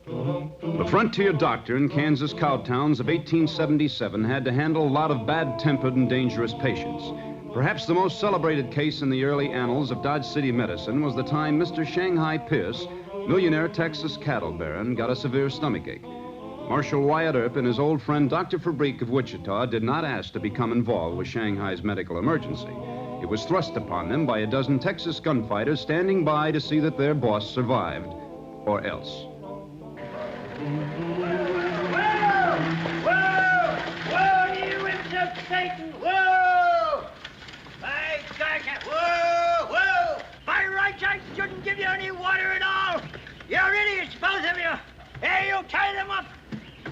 The frontier doctor in Kansas cow towns of 1877 had to handle a lot of bad-tempered and dangerous patients. Perhaps the most celebrated case in the early annals of Dodge City medicine was the time Mr. Shanghai Pierce, millionaire Texas cattle baron, got a severe stomachache. Marshal Wyatt Earp and his old friend Dr. Fabrique of Wichita did not ask to become involved with Shanghai's medical emergency. It was thrust upon them by a dozen Texas gunfighters standing by to see that their boss survived, or else. Whoa, you imps of Satan! Whoa! My gosh, whoa! By rights, I shouldn't give you any water at all! You're idiots, both of you! Hey, you tie them up!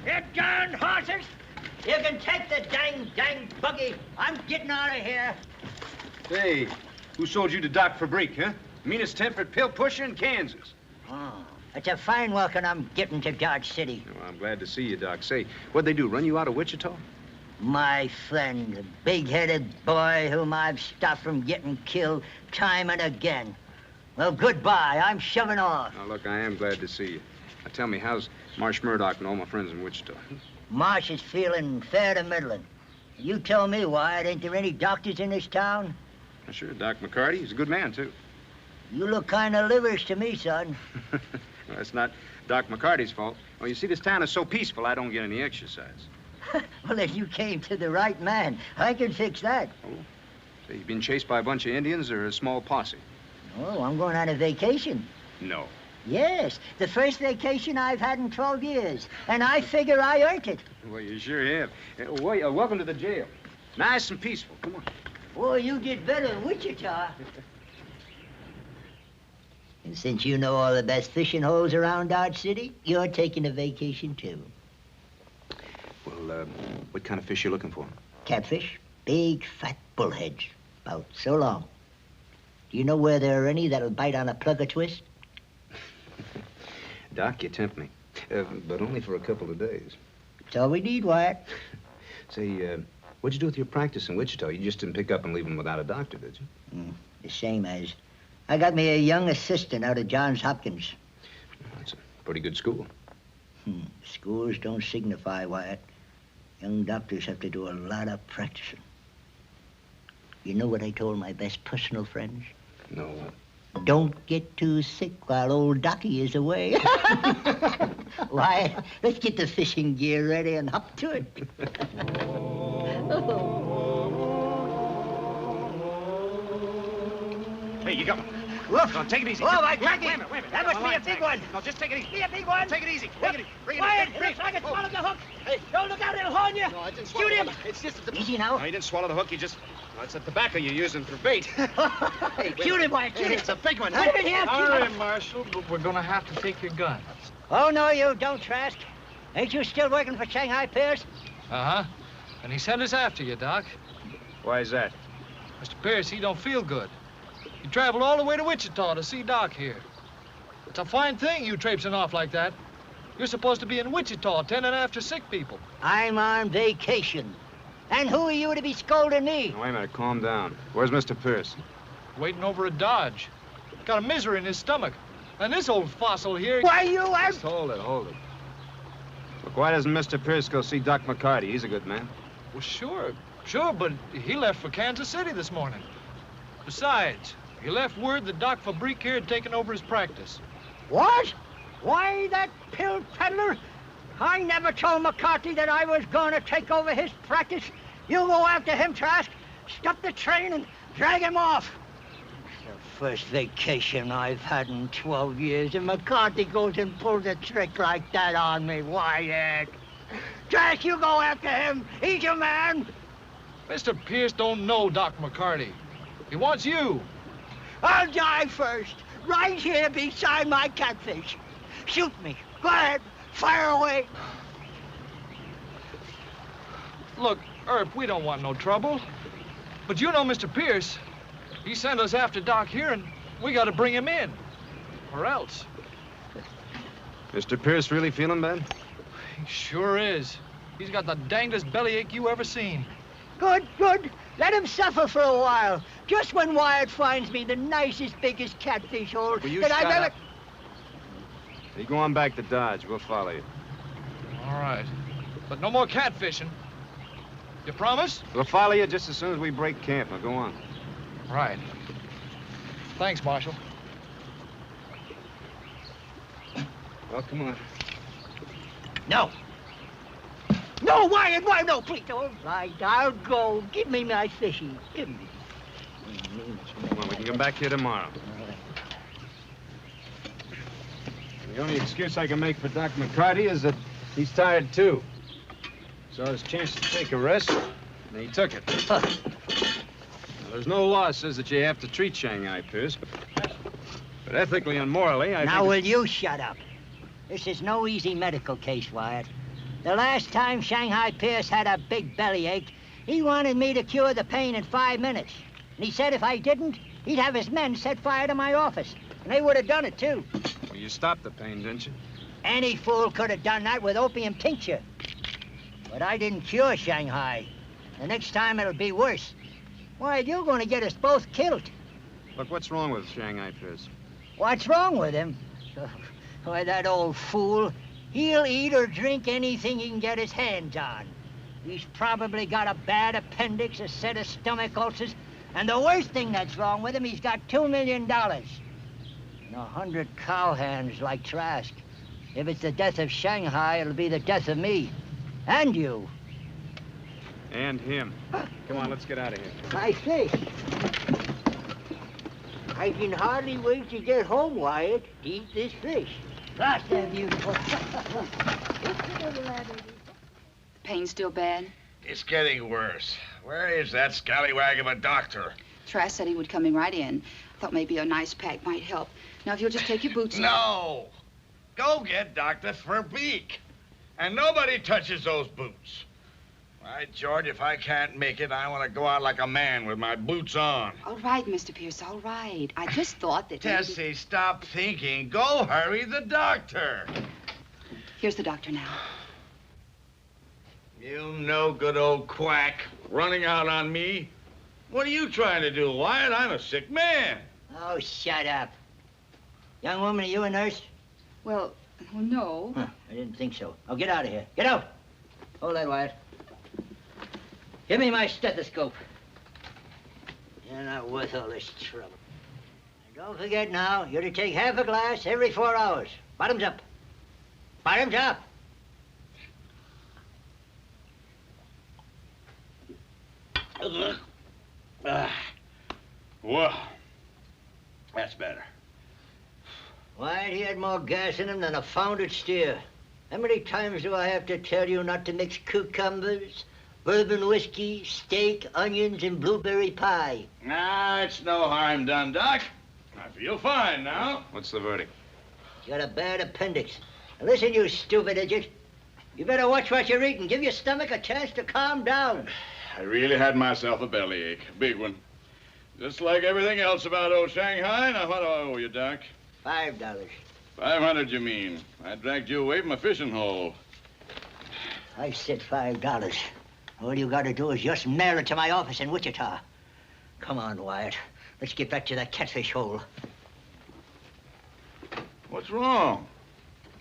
You darned horses! You can take the dang buggy. I'm getting out of here. Hey, who sold you to Doc Fabrique, huh? Meanest tempered pill pusher in Kansas. Oh, it's a fine welcome I'm getting to Dodge City. Well, I'm glad to see you, Doc. Say, what'd they do, run you out of Wichita? My friend, the big-headed boy whom I've stopped from getting killed time and again. Well, goodbye. I'm shoving off. Now, look, I am glad to see you. Now, tell me, how's Marsh Murdoch and all my friends in Wichita? Marsh is feeling fair to middling. You tell me, Wyatt, ain't there any doctors in this town? Sure, Doc McCarty. He's a good man, too. You look kind of liverish to me, son. Well, it's not Doc McCarty's fault. Well, you see, this town is so peaceful, I don't get any exercise. Well, then you came to the right man. I can fix that. Oh? So you've been chased by a bunch of Indians or a small posse? Oh, I'm going on a vacation. No. Yes, the first vacation I've had in 12 years. And I figure I earned it. Well, you sure have. Welcome to the jail. Nice and peaceful. Come on. Boy, you did better in Wichita. And since you know all the best fishing holes around Dodge City, you're taking a vacation, too. Well, what kind of fish you looking for? Catfish. Big, fat bullheads. About so long. Do you know where there are any that'll bite on a plug or twist? Doc, you tempt me. But only for a couple of days. That's all we need, Wyatt. Say, what'd you do with your practice in Wichita? You just didn't pick up and leave them without a doctor, did you? The same as. I got me a young assistant out of Johns Hopkins. That's a pretty good school. Schools don't signify, Wyatt. Young doctors have to do a lot of practicing. You know what I told my best personal friends? No. Don't get too sick while old Docky is away. Wyatt, let's get the fishing gear ready and hop to it. Hey, you got one. Woof. No, take it easy. Oh, my Wait Jackie. a minute. That must be a big one. No, just take it easy. Be a big one. Take it easy. Take it easy. Bring it Wyatt, in. it looks like it swallowed the hook. Hey. Don't look out, it'll horn you. No, I didn't Shoot him. It's just the... Easy now. No, you didn't swallow the hook. You just... Well, it's the tobacco you're using for bait. Hey, shoot him, Wyatt. Shoot him. It's a big one, Put huh? it in here. All right, Marshal, but we're gonna have to take your gun. Oh, no, you don't, Trask. Ain't you still working for Shanghai Pierce? Uh-huh. And he sent us after you, Doc. Why is that? Mr. Pierce, he don't feel good. He traveled all the way to Wichita to see Doc here. It's a fine thing, you traipsing off like that. You're supposed to be in Wichita tending after sick people. I'm on vacation. And who are you to be scolding me? Wait a minute. Calm down. Where's Mr. Pierce? Waiting over at Dodge. Got a misery in his stomach. And this old fossil here... Why, you are... Just hold it. Look, why doesn't Mr. Pierce go see Doc McCarty? He's a good man. Well, sure, but he left for Kansas City this morning. Besides, he left word that Doc Fabrique here had taken over his practice. What? Why, that pill peddler? I never told McCarty that I was going to take over his practice. You go after him, Trask. Stop the train and drag him off. The first vacation I've had in 12 years, and McCarty goes and pulls a trick like that on me. Wyatt. Trask, you go after him. He's your man. Mr. Pierce don't know Doc McCarty. He wants you. I'll die first, right here beside my catfish. Shoot me. Go ahead. Fire away. Look, Earp, we don't want no trouble. But you know Mr. Pierce. He sent us after Doc here, and we got to bring him in. Or else. Mr. Pierce really feeling bad? He sure is. He's got the dangdest bellyache you ever seen. Good. Let him suffer for a while. Just when Wyatt finds me the nicest, biggest catfish hole Will you that I've shut ever... up? You go on back to Dodge. We'll follow you. All right. But no more catfishing. You promise? We'll follow you just as soon as we break camp. Now, go on. Right. Thanks, Marshal. Well, come on. No. No, Wyatt, why, no, please. All right, I'll go. Give me my fishy. Give me. Come on, we can come back here tomorrow. The only excuse I can make for Doc McCarty is that he's tired, too. Saw his chance to take a rest, and he took it. Huh. Now, there's no law that says that you have to treat Shanghai Pierce, but ethically and morally, I Now, think... will you shut up? This is no easy medical case, Wyatt. The last time Shanghai Pierce had a big bellyache, he wanted me to cure the pain in 5 minutes. And he said if I didn't, he'd have his men set fire to my office. And they would have done it, too. Well, you stopped the pain, didn't you? Any fool could have done that with opium tincture. But I didn't cure Shanghai. The next time it'll be worse. Why, you're going to get us both killed. Look, what's wrong with Shanghai Pierce? What's wrong with him? Why, that old fool, he'll eat or drink anything he can get his hands on. He's probably got a bad appendix, a set of stomach ulcers, and the worst thing that's wrong with him, he's got $2 million. And 100 cowhands like Trask. If it's the death of Shanghai, it'll be the death of me. And you. And him. Come on, let's get out of here. My fish. I can hardly wait to get home, Wyatt, to eat this fish. Gosh, they're beautiful. Pain still bad? It's getting worse. Where is that scallywag of a doctor? Trask said he would coming right in. Thought maybe a nice pack might help. Now, if you'll just take your boots off. No! Go get Dr. Verbeek. And nobody touches those boots. Why, George, if I can't make it, I want to go out like a man with my boots on. All right, Mr. Pierce, all right. I just thought that Tessie, maybe... stop thinking. Go hurry the doctor. Here's the doctor now. You no good old quack, running out on me. What are you trying to do, Wyatt? I'm a sick man. Oh, shut up. Young woman, are you a nurse? Well, no. Huh, I didn't think so. Oh, get out of here. Get out. Hold that, Wyatt. Give me my stethoscope. You're not worth all this trouble. And don't forget now, you're to take half a glass every 4 hours. Bottoms up. Bottoms up. Well, that's better. Wyatt, he had more gas in him than a foundered steer. How many times do I have to tell you not to mix cucumbers, bourbon whiskey, steak, onions, and blueberry pie? Nah, it's no harm done, Doc. I feel fine now. What's the verdict? You got a bad appendix. Now listen, you stupid idiot. You better watch what you're eating. Give your stomach a chance to calm down. I really had myself a bellyache, a big one. Just like everything else about old Shanghai. Now, what do I owe you, Doc? $5. 500, you mean? I dragged you away from a fishing hole. I said $5. All you gotta do is just mail it to my office in Wichita. Come on, Wyatt. Let's get back to that catfish hole. What's wrong?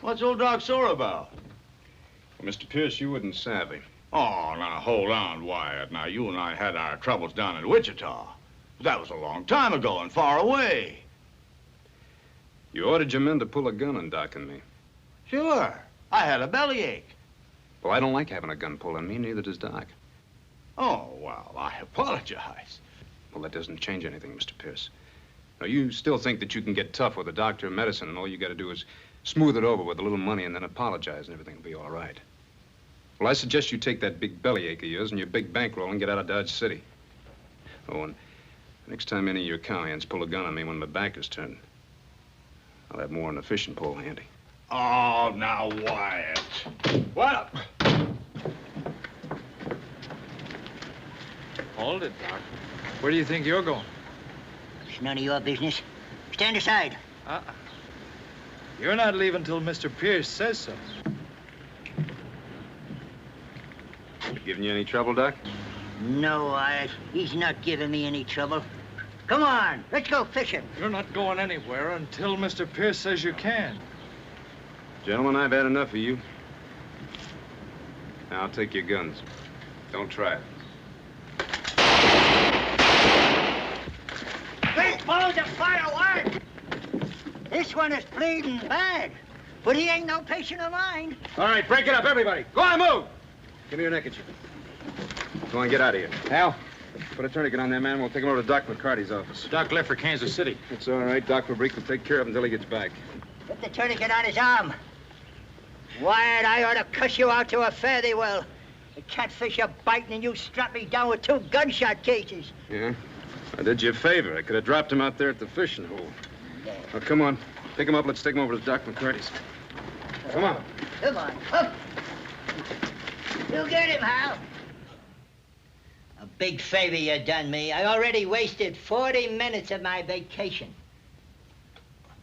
What's old Doc sore about? Well, Mr. Pierce, you wouldn't savvy. Oh, now, hold on, Wyatt. Now, you and I had our troubles down in Wichita. That was a long time ago and far away. You ordered your men to pull a gun on Doc and me. Sure. I had a bellyache. Well, I don't like having a gun pulled on me, neither does Doc. Oh, well, I apologize. Well, that doesn't change anything, Mr. Pierce. Now, you still think that you can get tough with a doctor and medicine, and all you got to do is smooth it over with a little money and then apologize, and everything will be all right. Well, I suggest you take that big bellyache of yours and your big bankroll and get out of Dodge City. Oh, and next time any of your cowhands pull a gun on me when my back is turned, I'll have more than a fishing pole handy. Oh, now, Wyatt. What? Hold it, Doc. Where do you think you're going? It's none of your business. Stand aside. You're not leaving till Mr. Pierce says so. Giving you any trouble, Doc? No, Wyatt. He's not giving me any trouble. Come on, let's go fishing. You're not going anywhere until Mr. Pierce says you can. Gentlemen, I've had enough of you. Now, I'll take your guns. Don't try it. Big balls of firework! This one is bleeding bad, but he ain't no patient of mine. All right, break it up, everybody. Go on, move! Give me your neckerchief. Go on, get out of here. Al, put a tourniquet on that man. We'll take him over to Doc McCarty's office. Doc left for Kansas City. It's all right. Doc Fabrique will take care of him until he gets back. Put the tourniquet on his arm. Wyatt, I ought to cuss you out to a fare thee well. The catfish are biting and you strap me down with 2 gunshot cases. Yeah? I did you a favor. I could have dropped him out there at the fishing hole. Now, come on. Pick him up. Let's take him over to Doc McCarty's. Come on. Come on, up. You get him, Hal. A big favor you done me. I already wasted 40 minutes of my vacation.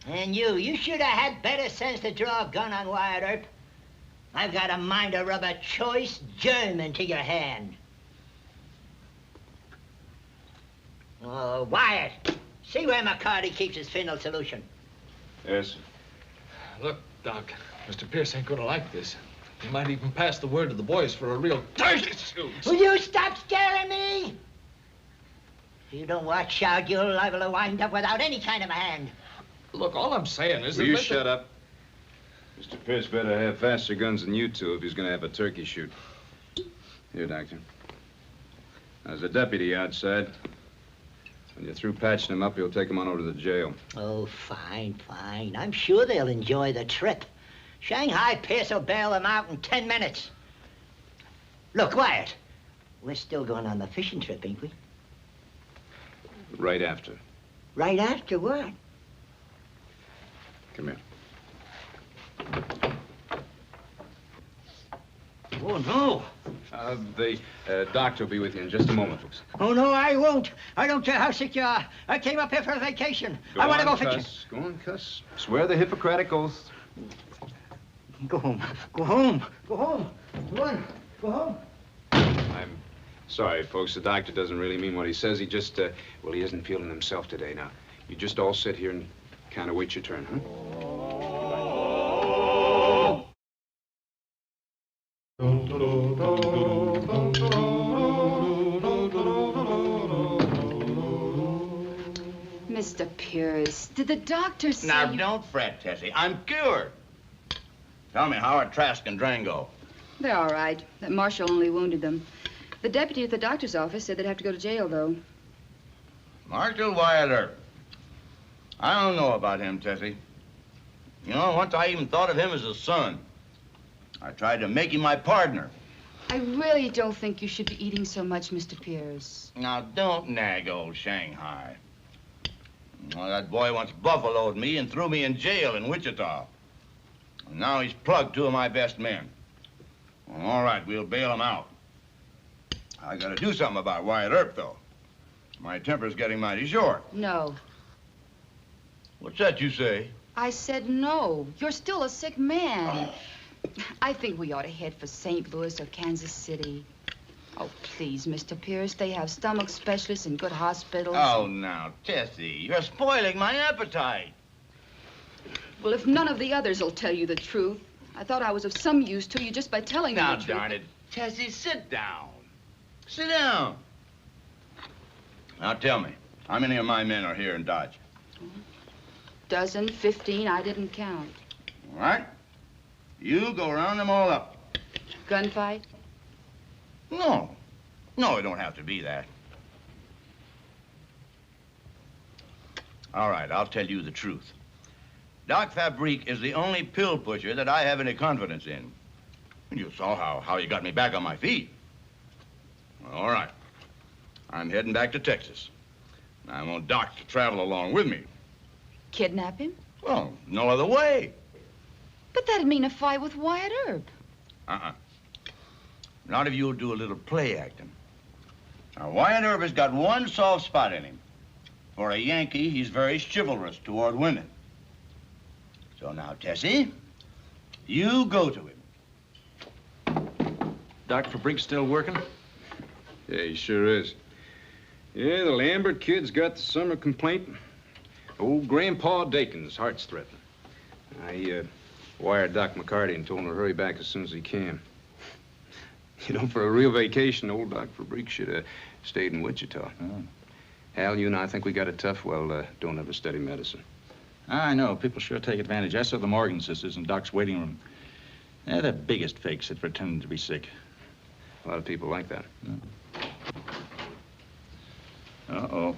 And you should have had better sense to draw a gun on Wyatt Earp. I've got a mind to rub a choice germ into your hand. Oh, Wyatt, see where McCarty keeps his final solution. Yes. Look, Doc, Mr. Pierce ain't gonna like this. He might even pass the word to the boys for a real dirty suit. Will you stop scaring me? If you don't watch out, you're liable to wind up without any kind of a hand. Look, all I'm saying is Will that... you shut up? Mr. Pierce better have faster guns than you two if he's going to have a turkey shoot. Here, Doctor. There's a deputy outside. When you're through patching him up, he'll take him on over to the jail. Oh, fine, fine. I'm sure they'll enjoy the trip. Shanghai Pierce will bail them out in 10 minutes. Look, Wyatt, we're still going on the fishing trip, ain't we? Right after. Right after what? Come here. Oh, no. The doctor will be with you in just a moment, folks. Oh, no, I won't. I don't care how sick you are. I came up here for a vacation. I want to go fishing. Go on, cuss. Swear the Hippocratic oath. Go home. Go home. Go home. Go on. Go home. I'm sorry, folks. The doctor doesn't really mean what he says. He just, well, he isn't feeling himself today. Now, you just all sit here and kind of wait your turn, huh? Mr. Pierce, did the doctor say... Now, don't fret, Tessie. I'm cured. Tell me, how are Trask and Drango? They're all right. That marshal only wounded them. The deputy at the doctor's office said they'd have to go to jail, though. Marshal Wyatt Earp. I don't know about him, Tessie. You know, once I even thought of him as a son. I tried to make him my partner. I really don't think you should be eating so much, Mr. Pierce. Now, don't nag old Shanghai. Well, that boy once buffaloed me and threw me in jail in Wichita. And now he's plugged 2 of my best men. Well, all right, we'll bail him out. I gotta do something about Wyatt Earp, though. My temper's getting mighty short. No. What's that you say? I said no. You're still a sick man. I think we ought to head for St. Louis or Kansas City. Oh, please, Mr. Pierce. They have stomach specialists and good hospitals. Oh, now, Tessie, you're spoiling my appetite. Well, if none of the others will tell you the truth, I thought I was of some use to you just by telling Now, you the truth. darn it. Tessie, sit down. Sit down. Now, tell me, how many of my men are here in Dodge? Dozen, 15, I didn't count. All right. You go round them all up. Gunfight? No. No, it don't have to be that. All right, I'll tell you the truth. Doc Fabrique is the only pill pusher that I have any confidence in. And you saw how he got me back on my feet. All right. I'm heading back to Texas. I want Doc to travel along with me. Kidnap him? Well, no other way. But that'd mean a fight with Wyatt Earp. Not if you'll do a little play acting. Now, Wyatt Earp has got one soft spot in him. For a Yankee, he's very chivalrous toward women. So now, Tessie, you go to him. Doc Fabrique's still working? Yeah, he sure is. Yeah, the Lambert kid's got the summer complaint. Old Grandpa Dakin's heart's threatening. I Wired Doc McCarty and told him to hurry back as soon as he can. You know, for a real vacation, old Doc Fabrique should have stayed in Wichita. Oh. Hal, you and I think we got it tough. Well, don't ever study medicine. I know. People sure take advantage. I saw the Morgan sisters in Doc's waiting room. They're the biggest fakes at pretending to be sick. A lot of people like that. Uh-oh.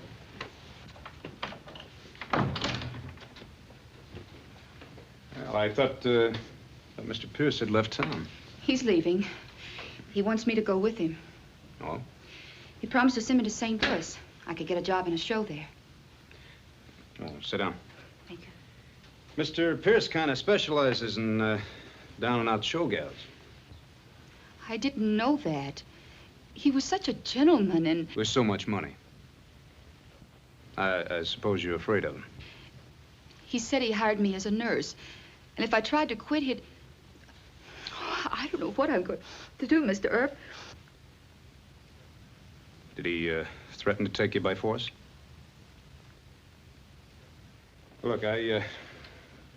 Well, I thought Mr. Pierce had left town. He's leaving. He wants me to go with him. Oh? He promised to send me to St. Louis. I could get a job in a show there. Oh, sit down. Thank you. Mr. Pierce kind of specializes in down-and-out show gals. I didn't know that. He was such a gentleman and... With so much money. I suppose you're afraid of him. He said he hired me as a nurse. And if I tried to quit, he'd... I don't know what I'm going to do, Mr. Earp. Did he threaten to take you by force? Look, I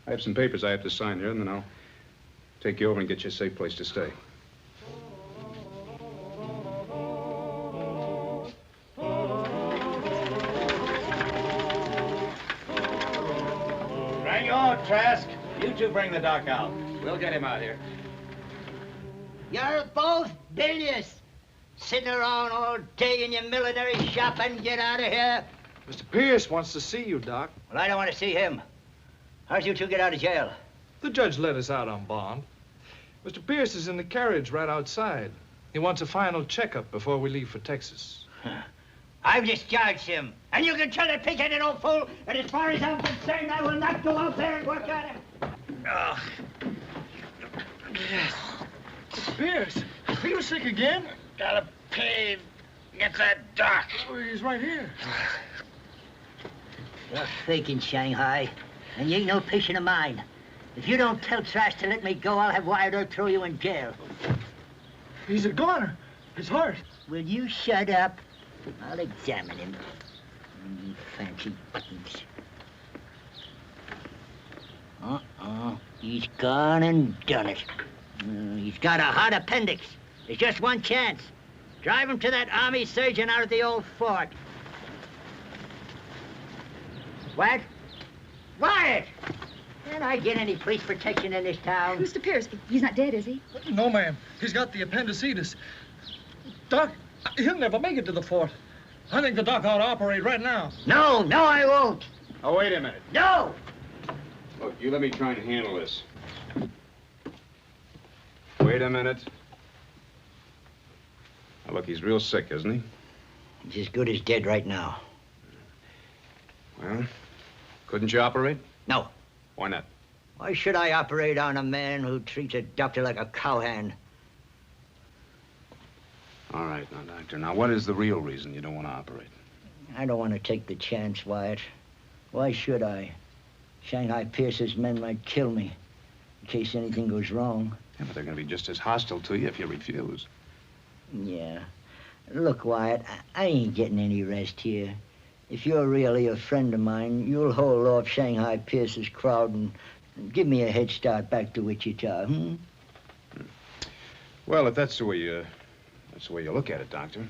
have some papers I have to sign here, and then I'll take you over and get you a safe place to stay. Bring on, Trask. You two bring the doc out. We'll get him out here. You're both bilious. Sitting around all day in your millinery shop and get out of here. Mr. Pierce wants to see you, Doc. Well, I don't want to see him. How'd you two get out of jail? The judge let us out on bond. Mr. Pierce is in the carriage right outside. He wants a final checkup before we leave for Texas. I've discharged him. And you can tell that pig-headed old fool that as far as I'm concerned, I will not go out there and work on him. Mr. Pierce, are you sick again? Got a pain. Get that doc. Oh, he's right here. You're faking, Shanghai. And you ain't no patient of mine. If you don't tell Trash to let me go, I'll have wired or throw you in jail. He's a goner. His heart. Will you shut up? I'll examine him. You fancy buttons. He's gone and done it. He's got a hot appendix. There's just one chance. Drive him to that army surgeon out at the old fort. What? What? Can't I get any police protection in this town? Mr. Pierce, he's not dead, is he? No, ma'am. He's got the appendicitis. Doc, he'll never make it to the fort. I think the doc ought to operate right now. No, I won't. Oh, wait a minute. No! Look, you let me try and handle this. Wait a minute. Now, look, he's real sick, isn't he? He's as good as dead right now. Well, couldn't you operate? No. Why not? Why should I operate on a man who treats a doctor like a cowhand? All right, now, Doctor. Now, what is the real reason you don't want to operate? I don't want to take the chance, Wyatt. Why should I? Shanghai Pierce's men might kill me in case anything goes wrong. Yeah, but they're going to be just as hostile to you if you refuse. Yeah. Look, Wyatt, I ain't getting any rest here. If you're really a friend of mine, you'll hold off Shanghai Pierce's crowd and give me a head start back to Wichita, Well, if that's the way you look at it, Doctor.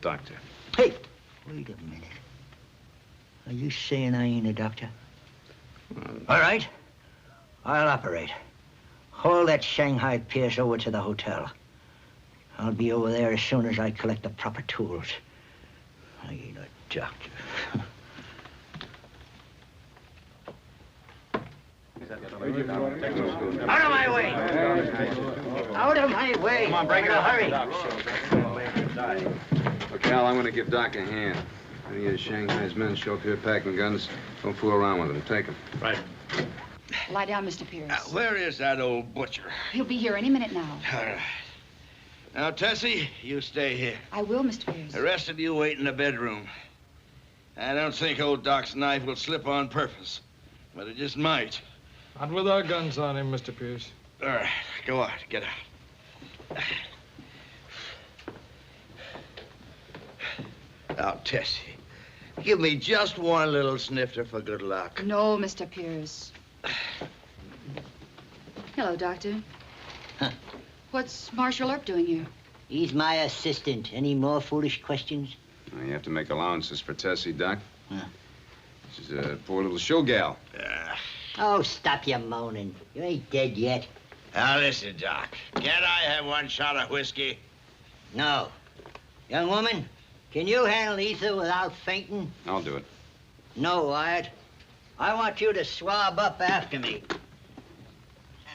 Doctor. Hey, wait a minute. Are you saying I ain't a doctor? All right. I'll operate. Haul that Shanghai Pierce over to the hotel. I'll be over there as soon as I collect the proper tools. I ain't a doctor. Out of my way! Out of my way! Come on, break it up. Hurry! Look, Al, I'm going to give Doc a hand. Any of Shanghai's men show up here packing guns, don't fool around with them. Take them. Right. Lie down, Mr. Pierce. Where is that old butcher? He'll be here any minute now. All right. Now, Tessie, you stay here. I will, Mr. Pierce. The rest of you wait in the bedroom. I don't think old Doc's knife will slip on purpose, but it just might. Not with our guns on him, Mr. Pierce. All right, go out. Get out. Now, Tessie, give me just one little snifter for good luck. No, Mr. Pierce. Hello, Doctor. Huh. What's Marshal Earp doing here? He's my assistant. Any more foolish questions? Well, you have to make allowances for Tessie, Doc. Huh. She's a poor little show gal. Oh, stop your moaning. You ain't dead yet. Now, listen, Doc. Can't I have one shot of whiskey? No. Young woman, can you handle ether without fainting? I'll do it. No, Wyatt. I want you to swab up after me.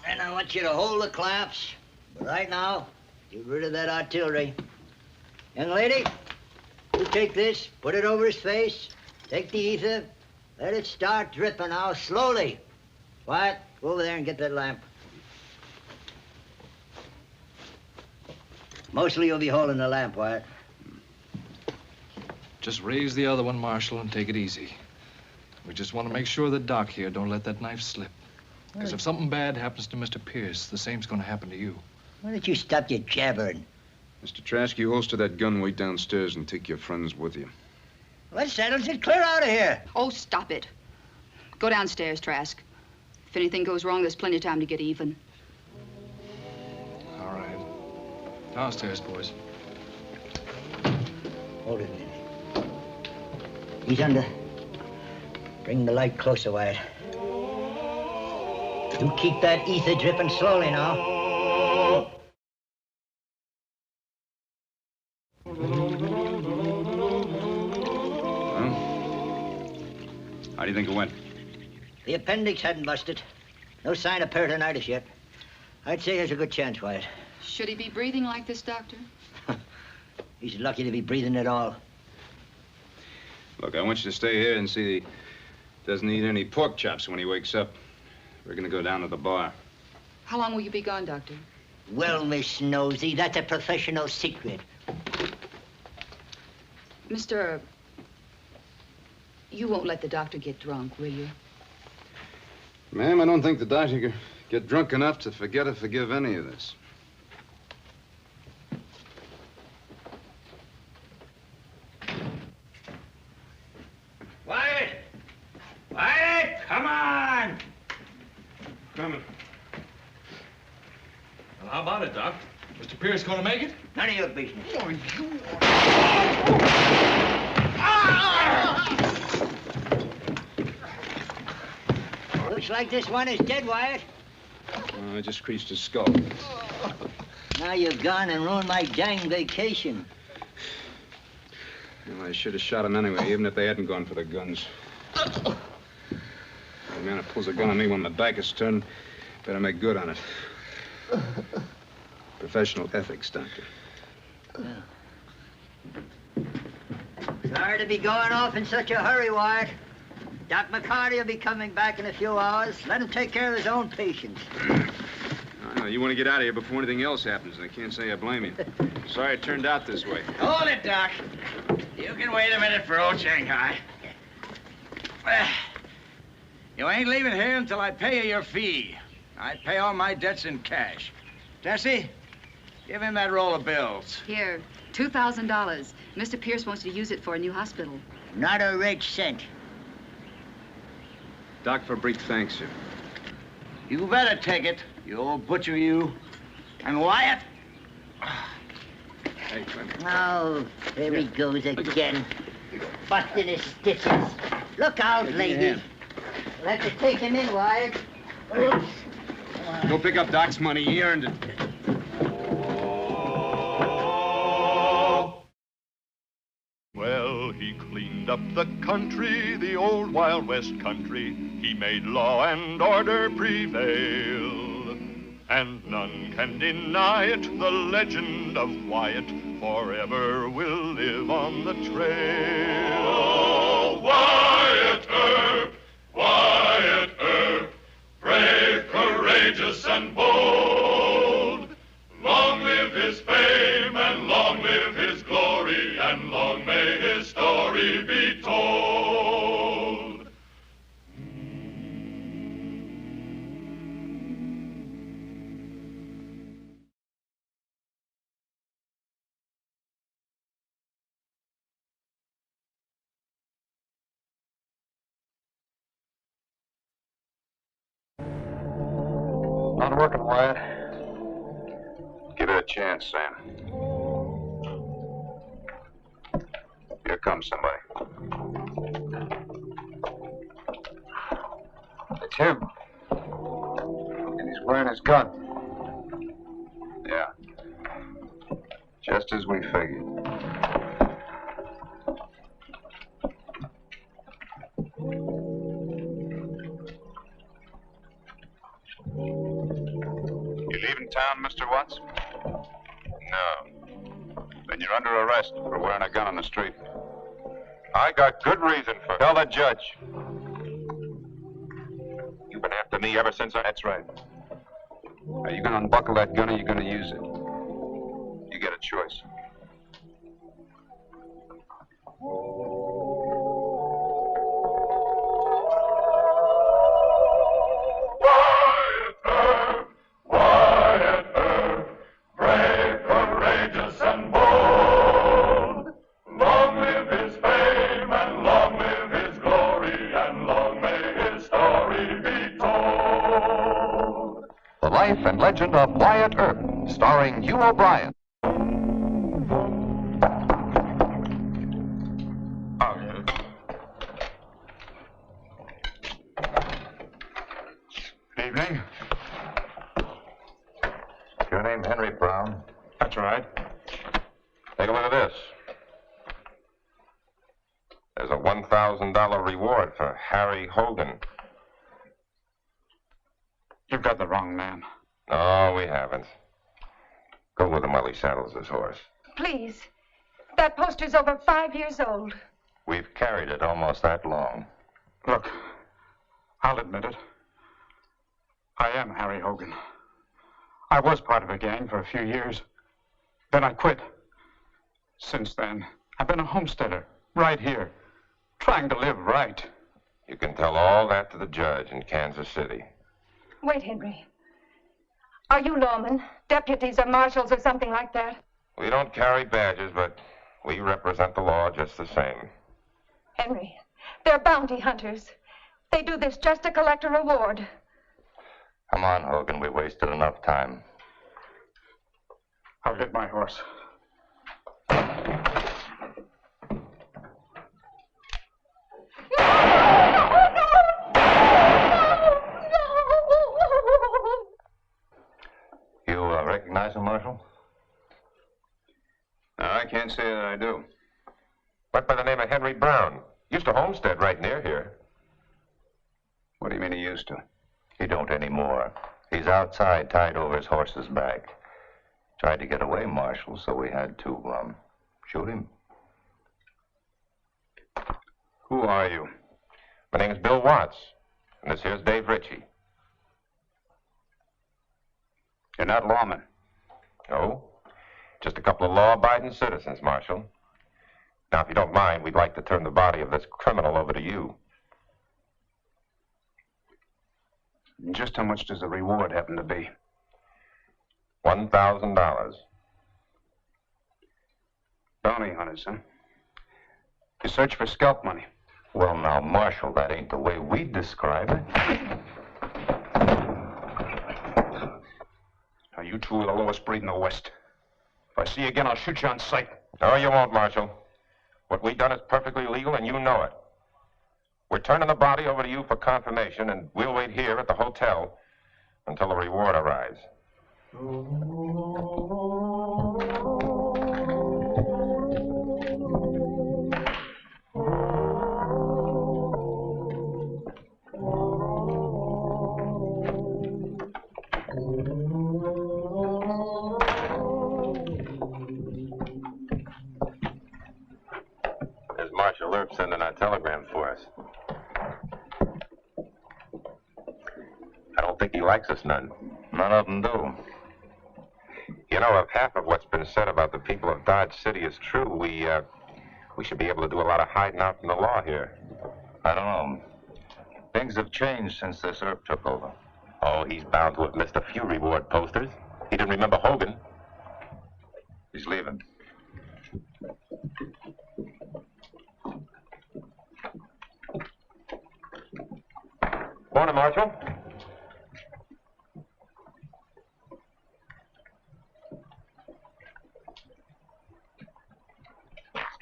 And then I want you to hold the clamps. But right now, get rid of that artillery. Young lady, you take this, put it over his face, take the ether, let it start dripping now, slowly. Wyatt, go over there and get that lamp. Mostly you'll be holding the lamp, Wyatt. Just raise the other one, Marshal, and take it easy. We just want to make sure that Doc here don't let that knife slip. Because if something bad happens to Mr. Pierce, the same's going to happen to you. Why don't you stop your jabbering? Mr. Trask, you holster that gun way downstairs and take your friends with you. Well, that settles it. Clear out of here. Oh, stop it. Go downstairs, Trask. If anything goes wrong, there's plenty of time to get even. All right. Downstairs, boys. Hold it a minute. He's under. Bring the light closer, Wyatt. You keep that ether dripping slowly now. Well, how do you think it went? The appendix hadn't busted. No sign of peritonitis yet. I'd say there's a good chance, Wyatt. Should he be breathing like this, Doctor? He's lucky to be breathing at all. Look, I want you to stay here and see he doesn't eat any pork chops when he wakes up. We're gonna go down to the bar. How long will you be gone, Doctor? Well, Miss Nosy, that's a professional secret. Mr. You won't let the doctor get drunk, will you? Ma'am, I don't think the doctor could get drunk enough to forget or forgive any of this. Wyatt! Wyatt, come on! Coming. Well, how about it, Doc? Mr. Pierce going to make it? None of your business. Looks like this one is dead, Wyatt. I just creased his skull. Now you've gone and ruined my dang vacation. Well, I should have shot him anyway, even if they hadn't gone for the guns. The man who pulls a gun on me when my back is turned better make good on it. Professional ethics, Doctor. Sorry to be going off in such a hurry, Wyatt. Doc McCarty will be coming back in a few hours. Let him take care of his own patients. I know, you want to get out of here before anything else happens, and I can't say I blame you. Sorry it turned out this way. Hold it, Doc. You can wait a minute for old Shanghai. You ain't leaving here until I pay you your fee. I pay all my debts in cash. Tessie, give him that roll of bills. Here, $2,000. Mr. Pierce wants you to use it for a new hospital. Not a red cent. Doc Fabrique thanks you. You better take it, you old butcher, you. And Wyatt. Hey, Clem. Oh, there he goes again. Busting his stitches. Look out, lady. We'll have to take him in, Wyatt. Go pick up Doc's money. He earned it. Well, he cleaned up the country, the old Wild West country. He made law and order prevail. And none can deny it, the legend of Wyatt forever will live on the trail. Oh, Wyatt Earp, brave, courageous, and bold. Long live his fame, and long live his glory, and long may his story be told. Not working, Wyatt. Give it a chance, Sam. Here comes somebody. It's him. And he's wearing his gun. Yeah. Just as we figured. You leaving town, Mr. Watts? No. Then you're under arrest for wearing a gun on the street. I got good reason for... Tell the judge. You've been after me ever since I... That's right. Are you going to unbuckle that gun or are you going to use it? You get a choice. The Life and Legend of Wyatt Earp, starring Hugh O'Brien. Good evening. Your name Henry Brown? That's right. Take a look at this. There's a $1,000 reward for Harry Hogan. You've got the wrong man. No, we haven't. Go with him while he saddles his horse. Please. That poster's over 5 years old. We've carried it almost that long. Look, I'll admit it. I am Harry Hogan. I was part of a gang for a few years. Then I quit. Since then, I've been a homesteader, right here, trying to live right. You can tell all that to the judge in Kansas City. Wait, Henry. Are you lawmen, deputies, or marshals, or something like that? We don't carry badges, but we represent the law just the same. Henry, they're bounty hunters. They do this just to collect a reward. Come on, Hogan. We wasted enough time. I'll get my horse. You recognize him, Marshal? No, I can't say that I do. Went by the name of Henry Brown. Used to homestead right near here. What do you mean he used to? He don't anymore. He's outside, tied over his horse's back. Tried to get away, Marshal, so we had to, shoot him. Who are you? My name is Bill Watts, and this here's Dave Ritchie. You're not lawmen. No, just a couple of law-abiding citizens, Marshal. Now, if you don't mind, we'd like to turn the body of this criminal over to you. And just how much does the reward happen to be? $1,000. Bounty hunters, huh? You search for scalp money. Well, now, Marshal, that ain't the way we describe it. Now, you two are the lowest breed in the West. If I see you again, I'll shoot you on sight. No, you won't, Marshal. What we done is perfectly legal, and you know it. We're turning the body over to you for confirmation, and we'll wait here at the hotel until the reward arrives. There's Marshal Earp sending our telegram for us. I don't think he likes us none. None of them do. You know, if half of what's been said about the people of Dodge City is true, we should be able to do a lot of hiding out from the law here. I don't know. Things have changed since this Earp took over. Oh, he's bound to have missed a few reward posters. He didn't remember Hogan. He's leaving. Morning, Marshal.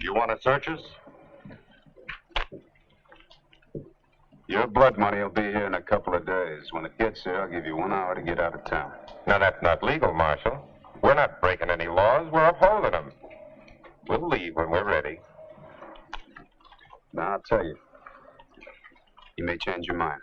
You want to search us? Your blood money will be here in a couple of days. When it gets here, I'll give you 1 hour to get out of town. Now, that's not legal, Marshal. We're not breaking any laws. We're upholding them. We'll leave when we're ready. Now, I'll tell you. You may change your mind.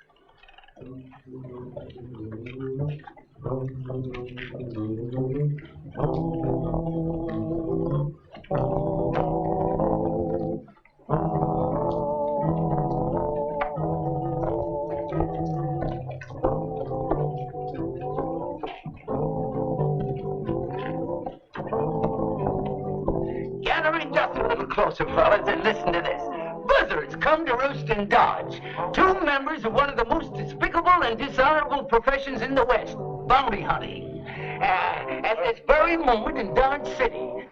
Gather in just a little closer, fellas, and listen to this. Buzzards come to roost in Dodge. 2 members of one of the most despicable and dishonorable professions in the West, bounty hunting. At this very moment in Dodge City.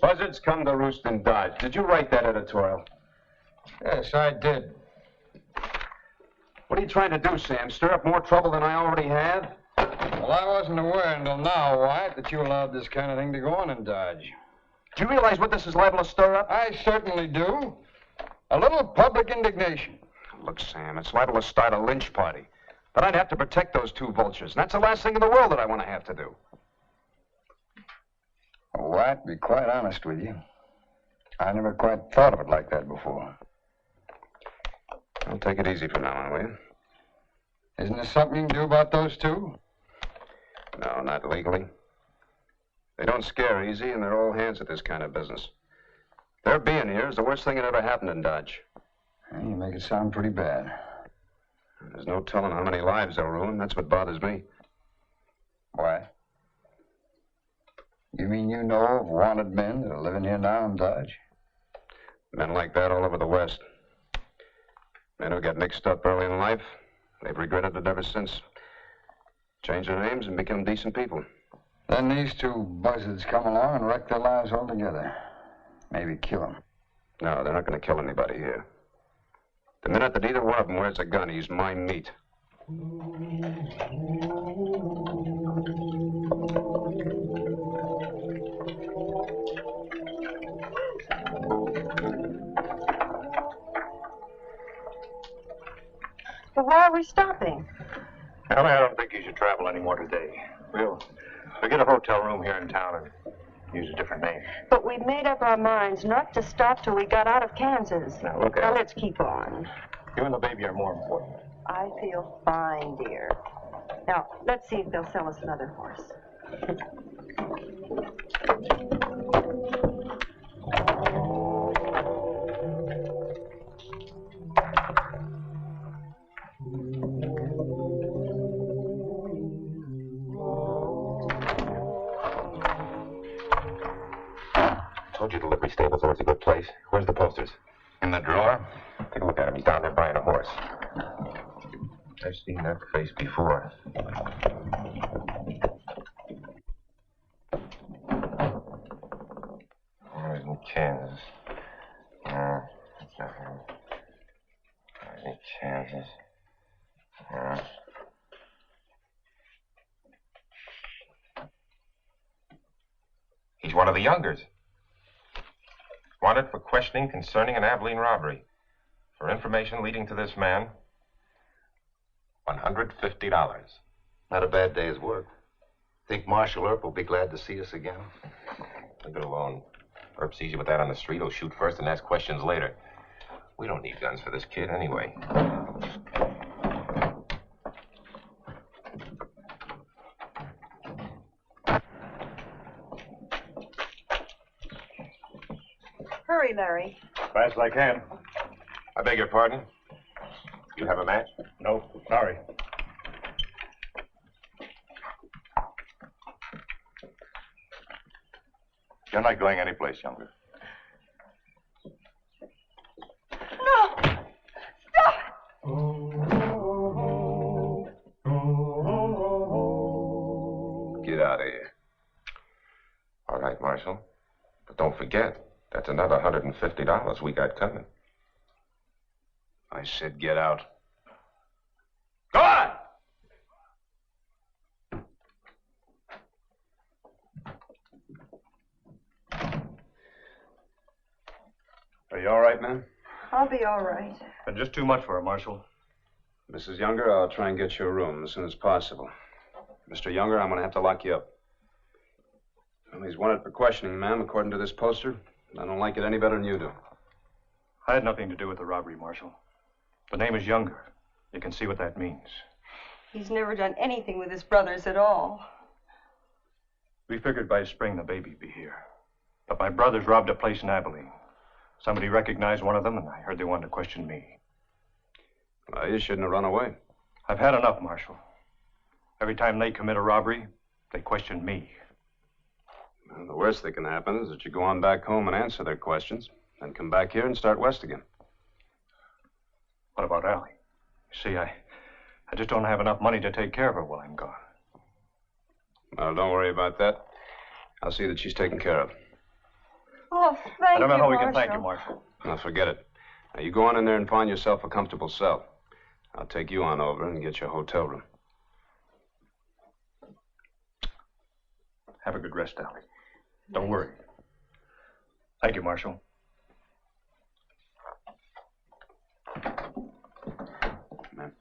Buzzards come to roost in Dodge. Did you write that editorial? Yes, I did. What are you trying to do, Sam? Stir up more trouble than I already have? Well, I wasn't aware until now, Wyatt, that you allowed this kind of thing to go on in Dodge. Do you realize what this is liable to stir up? I certainly do. A little public indignation. Look, Sam, it's liable to start a lynch party. But I'd have to protect those 2 vultures, and that's the last thing in the world that I want to have to do. Well, Wyatt, to be quite honest with you, I never quite thought of it like that before. I'll take it easy from now on, will you? Isn't there something you can do about those 2? No, not legally. They don't scare easy, and they're all hands at this kind of business. Their being here is the worst thing that ever happened in Dodge. Well, you make it sound pretty bad. There's no telling how many lives they'll ruin. That's what bothers me. Why? You mean you know of wanted men that are living here now in Dodge? Men like that all over the West. Men who got mixed up early in life. They've regretted it ever since. Change their names and become decent people. Then these 2 buzzards come along and wreck their lives altogether. Maybe kill them. No, they're not going to kill anybody here. The minute that either one of them wears a gun, he's my meat. But why are we stopping? Ellie, I don't think you should travel anymore today. We'll get a hotel room here in town and use a different name. But we made up our minds not to stop till we got out of Kansas. Now, look, Now, Ellie. let's keep on. You and the baby are more important. I feel fine, dear. Now, let's see if they'll sell us another horse. I told you the livery stable's always a good place. Where's the posters? In the drawer. Take a look at him. He's down there buying a horse. I've seen that face before. Oh, he's in Kansas. No, that's not him. He's in Kansas. No. He's one of the Youngers. Wanted for questioning concerning an Abilene robbery. For information leading to this man, $150. Not a bad day's work. Think Marshal Earp will be glad to see us again? Leave it alone. Earp sees you with that on the street, he'll shoot first and ask questions later. We don't need guns for this kid anyway. Hurry, Larry. Fast as I can. I beg your pardon? You have a match? No, sorry. You're not going anyplace, Younger. No! Stop! Get out of here. All right, Marshal. But don't forget, that's another $150 we got coming. I said get out. Go on! You all right, ma'am? I'll be all right. Been just too much for her, Marshal. Mrs. Younger, I'll try and get you a room as soon as possible. Mr. Younger, I'm going to have to lock you up. Well, he's wanted for questioning, ma'am, according to this poster. I don't like it any better than you do. I had nothing to do with the robbery, Marshal. The name is Younger. You can see what that means. He's never done anything with his brothers at all. We figured by spring the baby'd be here. But my brothers robbed a place in Abilene. Somebody recognized one of them, and I heard they wanted to question me. Well, you shouldn't have run away. I've had enough, Marshal. Every time they commit a robbery, they question me. Well, the worst that can happen is that you go on back home and answer their questions, then come back here and start west again. What about Allie? See, I just don't have enough money to take care of her while I'm gone. Well, don't worry about that. I'll see that she's taken care of. Oh, thank you, I don't know how we Marshal. can thank you, Marshal. Now, forget it. Now, you go on in there and find yourself a comfortable cell. I'll take you on over and get you a hotel room. Have a good rest, Allie. Don't worry. Thank you, Marshal. Ma'am.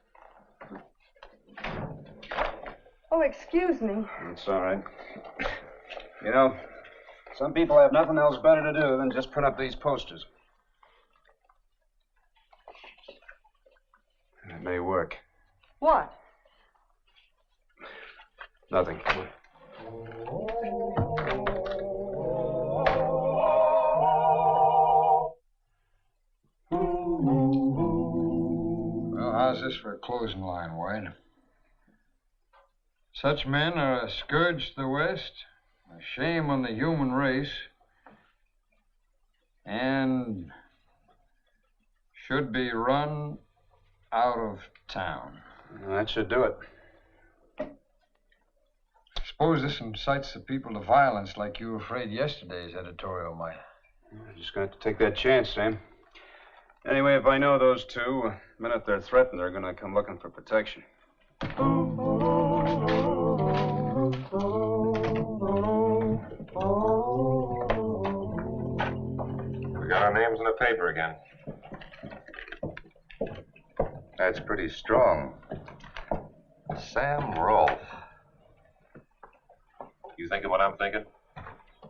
Oh, excuse me. It's all right. You know, some people have nothing else better to do than just print up these posters. It may work. What? Nothing. Well, how's this for a closing line, White? Such men are a scourge to the West, a shame on the human race, and should be run out of town. Well, that should do it. Suppose this incites the people to violence like you were afraid yesterday's editorial might. I'm just going to have to take that chance, Sam. Anyway, if I know those two, the minute they're threatened, they're going to come looking for protection. We got our names in the paper again. That's pretty strong. Sam Rolfe. You thinking what I'm thinking?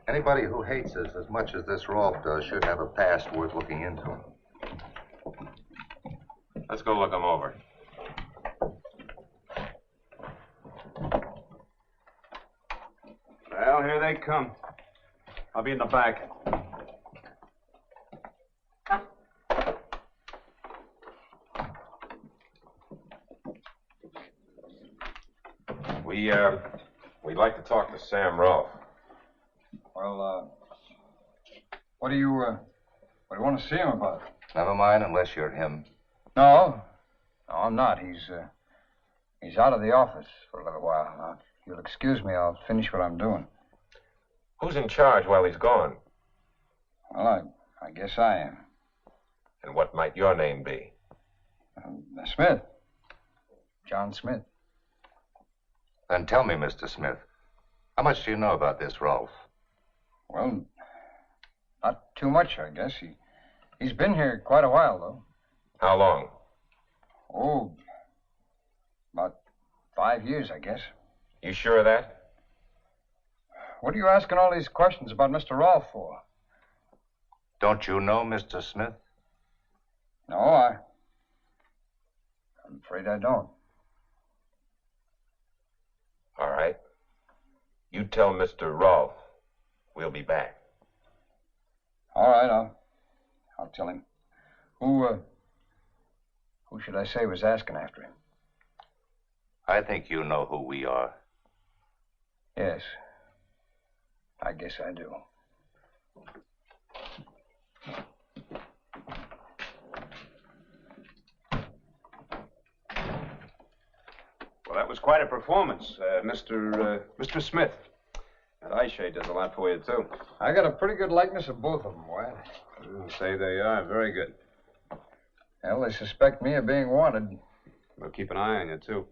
Anybody who hates us as much as this Rolfe does should have a past worth looking into. Let's go look them over. Well, here they come. I'll be in the back. We'd like to talk to Sam Rolfe. Well, what do you want to see him about? Never mind unless you're him. No, I'm not. He's out of the office for a little while. Now, if you'll excuse me, I'll finish what I'm doing. Who's in charge while he's gone? Well, I guess I am. And what might your name be? Smith. John Smith. Then tell me, Mr. Smith, how much do you know about this Rolfe? Well, not too much, I guess. He's been here quite a while, though. How long? Oh, about 5 years, I guess. You sure of that? What are you asking all these questions about Mr. Rolfe for? Don't you know Mr. Smith? No, I'm afraid I don't. All right. You tell Mr. Rolfe we'll be back. All right, I'll tell him. Who should I say was asking after him? I think you know who we are. Yes. I guess I do. Well, that was quite a performance, Mr. Smith. That eye shade does a lot for you, too. I got a pretty good likeness of both of them, Wyatt. I'll say they are. Very good. Well, they suspect me of being wanted. We'll keep an eye on you, too.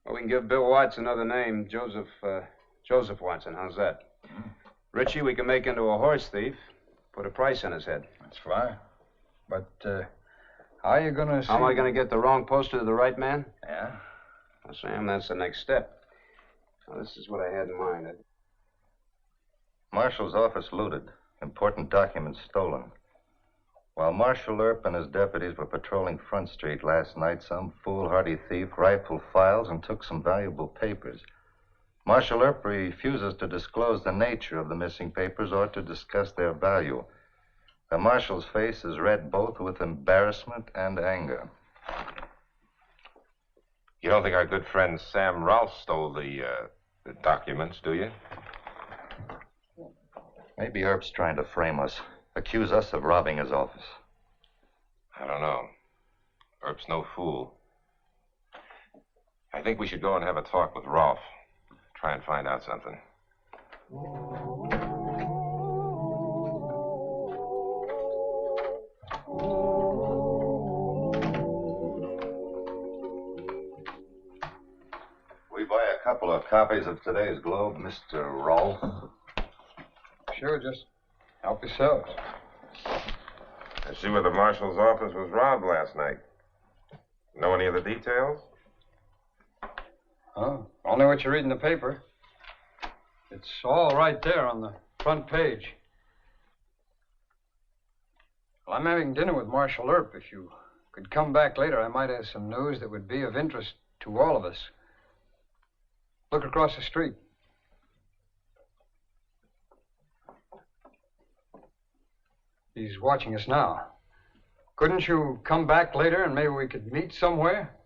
Well, we can give Bill Watts another name, Joseph Watson. How's that? Richie, we can make into a horse thief. Put a price on his head. That's fine. But, how are you going to see... How am I going to get the wrong poster to the right man? Yeah? Well, Sam, that's the next step. Now, this is what I had in mind. Marshal's office looted. Important documents stolen. While Marshal Earp and his deputies were patrolling Front Street last night, some foolhardy thief rifled files and took some valuable papers. Marshal Earp refuses to disclose the nature of the missing papers or to discuss their value. The Marshal's face is red both with embarrassment and anger. You don't think our good friend Sam Rolfe stole the documents, do you? Maybe Earp's trying to frame us. Accuse us of robbing his office. I don't know. Earp's no fool. I think we should go and have a talk with Rolfe. Try and find out something. We buy a couple of copies of today's Globe, Mr. Rolfe. Sure, just help yourselves. I see where the marshal's office was robbed last night. Know any of the details? Oh, only what you read in the paper. It's all right there on the front page. Well, I'm having dinner with Marshal Earp. If you could come back later, I might have some news that would be of interest to all of us. Look across the street. He's watching us now. Couldn't you come back later and maybe we could meet somewhere?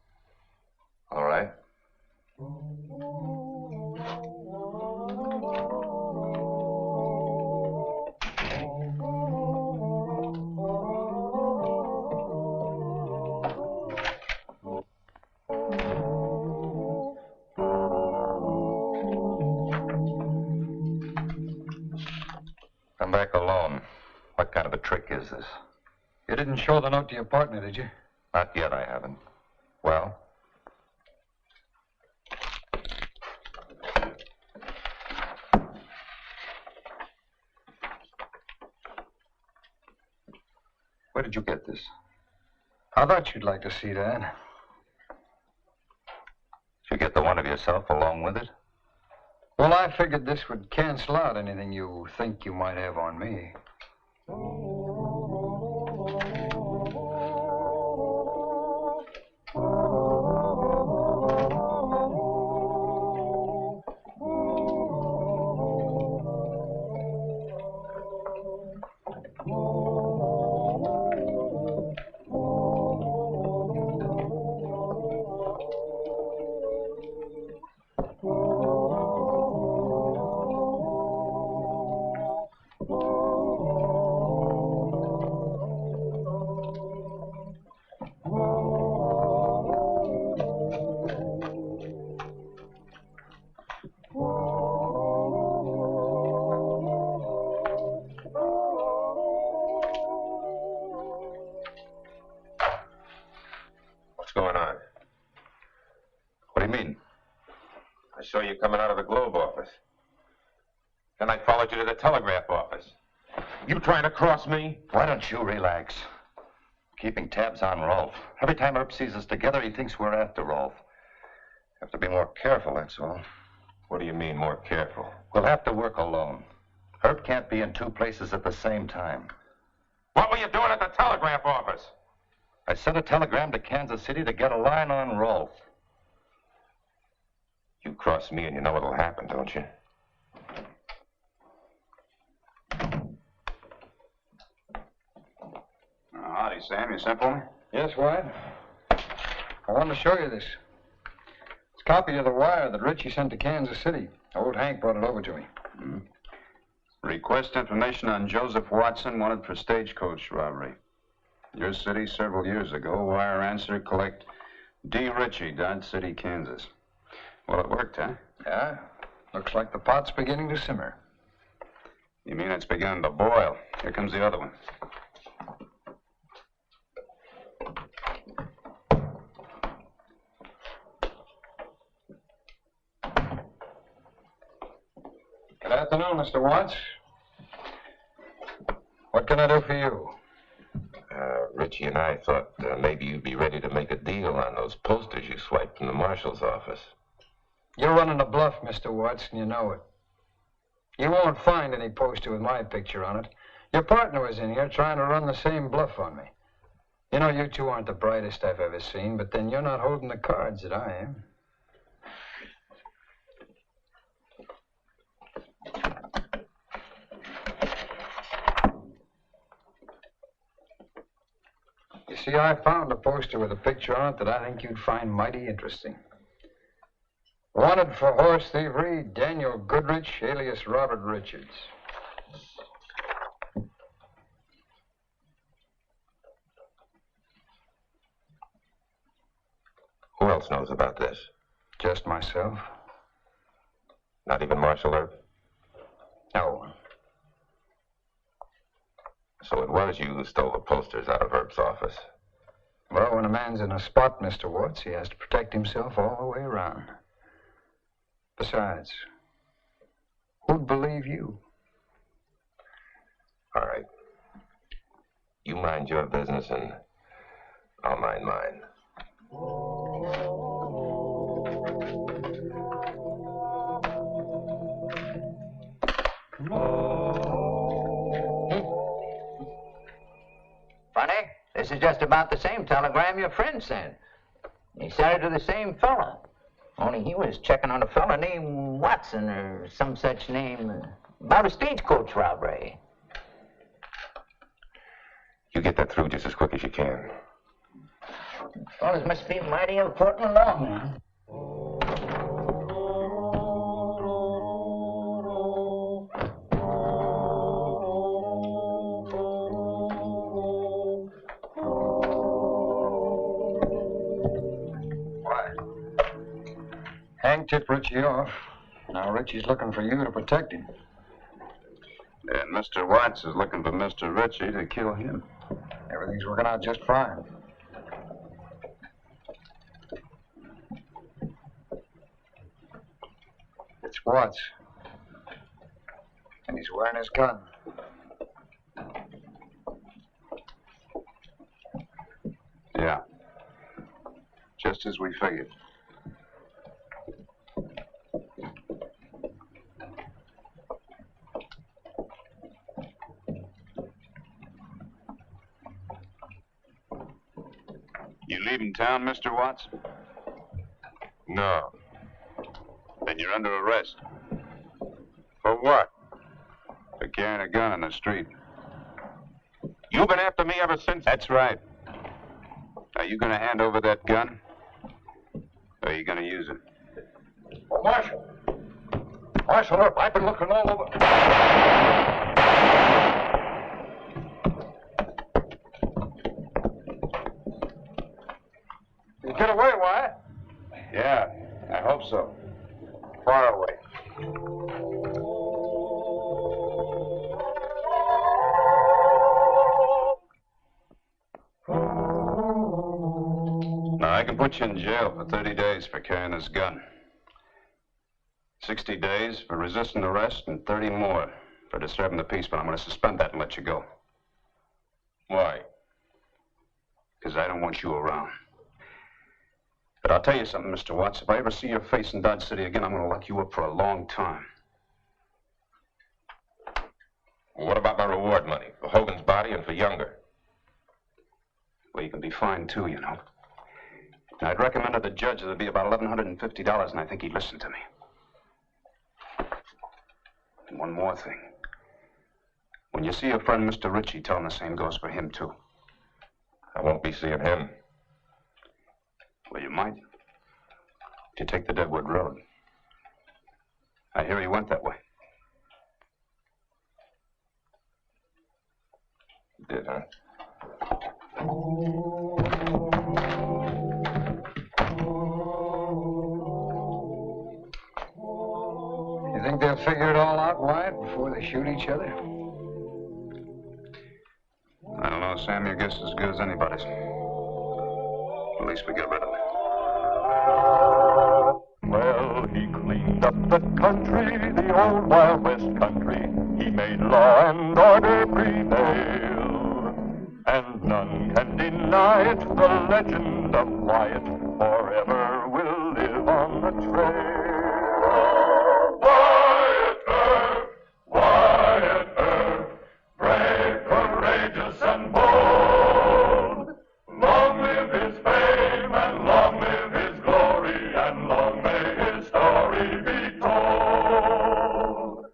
All right. Come back alone. What kind of a trick is this? You didn't show the note to your partner, did you? Not yet, I haven't. Well? Where did you get this? I thought you'd like to see that. Did you get the one of yourself along with it? Well, I figured this would cancel out anything you think you might have on me. What's going on? What do you mean? I saw you coming out of the Globe office. Then I followed you to the telegraph office. You trying to cross me? Why don't you relax? Keeping tabs on Rolfe. Every time Earp sees us together, he thinks we're after Rolfe. Have to be more careful, that's all. What do you mean, more careful? We'll have to work alone. Earp can't be in two places at the same time. What were you doing at the telegraph office? I sent a telegram to Kansas City to get a line on Rolfe. You cross me and you know what'll happen, don't you? Howdy, Sam. You sent for me? Yes, Wyatt. I wanted to show you this. It's a copy of the wire that Richie sent to Kansas City. Old Hank brought it over to me. Mm-hmm. Request information on Joseph Watson, wanted for stagecoach robbery. Your city several years ago. Wire answer, collect D. Ritchie, Dodge City, Kansas. Well, it worked, huh? Yeah. Looks like the pot's beginning to simmer. You mean it's beginning to boil? Here comes the other one. Good afternoon, Mr. Watts. What can I do for you? Richie and I thought maybe you'd be ready to make a deal on those posters you swiped from the marshal's office. You're running a bluff, Mr. Watson, you know it. You won't find any poster with my picture on it. Your partner was in here trying to run the same bluff on me. You know, you two aren't the brightest I've ever seen, but then you're not holding the cards that I am. You see, I found a poster with a picture on it that I think you'd find mighty interesting. Wanted for horse thievery, Daniel Goodrich, alias Robert Richards. Who else knows about this? Just myself. Not even Marshal Earp? No. So it was you who stole the posters out of Earp's office? Well, when a man's in a spot, Mr. Watts, he has to protect himself all the way around. Besides, who'd believe you? All right. You mind your business and I'll mind mine. Funny, this is just about the same telegram your friend sent. He sent it to the same fella. Only he was checking on a fella named Watson or some such name about a stagecoach robbery. You get that through just as quick as you can. Fellas must be mighty important lawmen. Hank tipped Richie off. Now Richie's looking for you to protect him. And Mr. Watts is looking for Mr. Richie to kill him. Everything's working out just fine. It's Watts. And he's wearing his gun. Yeah. Just as we figured. You leaving town, Mr. Watts? No. Then you're under arrest. For what? For carrying a gun in the street. You've been after me ever since? That's right. Are you going to hand over that gun? Or are you going to use it? Oh, Marshal. Marshal Earp, I've been looking all over. You get away, Wyatt? Yeah, I hope so. Far away. Now, I can put you in jail for 30 days for carrying this gun. 60 days for resisting arrest and 30 more for disturbing the peace, but I'm going to suspend that and let you go. Why? Because I don't want you around. But I'll tell you something, Mr. Watts. If I ever see your face in Dodge City again, I'm going to lock you up for a long time. Well, what about my reward money? For Hogan's body and for Younger? Well, you can be fined, too, you know. And I'd recommend to the judge that it'd be about $1,150, and I think he'd listen to me. And one more thing. When you see your friend, Mr. Richie, tell him the same goes for him, too. I won't be seeing him. Well, you might. If you take the Deadwood Road. I hear he went that way. Did, huh? You think they'll figure it all out, Wyatt, before they shoot each other? I don't know, Sam. Your guess is as good as anybody's. At least we get rid of it. Well, he cleaned up the country, the old Wild West country. He made law and order prevail. and none can deny it. The legend of Wyatt forever will live on the trail. Wyatt Earp, Wyatt Earp, brave, courageous, and bold. Long live his fame, and long live his glory, and long may his story be told.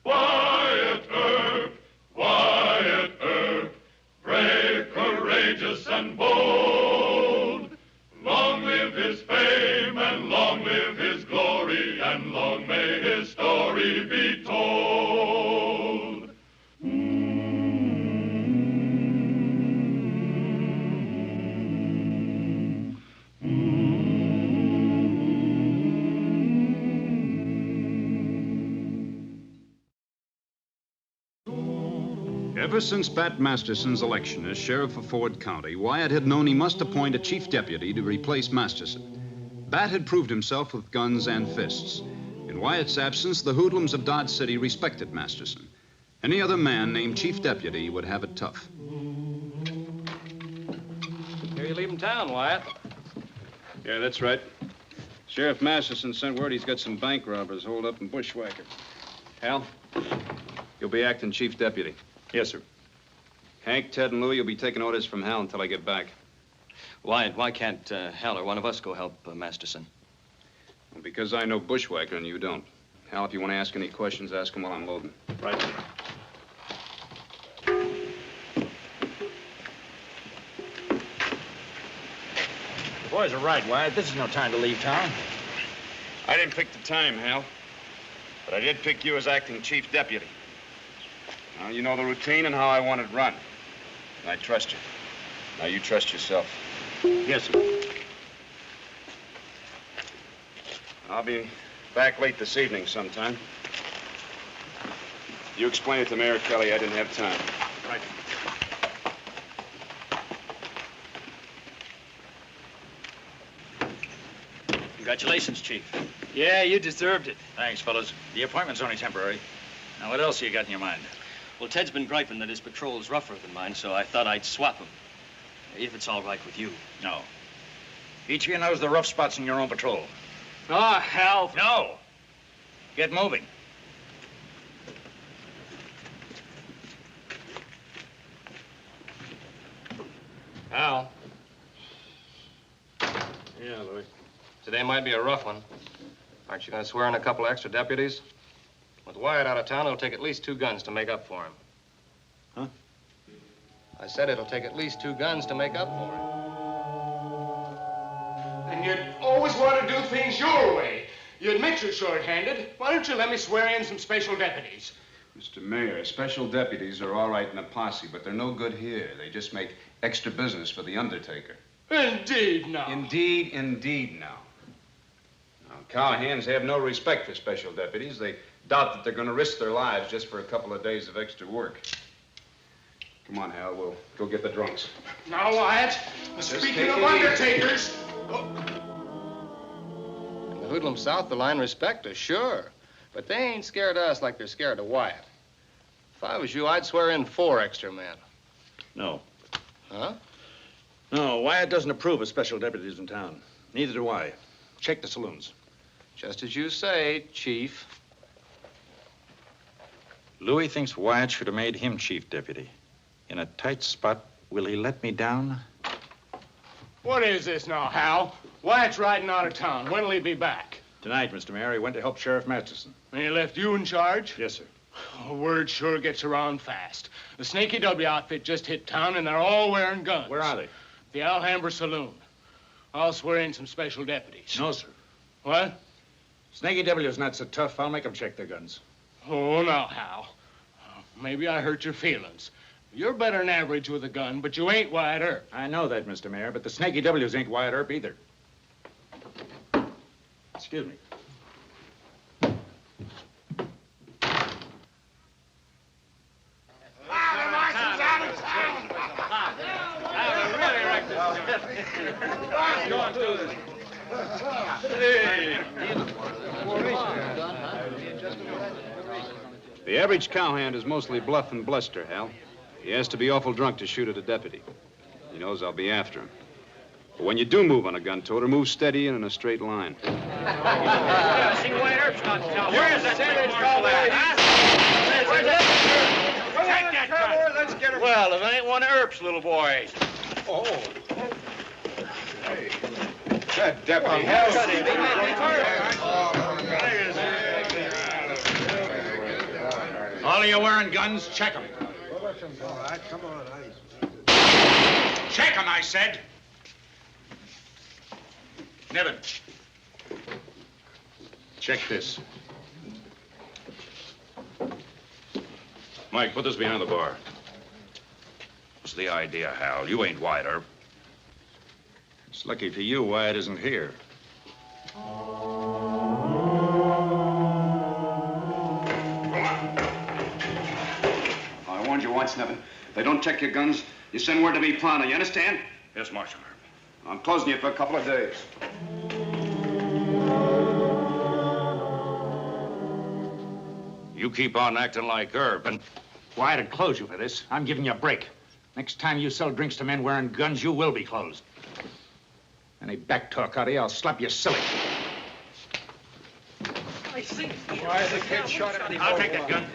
Wyatt Earp, Wyatt Earp, brave, courageous, and bold. Long live his fame, and long live his glory, and long may his story be told. Ever since Bat Masterson's election as sheriff of Ford County, Wyatt had known he must appoint a chief deputy to replace Masterson. Bat had proved himself with guns and fists. In Wyatt's absence, the hoodlums of Dodge City respected Masterson. Any other man named chief deputy would have it tough. Here you leaving town, Wyatt. Yeah, that's right. Sheriff Masterson sent word he's got some bank robbers holed up in Bushwhacker. Hal, you'll be acting chief deputy. Yes, sir. Hank, Ted, and Louie, you'll be taking orders from Hal until I get back. Wyatt, why can't Hal or one of us go help Masterson? Well, because I know Bushwhacker and you don't. Hal, if you want to ask any questions, ask him while I'm loading. Right. The boys are right, Wyatt. This is no time to leave town. I didn't pick the time, Hal. But I did pick you as acting chief deputy. Now, you know the routine and how I want it run. And I trust you. Now, you trust yourself. Yes, sir. I'll be back late this evening sometime. You explain it to Mayor Kelly. I didn't have time. Right. Congratulations, Chief. Yeah, you deserved it. Thanks, fellas. The appointment's only temporary. Now, what else you got in your mind? Well, Ted's been griping that his patrol is rougher than mine, so I thought I'd swap him. If it's all right with you. No. Each of you knows the rough spots in your own patrol. Ah, Hal. No. Get moving. Hal. Yeah, Louis. Today might be a rough one. Aren't you going to swear in a couple extra deputies? With Wyatt out of town, it'll take at least 2 guns to make up for him. Huh? I said it'll take at least 2 guns to make up for him. And you always want to do things your way. You admit you're short-handed. Why don't you let me swear in some special deputies? Mr. Mayor, special deputies are all right in a posse, but they're no good here. They just make extra business for the undertaker. Indeed, now. Indeed now. Now, cowhands have no respect for special deputies. They doubt that they're going to risk their lives just for a couple of days of extra work. Come on, Hal, we'll go get the drunks. Now, Wyatt, speaking take of it easy. undertakers... In the hoodlum South, the line respect us, sure. But they ain't scared of us like they're scared of Wyatt. If I was you, I'd swear in 4 extra men. No. Huh? No, Wyatt doesn't approve of special deputies in town. Neither do I. Check the saloons. Just as you say, Chief. Louis thinks Wyatt should have made him chief deputy. In a tight spot, will he let me down? What is this now, Hal? Wyatt's riding out of town. When'll he be back? Tonight, Mr. Mayor, he went to help Sheriff Masterson. And he left you in charge? Yes, sir. Oh, word sure gets around fast. The Snaky W outfit just hit town, and they're all wearing guns. Where are they? The Alhambra Saloon. I'll swear in some special deputies. No, sir. What? Snaky W's not so tough. I'll make them check their guns. Oh, now, Hal. Maybe I hurt your feelings. You're better than average with a gun, but you ain't Wyatt Earp. I know that, Mr. Mayor, but the Snaky W's ain't Wyatt Earp either. Excuse me. The average cowhand is mostly bluff and bluster, Hal. He has to be awful drunk to shoot at a deputy. He knows I'll be after him. But when you do move on a gun-toter, move steady and in a straight line. See White Earp's not telling. Where's that big marshal at? Take that gun. Let's get her. Well, it ain't one of Earp's little boys. Oh. Hey. That deputy. All of you wearing guns, check them. All right, come on, Check them, I said. Niven. Check this. Mike, put this behind the bar. What's the idea, Hal? You ain't White Earp. It's lucky for you Wyatt isn't here. I warned you once, Nevin. If they don't check your guns, you send word to me pronto. You understand? Yes, Marshal. I'm closing you for a couple of days. You keep on acting like Earp and... Wyatt would close you for this. I'm giving you a break. Next time you sell drinks to men wearing guns, you will be closed. Any back talk out of you, I'll slap you silly. I see. Why, the kid shot him. I'll take that gun.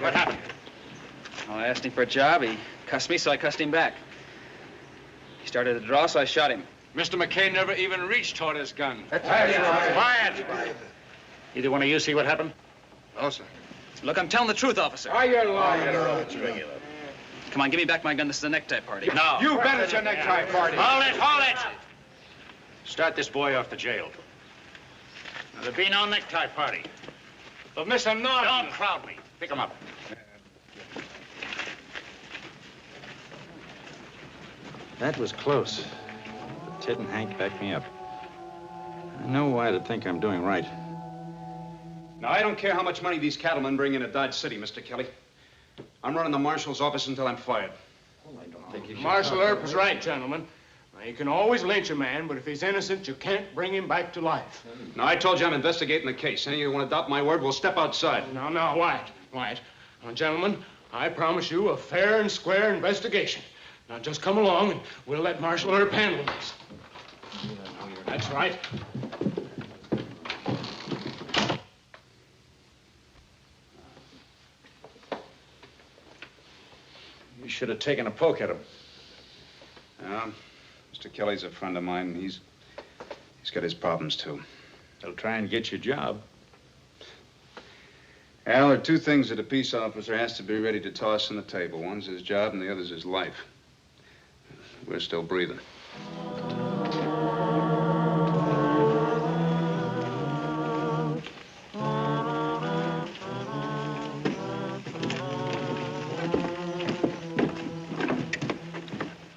What happened? Well, I asked him for a job. He cussed me, so I cussed him back. He started to draw, so I shot him. Mr. McKay never even reached toward his gun. Quiet. Either one of you see what happened? No, sir. Look, I'm telling the truth, officer. Why, you're lying. It's regular. Come on, give me back my gun. This is a necktie party. No. You bet it's a necktie party. Hold it, hold it. Start this boy off to jail. Now, there'll be no necktie party. But Mr. Norton... Don't crowd me. Pick him up. That was close. But Ted and Hank backed me up. I know why they'd think I'm doing right. Now, I don't care how much money these cattlemen bring into Dodge City, Mr. Kelly. I'm running the marshal's office until I'm fired. Well, I don't think you should... Marshal Earp is right, gentlemen. Now, you can always lynch a man, but if he's innocent, you can't bring him back to life. Now, I told you I'm investigating the case. Any of you want to doubt my word, we'll step outside. No, Wyatt. Now, gentlemen, I promise you a fair and square investigation. Now, just come along, and we'll let Marshal Earp handle this. That's right. You should have taken a poke at him. Mr. Kelly's a friend of mine. He's got his problems, too. He'll try and get your job. Al, there are two things that a peace officer has to be ready to toss on the table. One's his job and the other's his life. We're still breathing.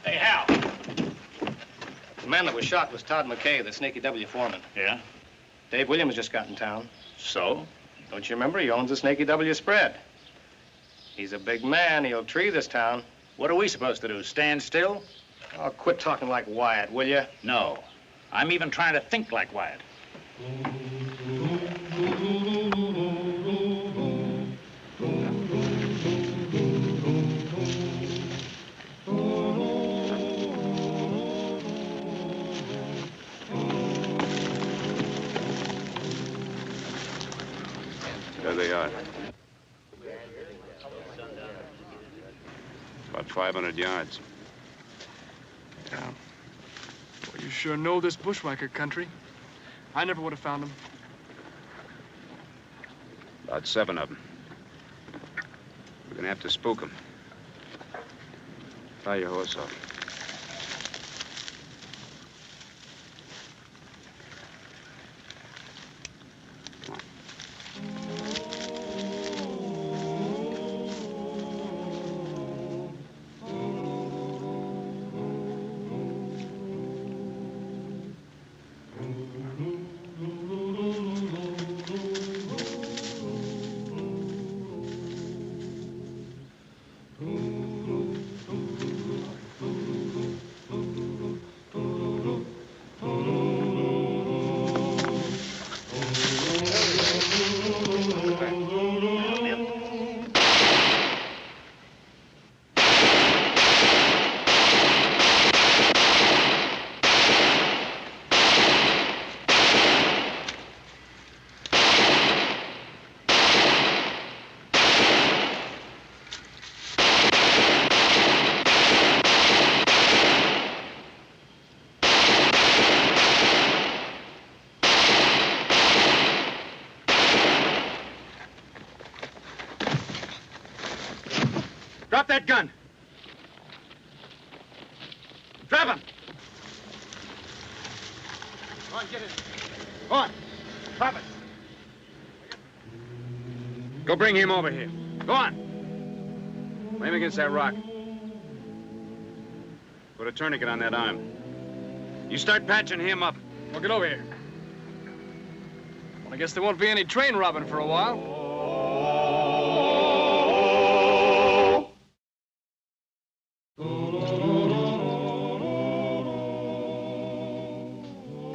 Hey, Hal. The man that was shot was Todd McKay, the Snaky W foreman. Yeah? Dave Williams just got in town. So? Don't you remember? He owns the Snaky W spread. He's a big man. He'll tree this town. What are we supposed to do, stand still? Oh, quit talking like Wyatt, will you? No. I'm even trying to think like Wyatt. There they are. About 500 yards. Yeah. Well, you sure know this bushwhacker country. I never would have found them. About 7 of them. We're gonna have to spook them. Tie your horse off. gun. Drop him. Go on, get in. Go on. Drop it. Go bring him over here. Go on. Lay him against that rock. Put a tourniquet on that arm. You start patching him up. Well, get over here. Well, I guess there won't be any train robbing for a while.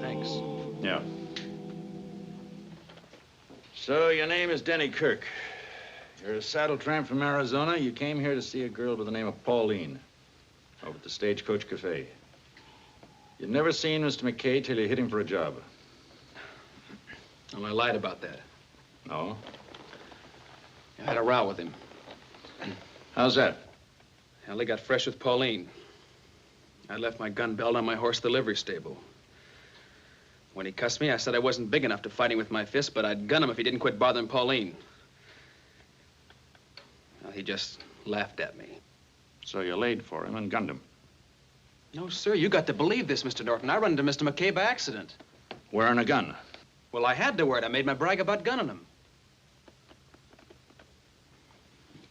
Thanks. Yeah. So, your name is Denny Kirk. You're a saddle tramp from Arizona. You came here to see a girl by the name of Pauline over at the Stagecoach Cafe. You'd never seen Mr. McKay till you hit him for a job. Well, I lied about that. No? I had a row with him. How's that? Well, he got fresh with Pauline. I left my gun belt on my horse at the livery stable. When he cussed me, I said I wasn't big enough to fight him with my fist, but I'd gun him if he didn't quit bothering Pauline. Well, he just laughed at me. So you laid for him and gunned him? No, sir, you got to believe this, Mr. Norton. I run into Mr. McKay by accident. Wearing a gun? Well, I had to wear it. I made my brag about gunning him.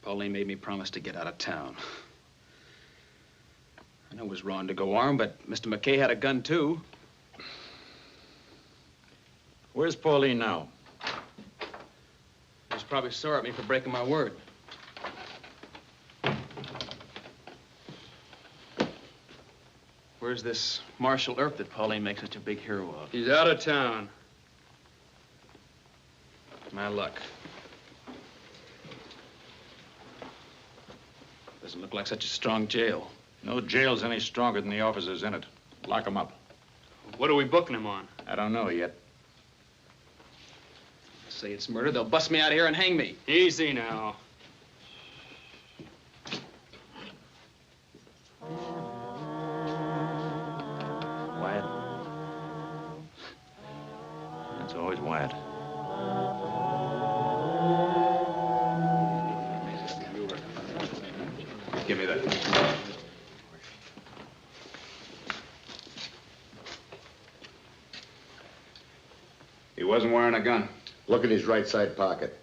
Pauline made me promise to get out of town. I know it was wrong to go armed, but Mr. McKay had a gun, too. Where's Pauline now? She's probably sore at me for breaking my word. Where's this Marshal Earp that Pauline makes such a big hero of? He's out of town. My luck. Doesn't look like such a strong jail. No jail's any stronger than the officers in it. Lock 'em up. What are we booking him on? I don't know yet. Say it's murder, they'll bust me out of here and hang me. Easy now. Wyatt. That's always Wyatt. Give me that. He wasn't wearing a gun. Look at his right side pocket.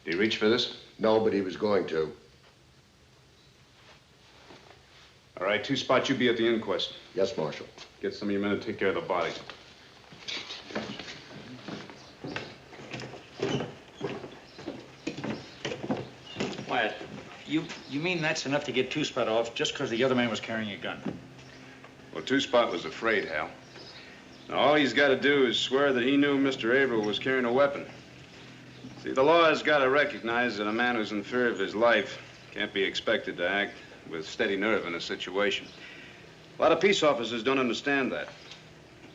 Did he reach for this? No, but he was going to. All right, 2 Spot, you be at the inquest. Yes, Marshal. Get some of your men to take care of the bodies. Wyatt, you mean that's enough to get 2 Spot off just because the other man was carrying a gun? Well, 2 Spot was afraid, Hal. Now, all he's got to do is swear that he knew Mr. Averill was carrying a weapon. See, the law has got to recognize that a man who's in fear of his life can't be expected to act with steady nerve in a situation. A lot of peace officers don't understand that.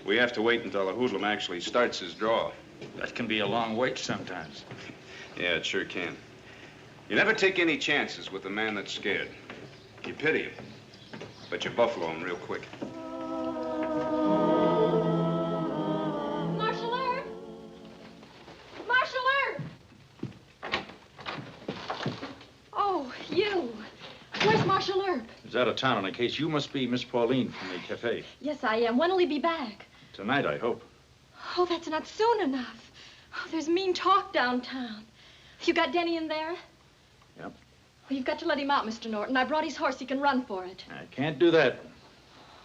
We have to wait until a hoodlum actually starts his draw. That can be a long wait sometimes. Yeah, it sure can. You never take any chances with a man that's scared. You pity him, but you buffalo him real quick. Marshal Earp! Marshal Earp! Oh, you. Where's Marshal Earp? He's out of town on a case. You must be Miss Pauline from the cafe. Yes, I am. When'll he be back? Tonight, I hope. Oh, that's not soon enough. Oh, there's mean talk downtown. You got Denny in there? Yep. Well, you've got to let him out, Mr. Norton. I brought his horse. He can run for it. I can't do that.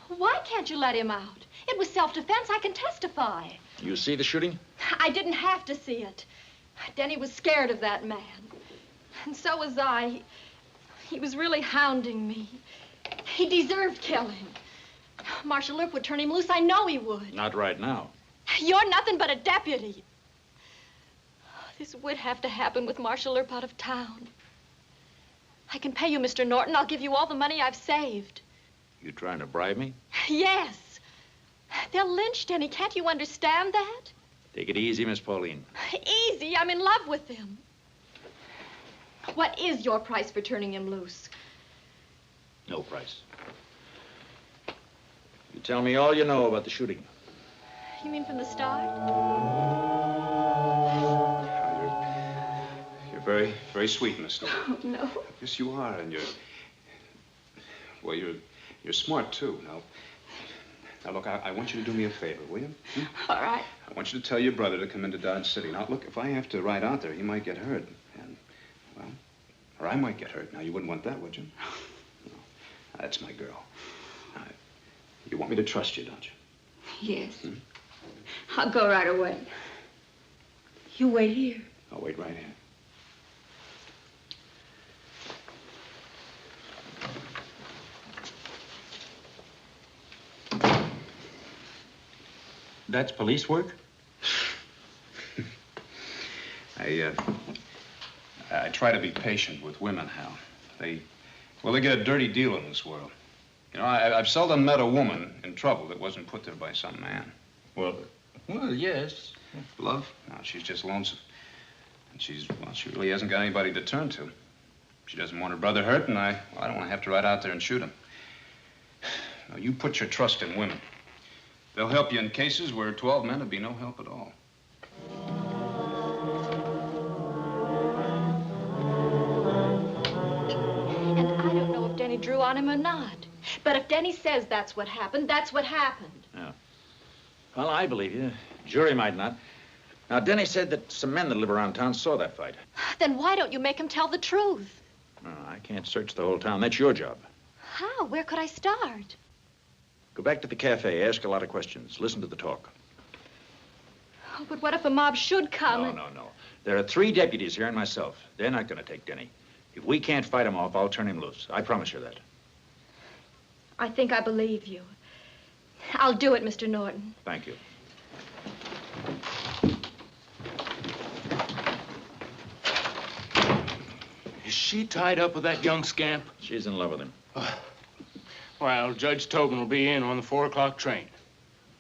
Why can't you let him out? It was self-defense. I can testify. You see the shooting? I didn't have to see it. Denny was scared of that man. And so was I. He was really hounding me. He deserved killing. Marshal Earp would turn him loose. I know he would. Not right now. You're nothing but a deputy. This would have to happen with Marshal Earp out of town. I can pay you, Mr. Norton. I'll give you all the money I've saved. You trying to bribe me? Yes. They'll lynch Denny. Can't you understand that? Take it easy, Miss Pauline. Easy. I'm in love with him. What is your price for turning him loose? No price. You tell me all you know about the shooting. You mean from the start? You're very, very sweet, Miss Stone. Oh, no. Yes, you are, and you're smart, too. Now, look, I want you to do me a favor, will you? All right. I want you to tell your brother to come into Dodge City. Now, look, if I have to ride out there, he might get hurt. And, well, or I might get hurt. Now, you wouldn't want that, would you? No. That's my girl. You want me to trust you, don't you? Yes. I'll go right away. You wait here. I'll wait right here. That's police work? I try to be patient with women, Hal. They get a dirty deal in this world. You know, I've seldom met a woman in trouble that wasn't put there by some man. Well, yes. Love? No, she's just lonesome. And she really hasn't got anybody to turn to. She doesn't want her brother hurt, and I don't want to have to ride out there and shoot him. Now, you put your trust in women. They'll help you in cases where 12 men would be no help at all. And I don't know if Denny drew on him or not. But if Denny says that's what happened, that's what happened. Yeah. Well, I believe you. Jury might not. Now, Denny said that some men that live around town saw that fight. Then why don't you make him tell the truth? No, I can't search the whole town. That's your job. How? Where could I start? Go back to the cafe, ask a lot of questions, listen to the talk. Oh, but what if a mob should come? No. There are 3 deputies here and myself. They're not going to take Denny. If we can't fight him off, I'll turn him loose. I promise you that. I think I believe you. I'll do it, Mr. Norton. Thank you. Is she tied up with that young scamp? She's in love with him. Well, Judge Tobin will be in on the 4 o'clock train.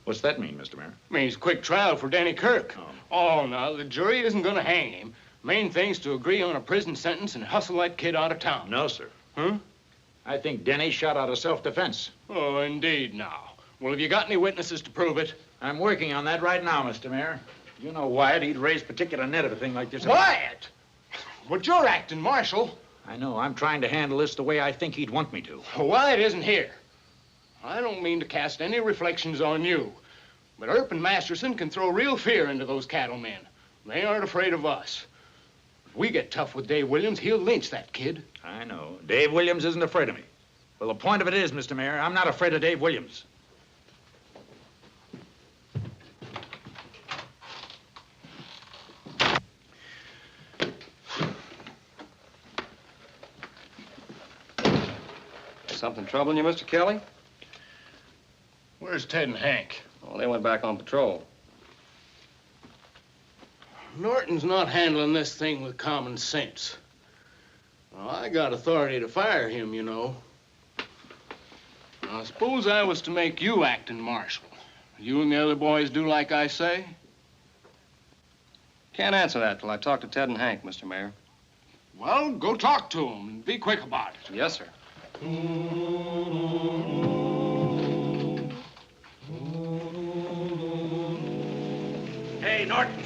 What's that mean, Mr. Mayor? Means quick trial for Danny Kirk. Oh, no, the jury isn't going to hang him. Main thing's to agree on a prison sentence and hustle that kid out of town. No, sir. Huh? I think Denny shot out of self-defense. Oh, indeed, now. Well, have you got any witnesses to prove it? I'm working on that right now, Mr. Mayor. You know Wyatt, he'd raise particular net of a thing like this. Wyatt? But you're acting marshal. I know. I'm trying to handle this the way I think he'd want me to. Wyatt isn't here. I don't mean to cast any reflections on you, but Earp and Masterson can throw real fear into those cattlemen. They aren't afraid of us. If we get tough with Dave Williams, he'll lynch that kid. I know. Dave Williams isn't afraid of me. Well, the point of it is, Mr. Mayor, I'm not afraid of Dave Williams. Something troubling you, Mr. Kelly? Where's Ted and Hank? Well, they went back on patrol. Norton's not handling this thing with common sense. Well, I got authority to fire him, you know. Now, suppose I was to make you acting marshal. You and the other boys do like I say? Can't answer that till I talk to Ted and Hank, Mr. Mayor. Well, go talk to them and be quick about it. Yes, sir. Hey, Norton.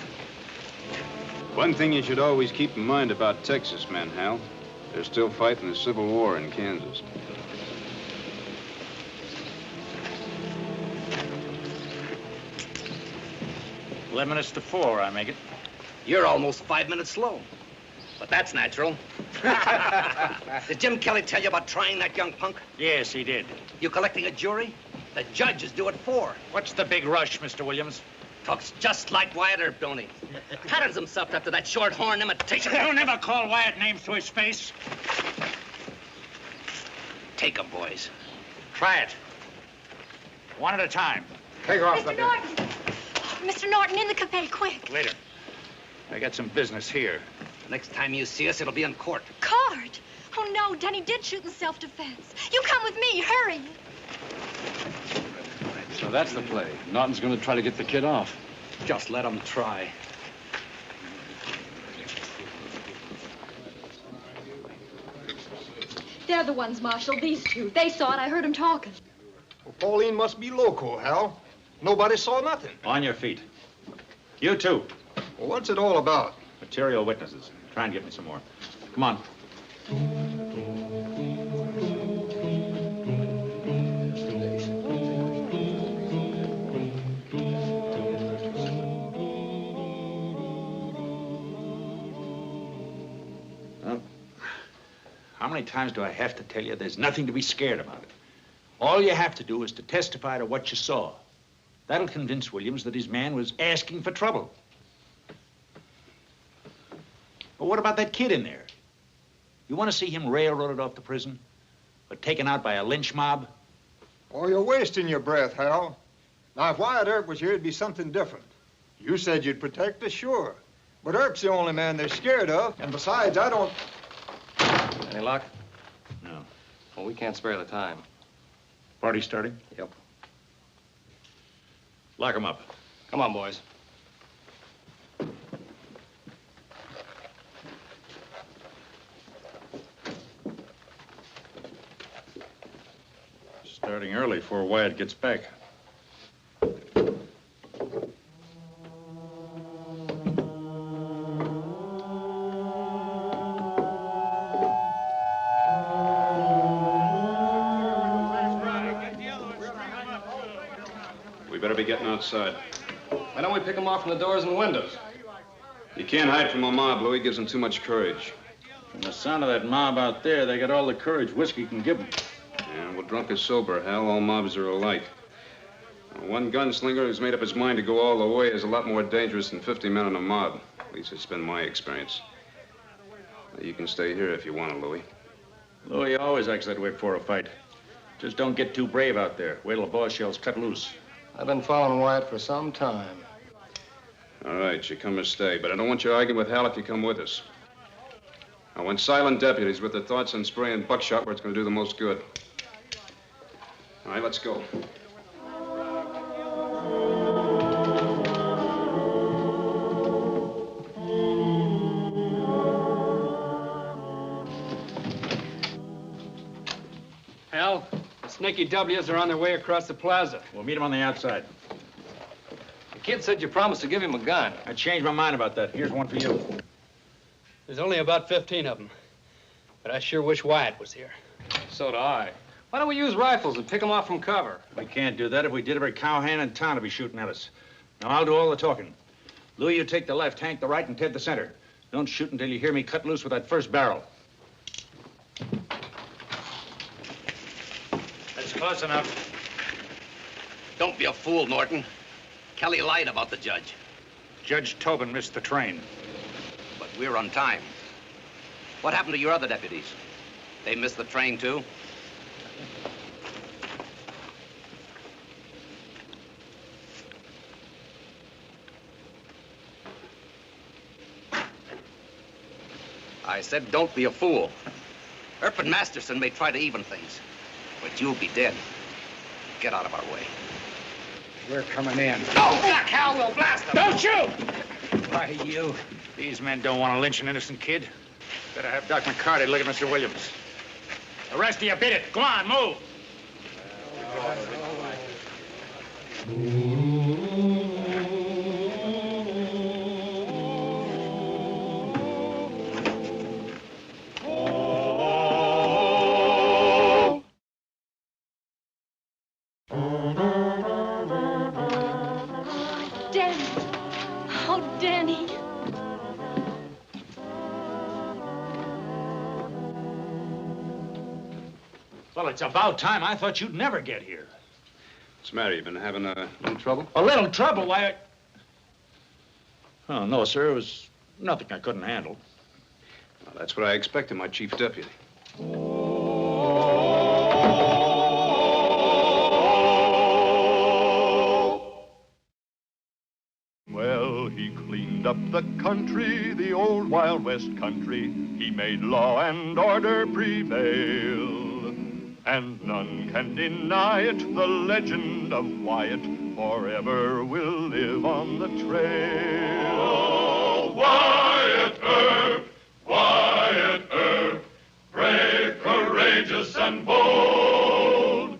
One thing you should always keep in mind about Texas men, Hal. They're still fighting the Civil War in Kansas. Eleven minutes to 4, I make it. You're almost 5 minutes slow. But that's natural. Did Jim Kelly tell you about trying that young punk? Yes, he did. You collecting a jury? The judge is due at 4. What's the big rush, Mr. Williams? Talks just like Wyatt Earp, don't he? Patterns himself after that short-horn imitation. Don't never call Wyatt names to his face. Take 'em, boys. Try it. One at a time. Take her off the Mr. Norton! Mr. Norton, in the cafe, quick. Later. I got some business here. Next time you see us, it'll be in court. Court? Oh, no, Denny did shoot in self-defense. You come with me, hurry. So that's the play. Norton's going to try to get the kid off. Just let him try. They're the ones, Marshal, these two. They saw it. I heard them talking. Well, Pauline must be loco, Hal. Nobody saw nothing. On your feet. You too. Well, what's it all about? Material witnesses. Try and get me some more. Come on. How many times do I have to tell you there's nothing to be scared about? All you have to do is to testify to what you saw. That'll convince Williams that his man was asking for trouble. But what about that kid in there? You want to see him railroaded off to prison? Or taken out by a lynch mob? Oh, you're wasting your breath, Hal. Now, if Wyatt Earp was here, it'd be something different. You said you'd protect us, sure. But Earp's the only man they're scared of. And besides, I don't... Any luck? No. Well, we can't spare the time. Party starting? Yep. Lock him up. Come on, boys. Starting early before Wyatt gets back. We better be getting outside. Why don't we pick them off from the doors and windows? You can't hide from a mob, Louis. Gives them too much courage. From the sound of that mob out there, they got all the courage whiskey can give them. Yeah, well, drunk or sober, Hal, all mobs are alike. One gunslinger who's made up his mind to go all the way is a lot more dangerous than 50 men in a mob. At least it's been my experience. You can stay here if you want to, Louis. Louis always acts that way before a fight. Just don't get too brave out there. Wait till the boss shells cut loose. I've been following Wyatt for some time. All right, you come or stay, but I don't want you arguing with Hal if you come with us. I want silent deputies with their thoughts on spraying buckshot where it's going to do the most good. All right, let's go. Hal, the Snaky W's are on their way across the plaza. We'll meet them on the outside. The kid said you promised to give him a gun. I changed my mind about that. Here's one for you. There's only about 15 of them. But I sure wish Wyatt was here. So do I. Why don't we use rifles and pick them off from cover? We can't do that. If we did, every cowhand in town would be shooting at us. Now, I'll do all the talking. Louis, you take the left, Hank the right, and Ted the center. Don't shoot until you hear me cut loose with that first barrel. That's close enough. Don't be a fool, Norton. Kelly lied about the judge. Judge Tobin missed the train. But we're on time. What happened to your other deputies? They missed the train, too? I said don't be a fool. Earp and Masterson may try to even things, but you'll be dead. Get out of our way. We're coming in. Go back, Hal. We'll blast them. Don't shoot! Why, you? These men don't want to lynch an innocent kid. Better have Doc McCarty look at Mr. Williams. The rest of you beat it. Go on, move. Danny. Oh, Danny. Well, it's about time. I thought you'd never get here. What's the matter? You been having a little trouble? A little trouble? Why? Oh, no, sir. It was nothing I couldn't handle. Well, that's what I expected, my chief deputy. Well, he cleaned up the country, the old Wild West country. He made law and order prevail. And none can deny it, the legend of Wyatt forever will live on the trail. Oh, Wyatt Earp, brave, courageous, and bold.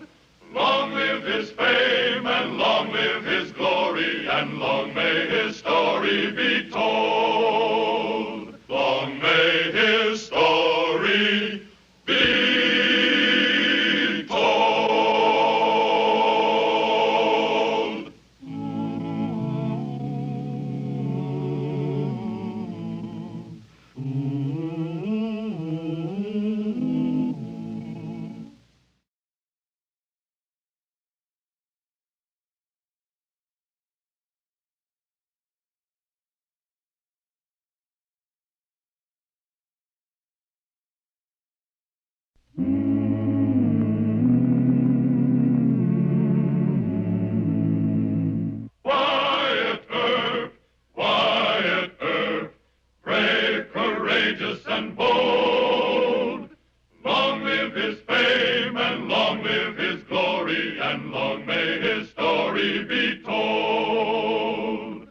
Long live his fame and long live his story be told. Long may his story be told. Wyatt Earp, brave, courageous, and bold. Long live his fame, and long live his glory, and long may his story be told.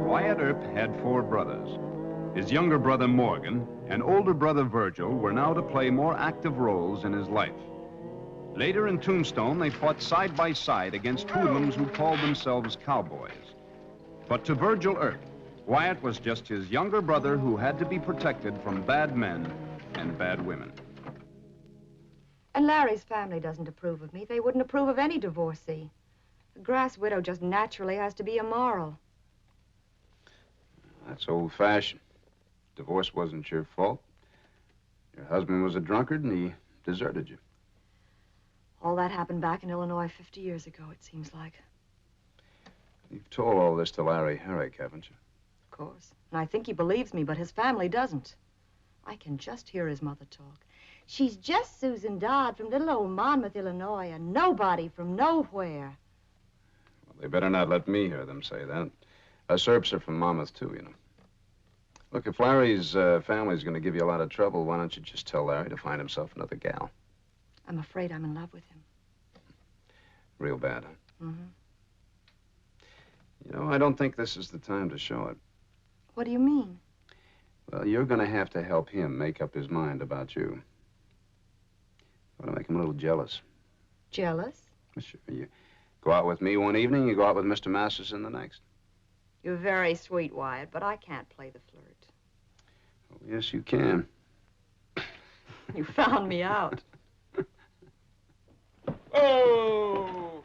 Wyatt Earp had 4 brothers. His younger brother Morgan and older brother Virgil were now to play more active roles in his life. Later in Tombstone, they fought side by side against hoodlums who called themselves cowboys. But to Virgil Earp, Wyatt was just his younger brother who had to be protected from bad men and bad women. And Larry's family doesn't approve of me. They wouldn't approve of any divorcee. A grass widow just naturally has to be immoral. That's old-fashioned. Divorce wasn't your fault. Your husband was a drunkard, and he deserted you. All that happened back in Illinois 50 years ago, it seems like. You've told all this to Larry Herrick, haven't you? Of course. And I think he believes me, but his family doesn't. I can just hear his mother talk. She's just Susan Dodd from little old Monmouth, Illinois, and nobody from nowhere. Well, they better not let me hear them say that. Us Earps are from Monmouth, too, you know. Look, if Larry's family's going to give you a lot of trouble, why don't you just tell Larry to find himself another gal? I'm afraid I'm in love with him. Real bad, huh? Mm-hmm. You know, I don't think this is the time to show it. What do you mean? Well, you're going to have to help him make up his mind about you. I want to make him a little jealous. Jealous? Sure. You go out with me one evening, you go out with Mr. Masterson the next. You're very sweet, Wyatt, but I can't play the flirt. Oh, yes, you can. You found me out. Oh!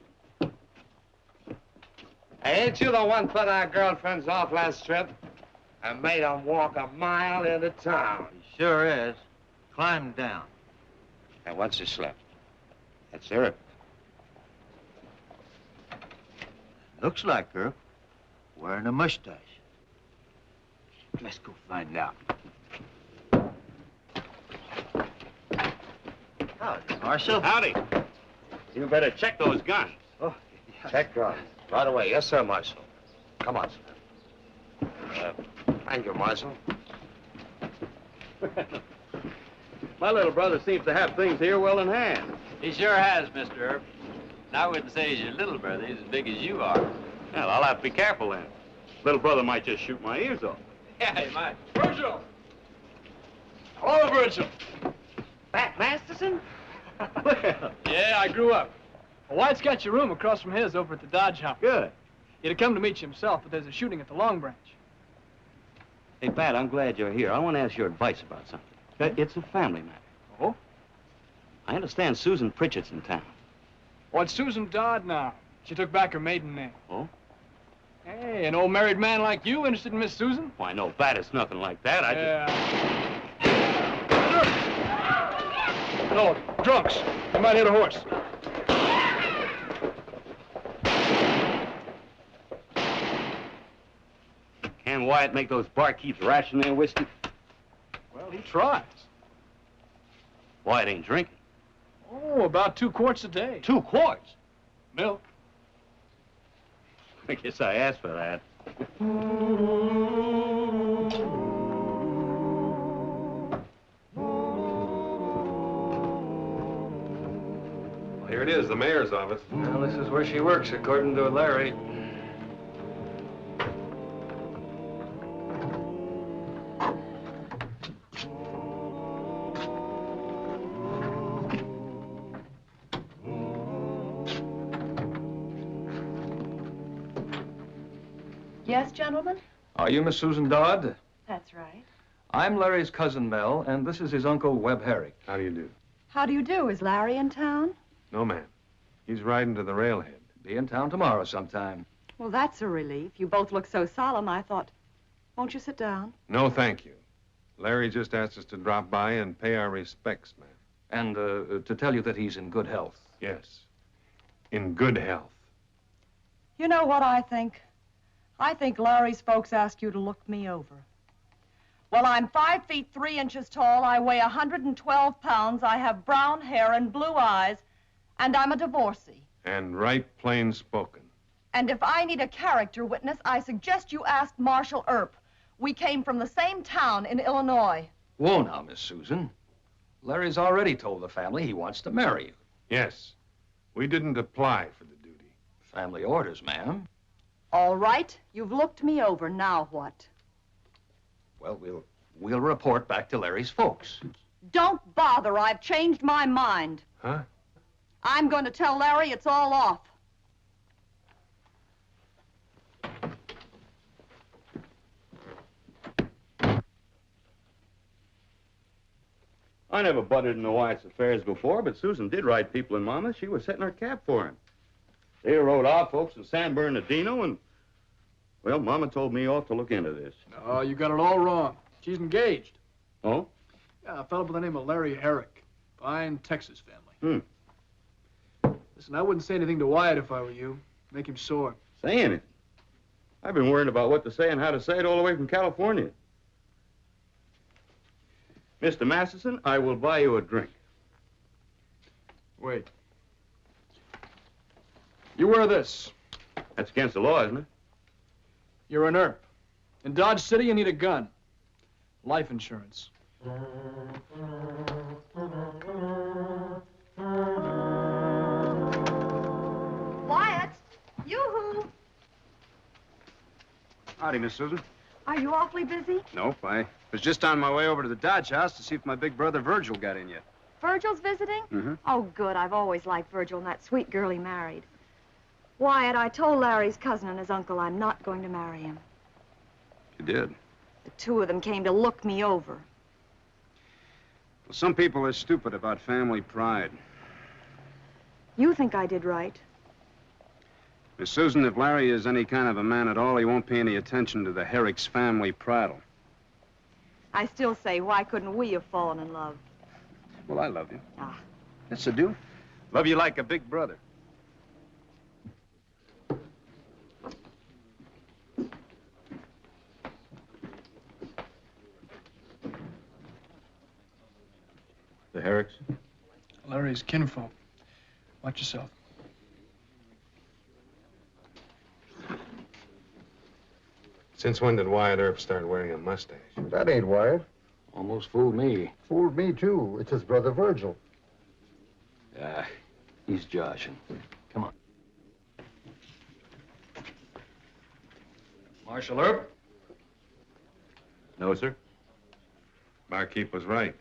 Hey, ain't you the one put our girlfriends off last trip and made them walk a mile into town? He sure is. Climb down. And what's his slip? That's Earp. Looks like Earp. Wearing a mustache. Let's go find out. Howdy, Marshal. Howdy. You better check those guns. Oh, yeah. Check guns. Right away. Yes, sir, Marshal. Come on, sir. Thank you, Marshal. My little brother seems to have things here well in hand. He sure has, Mr. Earp. And I wouldn't say he's your little brother. He's as big as you are. Well, I'll have to be careful then. Little brother might just shoot my ears off. Yeah, he might. Virgil! Hello, Virgil. Bat Masterson? Yeah, I grew up. Well, White's got your room across from his over at the Dodge House. Good. He'd have come to meet you himself, but there's a shooting at the Long Branch. Hey, Pat, I'm glad you're here. I want to ask your advice about something. It's a family matter. Oh? I understand Susan Pritchett's in town. What's Susan Dodd now? She took back her maiden name. Oh? Hey, an old married man like you interested in Miss Susan? Why, no, Pat, it's nothing like that. No, drunks. They might hit a horse. Can Wyatt make those barkeeps ration their whiskey? Well, he tries. Wyatt ain't drinking. Oh, about 2 quarts a day. 2 quarts? Milk. I guess I asked for that. Well, here it is, the mayor's office. Well, this is where she works, according to Larry. Yes, gentlemen? Are you Miss Susan Dodd? That's right. I'm Larry's cousin, Mel, and this is his uncle, Webb Herrick. How do you do? How do you do? Is Larry in town? No, ma'am. He's riding to the railhead. Be in town tomorrow sometime. Well, that's a relief. You both look so solemn, I thought. Won't you sit down? No, thank you. Larry just asked us to drop by and pay our respects, ma'am. And to tell you that he's in good health. Yes. In good health. You know what I think? I think Larry's folks ask you to look me over. Well, I'm 5 feet 3 inches tall, I weigh 112 pounds, I have brown hair and blue eyes, and I'm a divorcee. And right plain spoken. And if I need a character witness, I suggest you ask Marshal Earp. We came from the same town in Illinois. Whoa now, Miss Susan. Larry's already told the family he wants to marry you. Yes. We didn't apply for the duty. Family orders, ma'am. All right. You've looked me over. Now what? Well, we'll report back to Larry's folks. Don't bother. I've changed my mind. Huh? I'm going to tell Larry it's all off. I never butted into Wyatt's affairs before, but Susan did write people in Monmouth. She was setting her cap for him. They wrote our folks in San Bernardino, and, well, Mama told me off to look into this. Oh, you got it all wrong. She's engaged. Oh? Yeah, a fellow by the name of Larry Herrick. Fine Texas family. Listen, I wouldn't say anything to Wyatt if I were you. Make him sore. Say anything? I've been worrying about what to say and how to say it all the way from California. Mr. Masterson, I will buy you a drink. Wait. You wear this. That's against the law, isn't it? You're an Earp. In Dodge City, you need a gun. Life insurance. Wyatt! Yoo-hoo! Howdy, Miss Susan. Are you awfully busy? Nope, I was just on my way over to the Dodge house to see if my big brother Virgil got in yet. Virgil's visiting? Mm-hmm. Oh, good. I've always liked Virgil and that sweet girl he married. Wyatt, I told Larry's cousin and his uncle I'm not going to marry him. You did? The two of them came to look me over. Well, some people are stupid about family pride. You think I did right? Miss Susan, if Larry is any kind of a man at all, he won't pay any attention to the Herrick's family prattle. I still say, why couldn't we have fallen in love? Well, I love you. Ah. Yes, I do. Love you like a big brother. The Herricks? Larry's kinfolk. Watch yourself. Since when did Wyatt Earp start wearing a mustache? That ain't Wyatt. Almost fooled me. Fooled me, too. It's his brother Virgil. He's joshing. Come on. Marshal Earp? No, sir. Barkeep was right.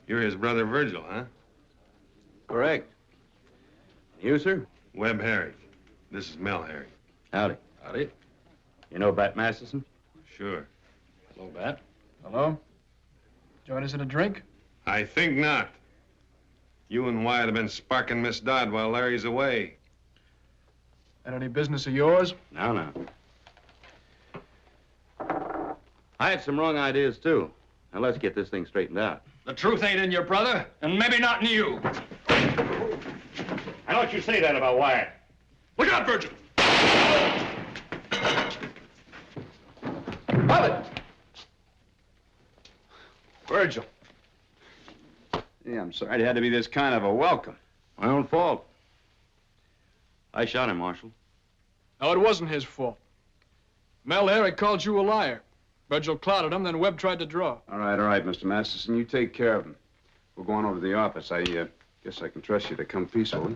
You're his brother Virgil, huh? Correct. You, sir? Webb Herrick. This is Mel Herrick. Howdy. Howdy. You know Bat Masterson? Sure. Hello, Bat. Hello? Join us in a drink? I think not. You and Wyatt have been sparking Miss Dodd while Larry's away. That any business of yours? No. I had some wrong ideas, too. Now, let's get this thing straightened out. The truth ain't in your brother, and maybe not in you. I don't you say that about Wyatt. Look out, Virgil! Robert! Virgil. Yeah, I'm sorry it had to be this kind of a welcome. My own fault. I shot him, Marshal. No, it wasn't his fault. Mel Herrick called you a liar. Virgil clouded him, then Webb tried to draw. All right, Mr. Masterson. You take care of him. We'll go on over to the office. I guess I can trust you to come peacefully.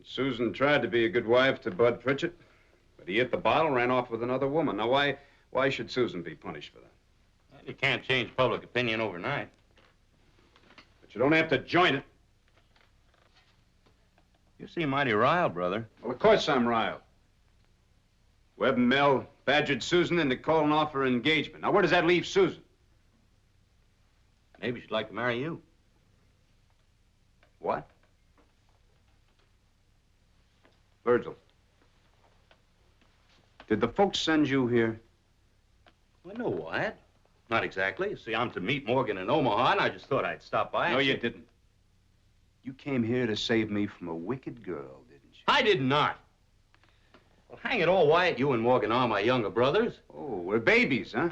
Susan tried to be a good wife to Bud Pritchett, but he hit the bottle, ran off with another woman. Now, why should Susan be punished for that? You can't change public opinion overnight. But you don't have to join it. You seem mighty riled, brother. Well, of course I'm riled. Webb and Mel badgered Susan into calling off her engagement. Now, where does that leave Susan? Maybe she'd like to marry you. What? Virgil. Did the folks send you here? Well, no, Wyatt. Not exactly. See, I'm to meet Morgan in Omaha, and I just thought I'd stop by. No, you didn't. You came here to save me from a wicked girl, didn't you? I did not. Well, hang it all, Wyatt. You and Morgan are my younger brothers. Oh, we're babies, huh?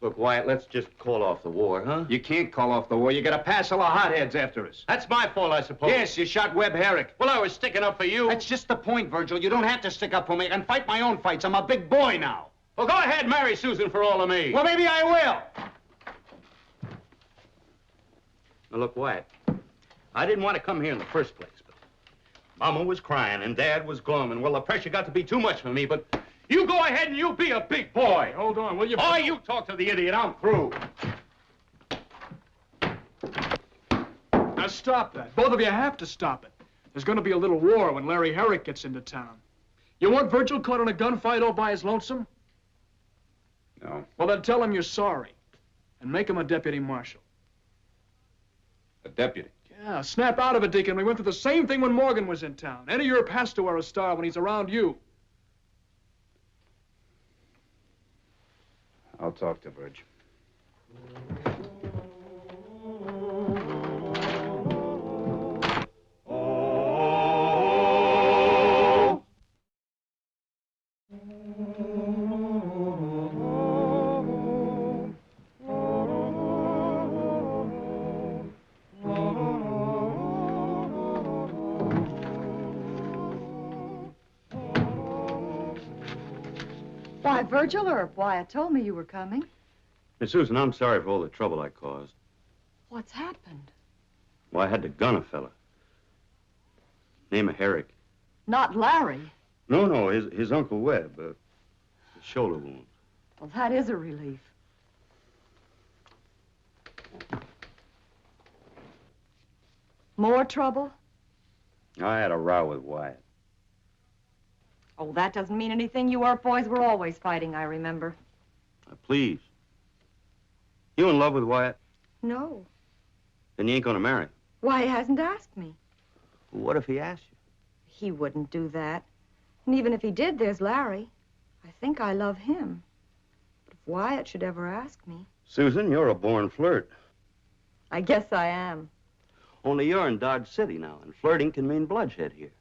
Look, Wyatt, let's just call off the war, huh? You can't call off the war. You got a pass full of hotheads after us. That's my fault, I suppose. Yes, you shot Webb Herrick. Well, I was sticking up for you. That's just the point, Virgil. You don't have to stick up for me. I can fight my own fights. I'm a big boy now. Well, go ahead, marry Susan for all of me. Well, maybe I will. Now, look, Wyatt, I didn't want to come here in the first place, but Mama was crying and Dad was glum, and, well, the pressure got to be too much for me, but you go ahead and you be a big boy. Hold on, will you? Oh, you talk to the idiot. I'm through. Now, stop that. Both of you have to stop it. There's going to be a little war when Larry Herrick gets into town. You want Virgil caught in a gunfight all by his lonesome? No. Well, then tell him you're sorry. And make him a deputy marshal. A deputy? Yeah, snap out of it, Deacon. We went through the same thing when Morgan was in town. Any Europe has to wear a star when he's around you. I'll talk to Virgil. Why, Virgil Earp, Wyatt told me you were coming. Miss Susan, I'm sorry for all the trouble I caused. What's happened? Well, I had to gun a fella. Name of Herrick. Not Larry. No, his Uncle Webb. A shoulder wound. Well, that is a relief. More trouble? I had a row with Wyatt. Oh, that doesn't mean anything. You Earp boys were always fighting, I remember. Please. You in love with Wyatt? No. Then you ain't gonna marry. Why, he hasn't asked me. What if he asked you? He wouldn't do that. And even if he did, there's Larry. I think I love him. But if Wyatt should ever ask me... Susan, you're a born flirt. I guess I am. Only you're in Dodge City now, and flirting can mean bloodshed here.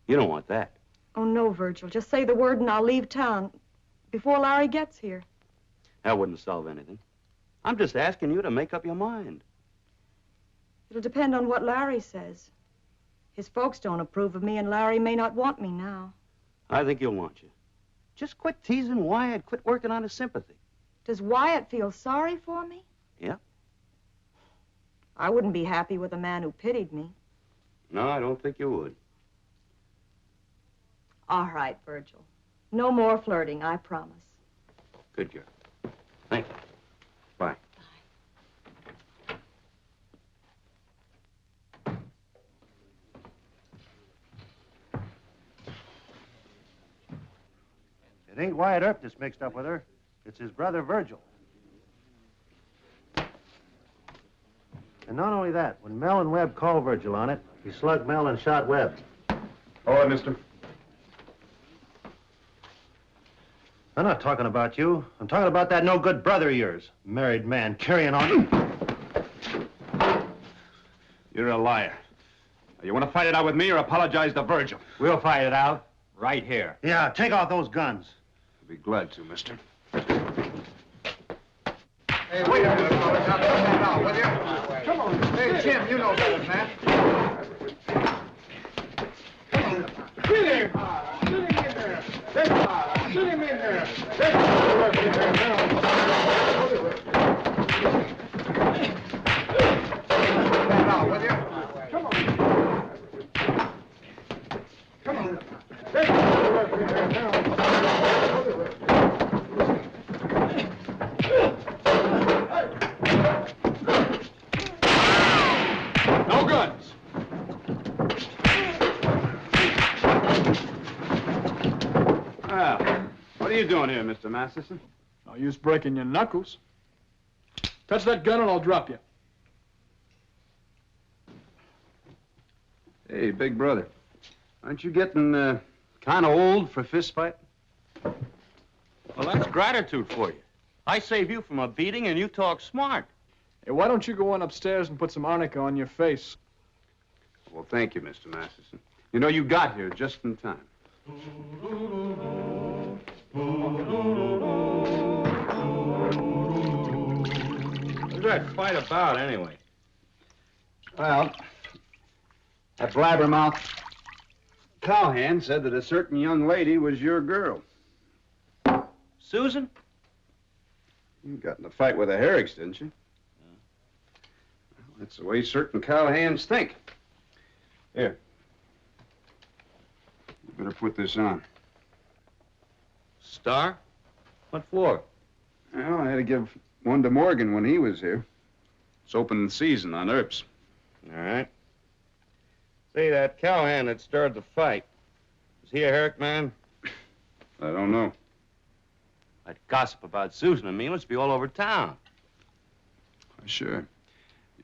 You don't want that. Oh, no, Virgil. Just say the word and I'll leave town before Larry gets here. That wouldn't solve anything. I'm just asking you to make up your mind. It'll depend on what Larry says. His folks don't approve of me, and Larry may not want me now. I think he'll want you. Just quit teasing Wyatt. Quit working on his sympathy. Does Wyatt feel sorry for me? Yeah. I wouldn't be happy with a man who pitied me. No, I don't think you would. All right, Virgil. No more flirting, I promise. Good girl. Thank you. Bye. It ain't Wyatt Earp that's mixed up with her. It's his brother, Virgil. And not only that, when Mel and Webb called Virgil on it, he slugged Mel and shot Webb. All right, mister. I'm not talking about you. I'm talking about that no-good brother of yours. Married man carrying on. You're a liar. Now, you want to fight it out with me or apologize to Virgil? We'll fight it out right here. Yeah, take off those guns. I'd be glad to, mister. Hey, wait a minute, fellas. Now, come on out, will you? Come on. Hey, Jim, you know better than that. Get him! Get him in there! Get him in there! Now, will you? Come on. Come on. you doing here, Mr. Masterson? No use breaking your knuckles. Touch that gun and I'll drop you. Hey, big brother. Aren't you getting kind of old for a fist fight? Well, that's gratitude for you. I save you from a beating and you talk smart. Hey, why don't you go on upstairs and put some arnica on your face? Well, thank you, Mr. Masterson. You know, you got here just in time. What's that fight about, anyway? Well, that blabbermouth cowhand said that a certain young lady was your girl. Susan? You got in a fight with the Herricks, didn't you? Well, that's the way certain cowhands think. Here. You better put this on. Star? What for? Well, I had to give one to Morgan when he was here. It's opening season on Earps. All right. Say, that cowhand that started the fight, was he a Herrick man? I don't know. That gossip about Susan and me must be all over town. Sure.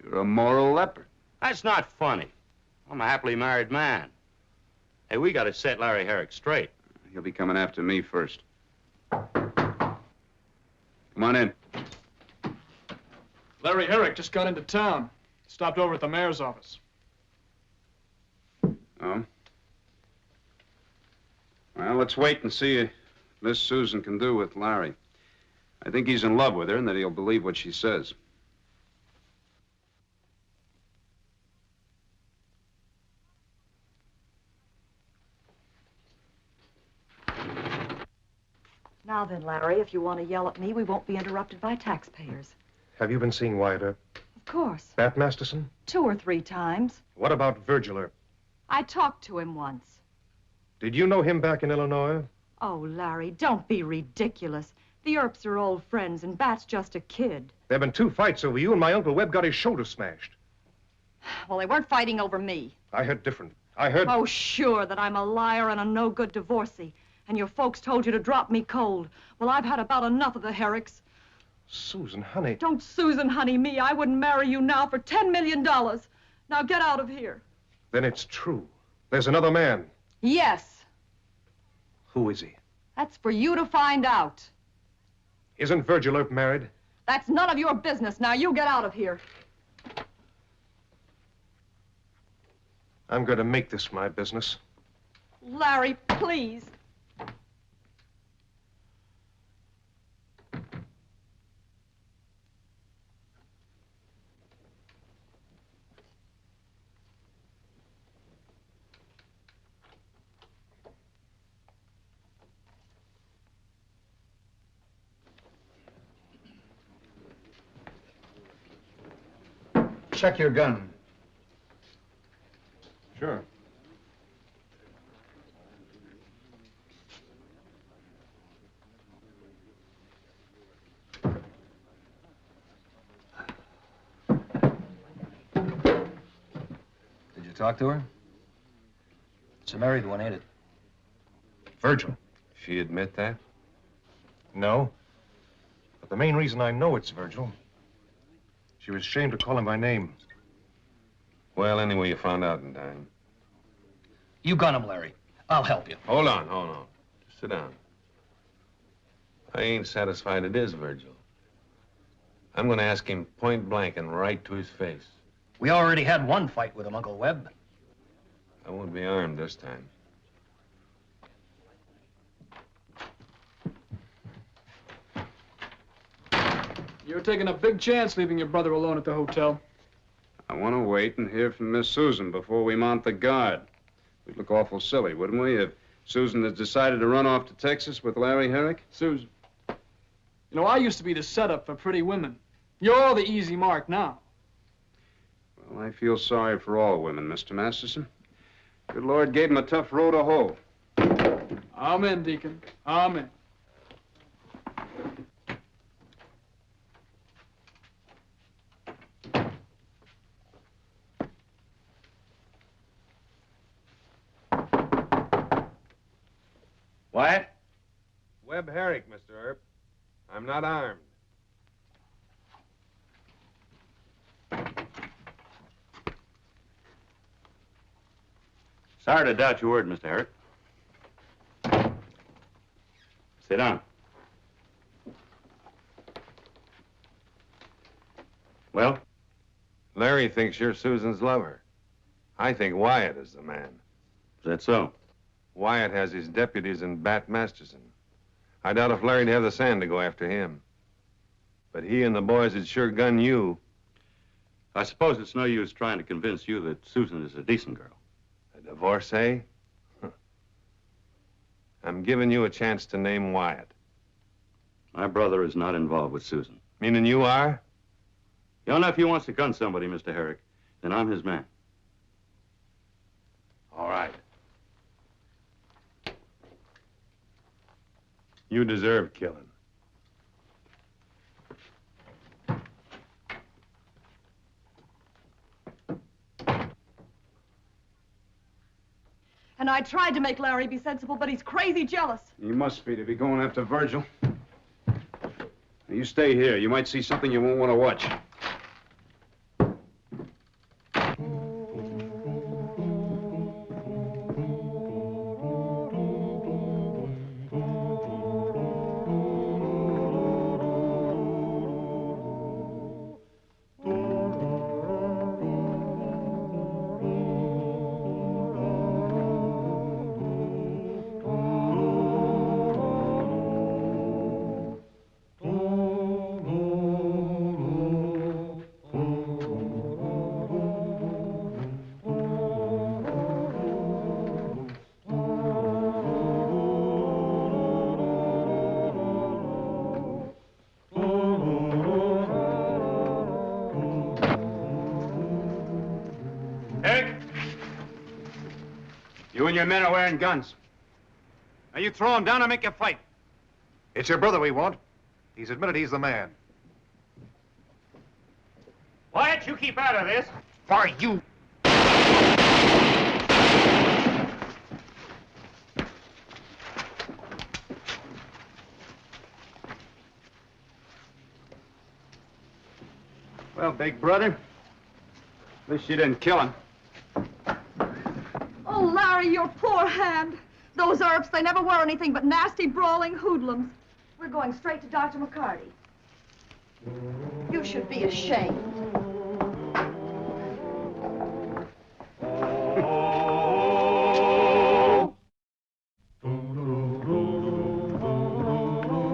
You're a moral leper. That's not funny. I'm a happily married man. Hey, we got to set Larry Herrick straight. He'll be coming after me first. Come on in. Larry Herrick just got into town. Stopped over at the mayor's office. Oh? Well, let's wait and see what Miss Susan can do with Larry. I think he's in love with her and that he'll believe what she says. Now then, Larry, if you want to yell at me, we won't be interrupted by taxpayers. Have you been seeing Wyatt Earp? Of course. Bat Masterson? 2 or 3 times. What about Virgil Earp? I talked to him once. Did you know him back in Illinois? Oh, Larry, don't be ridiculous. The Earps are old friends, and Bat's just a kid. There have been 2 fights over you, and my Uncle Webb got his shoulder smashed. Well, they weren't fighting over me. I heard different. I heard... Oh, sure, that I'm a liar and a no-good divorcee. And your folks told you to drop me cold. Well, I've had about enough of the Herricks. Susan, honey. Don't Susan honey me. I wouldn't marry you now for $10 million. Now get out of here. Then it's true. There's another man. Yes. Who is he? That's for you to find out. Isn't Virgil Earp married? That's none of your business. Now you get out of here. I'm going to make this my business. Larry, please. Check your gun. Sure. Did you talk to her? It's a married one, ain't it? Virgil. She admit that? No. But the main reason I know it's Virgil, she was ashamed to call him by name. Well, anyway, you found out in time. You gun him, Larry. I'll help you. Hold on. Just sit down. I ain't satisfied it is Virgil. I'm going to ask him point blank and right to his face. We already had one fight with him, Uncle Webb. I won't be armed this time. You're taking a big chance leaving your brother alone at the hotel. I want to wait and hear from Miss Susan before we mount the guard. We'd look awful silly, wouldn't we, if Susan has decided to run off to Texas with Larry Herrick? Susan. You know, I used to be the setup for pretty women. You're the easy mark now. Well, I feel sorry for all women, Mr. Masterson. Good Lord gave 'em a tough row to hoe. Amen, Deacon. Amen. Wyatt? Webb Herrick, Mr. Earp. I'm not armed. Sorry to doubt your word, Mr. Herrick. Sit down. Well? Larry thinks you're Susan's lover. I think Wyatt is the man. Is that so? Wyatt has his deputies in Bat Masterson. I doubt if Larry'd have the sand to go after him. But he and the boys would sure gun you. I suppose it's no use trying to convince you that Susan is a decent girl. A divorcee? I'm giving you a chance to name Wyatt. My brother is not involved with Susan. Meaning you are? You know, if he wants to gun somebody, Mr. Herrick, then I'm his man. All right. You deserve killing. And I tried to make Larry be sensible, but he's crazy jealous. He must be to be going after Virgil. Now, you stay here. You might see something you won't want to watch. You and your men are wearing guns. Now you throw them down and make a fight. It's your brother we want. He's admitted he's the man. Wyatt, you keep out of this. For you. Well, big brother, at least you didn't kill him. Oh, Larry, your poor hand. Those Earps, they never were anything but nasty, brawling hoodlums. We're going straight to Dr. McCarty. You should be ashamed.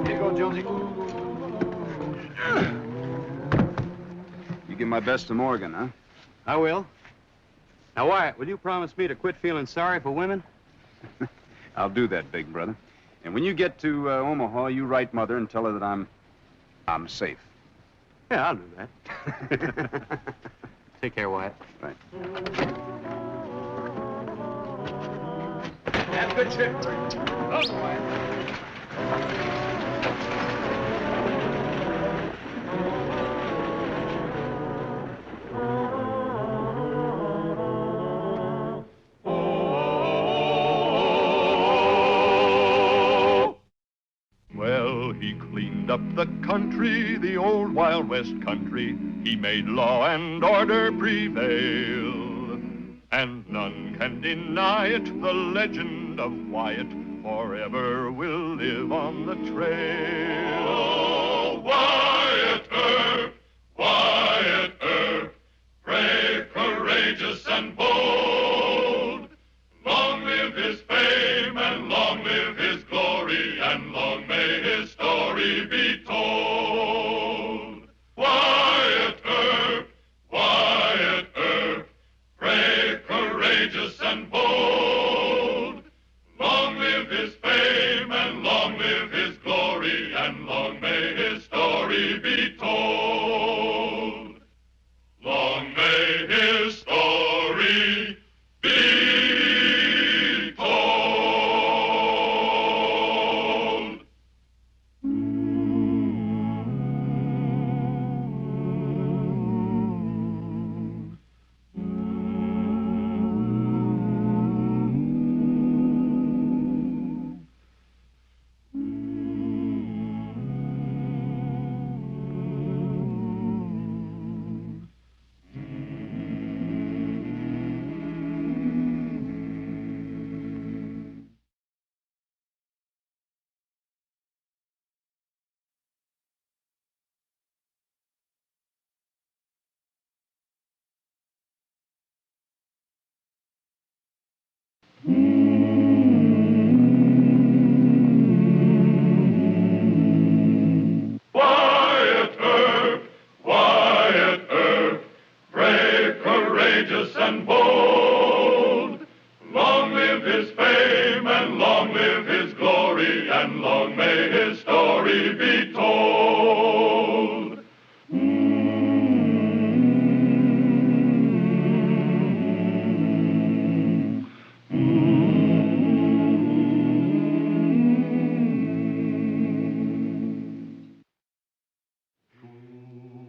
Here you go, Jonesy. You give my best to Morgan, huh? I will. Now, Wyatt, will you promise me to quit feeling sorry for women? I'll do that, big brother. And when you get to Omaha, you write Mother and tell her that I'm safe. Yeah, I'll do that. Take care, Wyatt. Right. Have a good trip. Oh, Wyatt. He cleaned up the country, the old Wild West country. He made law and order prevail. And none can deny it, the legend of Wyatt forever will live on the trail. Oh, Wyatt Earp, brave, courageous, and bold. Long live his fame, and long live his glory, and long may his story be told. Wyatt Earp, brave, courageous, and bold. Long live his fame, and long live his glory, and long may his story be told. Long may his story be told. Wyatt Earp, brave, courageous, and bold. Long live his fame, and long live his glory, and long may his story be told.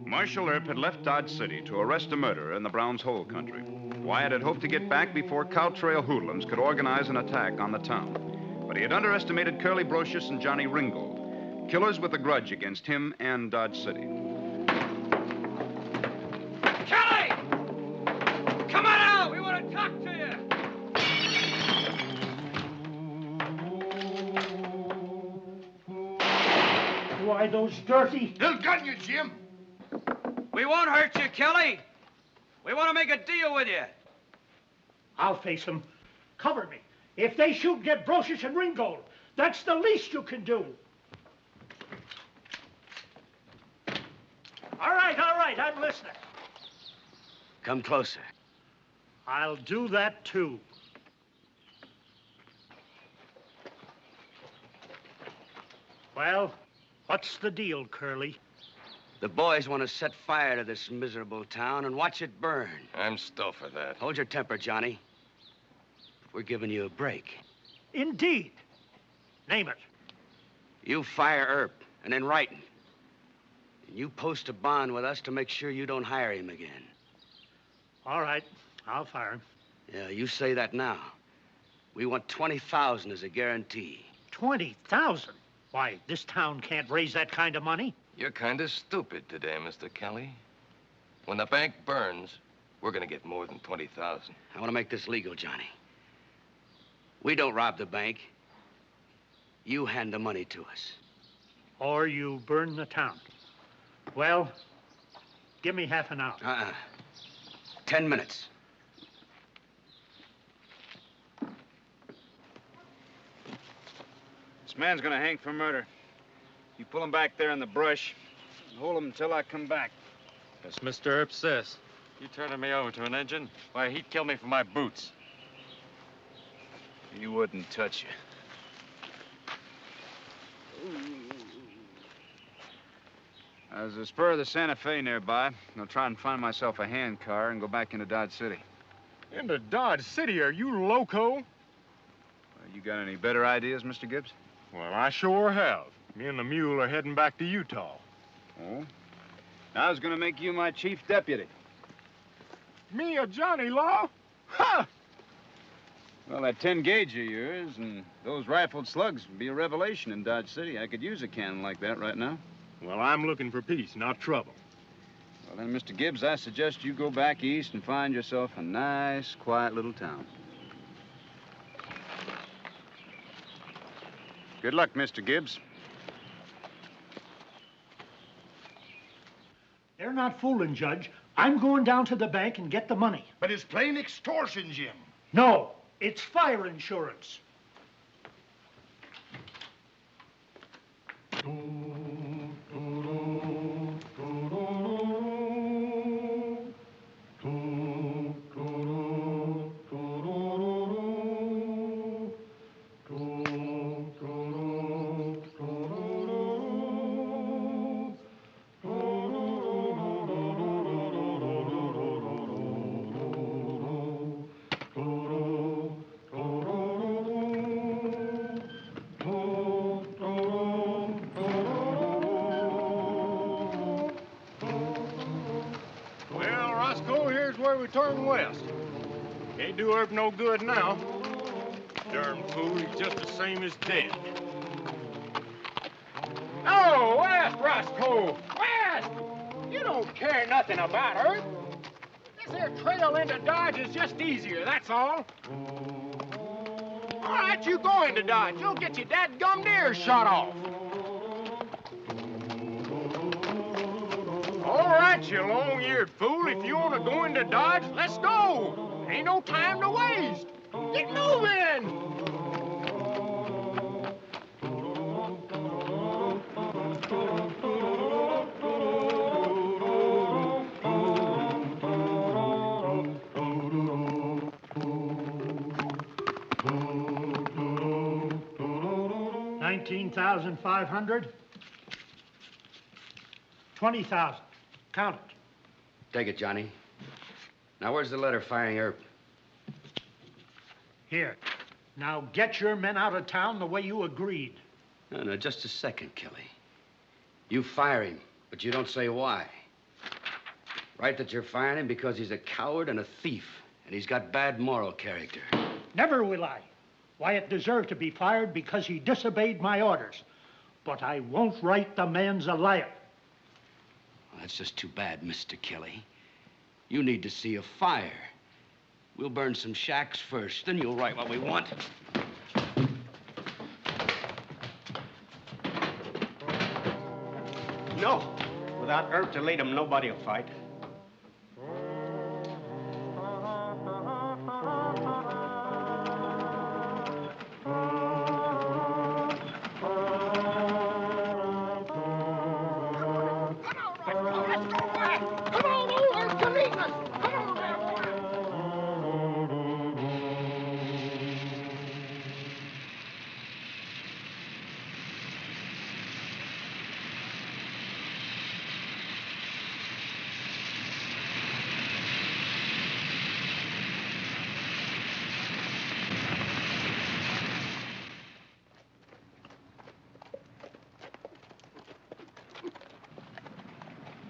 Marshal Earp had left Dodge City to arrest a murderer in the Browns Hole country. Wyatt had hoped to get back before cow trail hoodlums could organize an attack on the town. But he had underestimated Curly Brocious and Johnny Ringgold, killers with a grudge against him and Dodge City. Kelly! Come on out! We want to talk to you! Why, those dirty... They'll gun you, Jim! We won't hurt you, Kelly. We want to make a deal with you. I'll face them. Cover me. If they shoot, get Brocious and Ringgold. That's the least you can do. All right, I'm listening. Come closer. I'll do that, too. Well, what's the deal, Curly? The boys want to set fire to this miserable town and watch it burn. I'm still for that. Hold your temper, Johnny. We're giving you a break. Indeed. Name it. You fire Earp, and in writing. And you post a bond with us to make sure you don't hire him again. All right, I'll fire him. Yeah, you say that now. We want 20,000 as a guarantee. 20,000? Why, this town can't raise that kind of money. You're kind of stupid today, Mr. Kelly. When the bank burns, we're going to get more than 20,000. I want to make this legal, Johnny. We don't rob the bank. You hand the money to us. Or you burn the town. Well, give me half an hour. 10 minutes. This man's gonna hang for murder. You pull him back there in the brush and hold him until I come back. As Mr. Earp says. You turning me over to an engine? Why, he'd kill me for my boots. He wouldn't touch you. There's a spur of the Santa Fe nearby. I'll try and find myself a hand car and go back into Dodge City. Into Dodge City? Are you loco? You got any better ideas, Mr. Gibbs? Well, I sure have. Me and the mule are heading back to Utah. Oh? I was gonna make you my chief deputy. Me a Johnny Law? Ha! Well, that 10 gauge of yours and those rifled slugs would be a revelation in Dodge City. I could use a cannon like that right now. Well, I'm looking for peace, not trouble. Well, then, Mr. Gibbs, I suggest you go back east and find yourself a nice, quiet little town. Good luck, Mr. Gibbs. They're not fooling, Judge. I'm going down to the bank and get the money. But it's plain extortion, Jim. No, it's fire insurance. Turn west. Can't do Earp no good now. Darn fool, he's just the same as dead. Oh, west, Roscoe! West! You don't care nothing about Earp. This here trail into Dodge is just easier, that's all. All right, you go into Dodge. You'll get your dadgum ears shot off. All right, you long-eared fool. If you want to go into Dodge, let's go. Ain't no time to waste. Get moving! $19,500. 20,000. Count it. Take it, Johnny. Now, where's the letter firing Earp? Here. Now get your men out of town the way you agreed. No, just a second, Kelly. You fire him, but you don't say why. Right that you're firing him because he's a coward and a thief, and he's got bad moral character. Never will I. Wyatt deserved to be fired because he disobeyed my orders. But I won't write the man's a liar. Well, that's just too bad, Mr. Kelly. You need to see a fire. We'll burn some shacks first, then you'll write what we want. No. Without Earp to lead 'em, nobody will fight.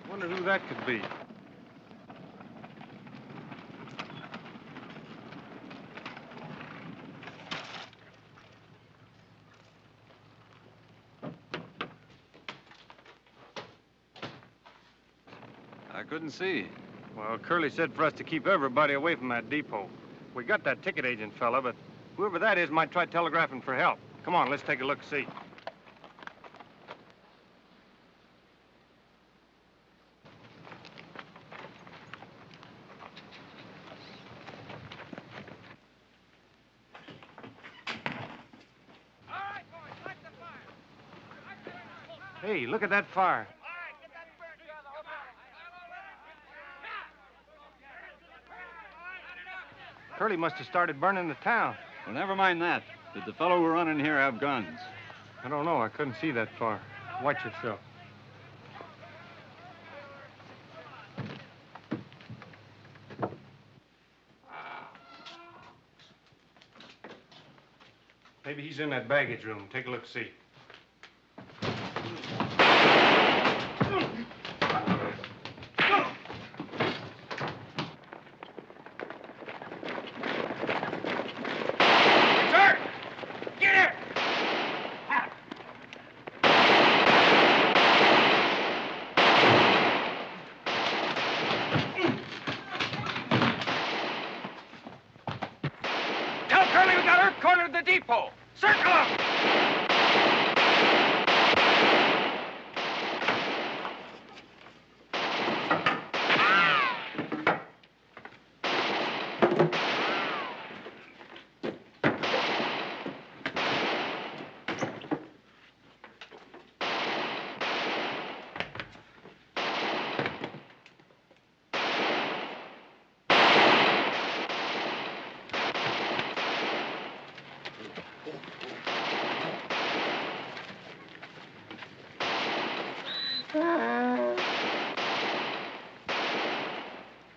Wonder who that could be. I couldn't see. Well, Curly said for us to keep everybody away from that depot. We got that ticket agent fella, but whoever that is might try telegraphing for help. Come on, let's take a look-see. Hey, look at that fire. Curly must have started burning the town. Well, never mind that. Did the fellow who run in here have guns? I don't know. I couldn't see that far. Watch yourself. Maybe he's in that baggage room. Take a look, see. Tell Curly we got Earp cornered the depot. Circle him!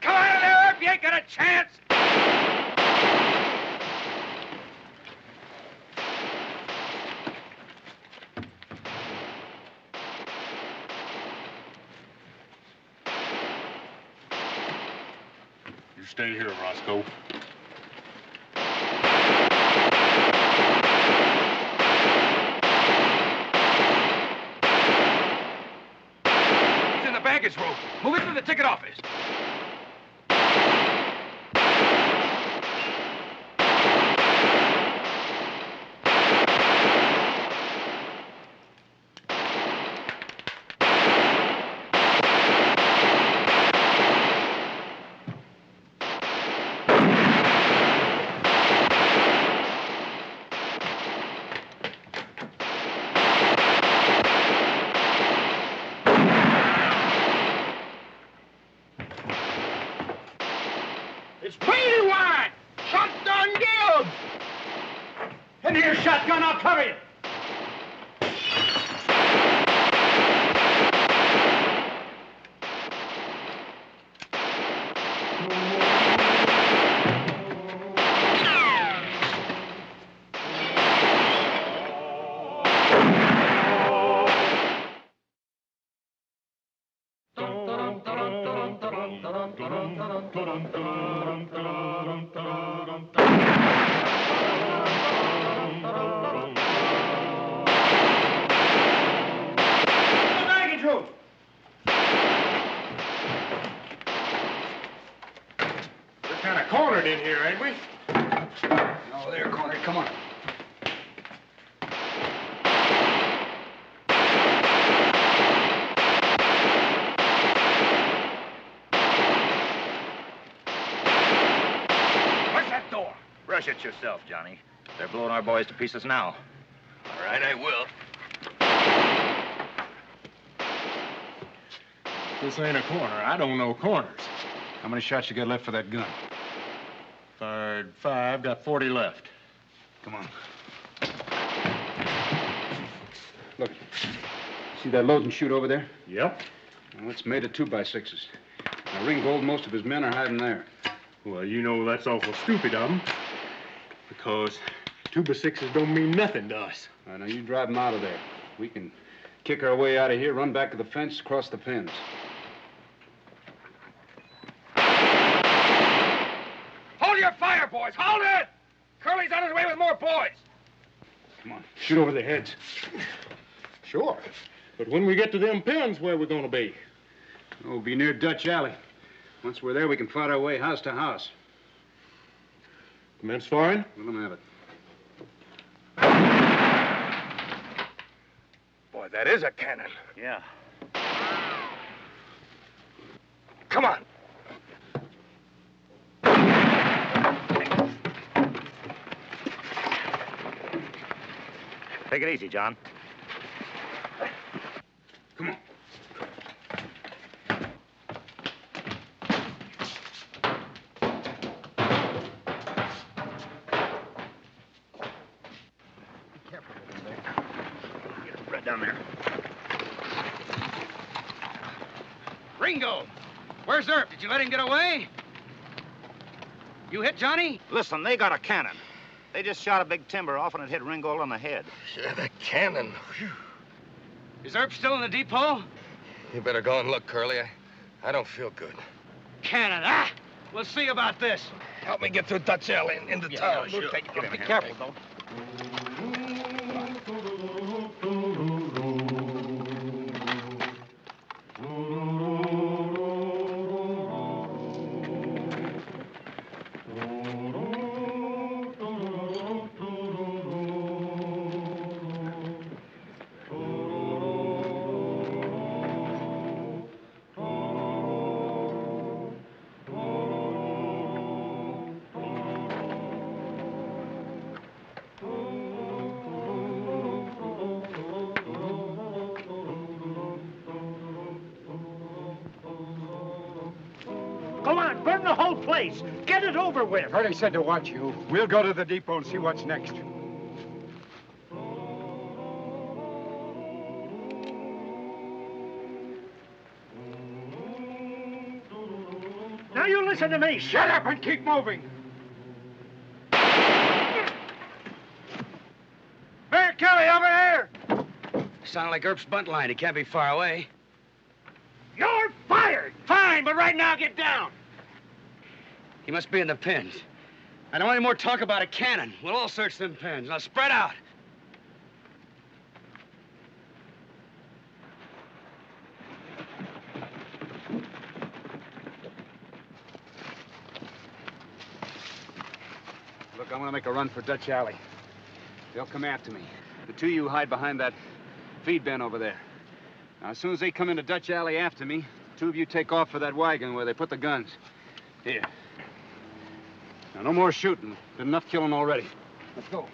Come out of there, Earp! You ain't got a chance! You stay here, Roscoe. He's in the baggage room. Move it to the ticket office. Give me your shotgun, I'll cover you. Cornered in here, ain't we? Oh, they're cornered. Come on. Where's that door? Rush it yourself, Johnny. They're blowing our boys to pieces now. All right, I will. This ain't a corner. I don't know corners. How many shots you got left for that gun? Fired 5, got 40 left. Come on. Look. See that load and shoot over there? Yep. Well, it's made of 2x6s. Now, Ringgold, most of his men are hiding there. Well, you know that's awful stupid of them. Because 2x6s don't mean nothing to us. All right, now, you drive them out of there. We can kick our way out of here, run back to the fence, cross the pins. Hold your fire, boys! Hold it! Curly's on his way with more boys. Come on, shoot over their heads. Sure. But when we get to them pins, where we gonna be? We'll be near Dutch Alley. Once we're there, we can fight our way house to house. Commence firing? Let them have it. Boy, that is a cannon. Yeah. Come on. Take it easy, John. Come on. Be careful over there. Get it right down there. Ringo! Where's Earp? Did you let him get away? You hit Johnny? Listen, they got a cannon. They just shot a big timber off and it hit Ringgold on the head. Yeah, that cannon. Whew. Is Earp still in the depot? You better go and look, Curly. I don't feel good. Cannon, ah! We'll see about this. Help me get through Dutch Alley and into town. Sure. Be careful, though. Go on, burn the whole place. Get it over with. I've heard he said to watch you. We'll go to the depot and see what's next. Now you listen to me. Shut up and keep moving. There, Kelly, over there! Sound like Earp's bunt line. He can't be far away. You're fired. Fine, but right now, get down. He must be in the pins. I don't want any more talk about a cannon. We'll all search them pins. Now, spread out. Look, I'm gonna make a run for Dutch Alley. They'll come after me. The two of you hide behind that feed bin over there. Now, as soon as they come into Dutch Alley after me, two of you take off for that wagon where they put the guns. Here. Now, no more shooting. Been enough killing already. Let's go.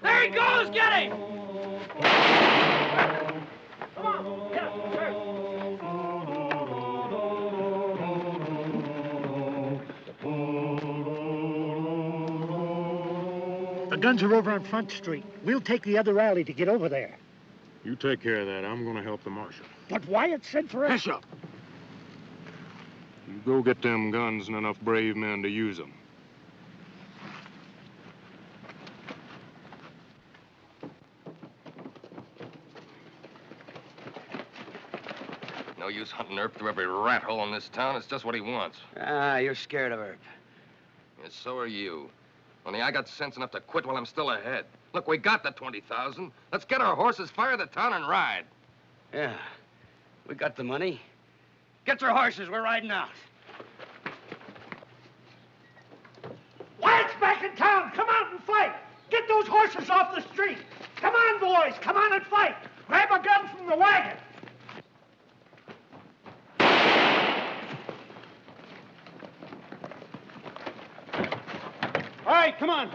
There he goes! Get him! Come on, get him. guns are over on Front Street. We'll take the other alley to get over there. You take care of that. I'm gonna help the marshal. But Wyatt said for us. Hush up. You go get them guns and enough brave men to use them. No use hunting Earp through every rat hole in this town. It's just what he wants. Ah, you're scared of Earp. Yes, so are you. Only I got sense enough to quit while I'm still ahead. Look, we got the 20,000. Let's get our horses, fire the town, and ride. Yeah, we got the money. Get your horses, we're riding out. Wyatt's back in town. Come out and fight. Get those horses off the street. Come on, boys. Come on and fight. Grab a gun from the wagon. All right, come on.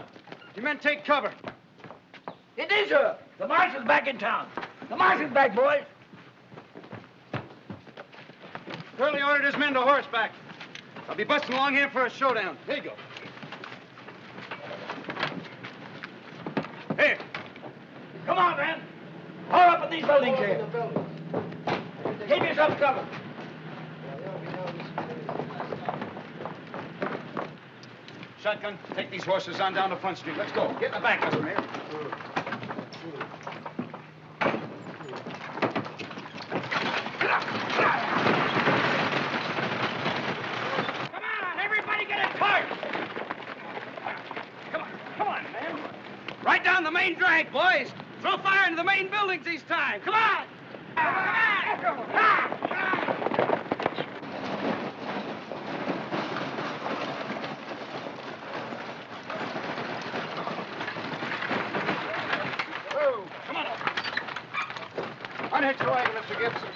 You men take cover. It is her. The marshal's back in town. The marshal's back, boys. Curly ordered his men to horseback. I'll be busting along here for a showdown. Here you go. Here. Come on, man. Haul up in these buildings here. Keep yourself covered. Shotgun, take these horses on down to Front Street. Let's go. Get in the back, Mr. Mayor. Come on, everybody get a cart. Come on, man. Right down the main drag, boys. Throw fire into the main buildings this time. Come on! Oh, come on. Unhitch the wagon, Mr. Gibson.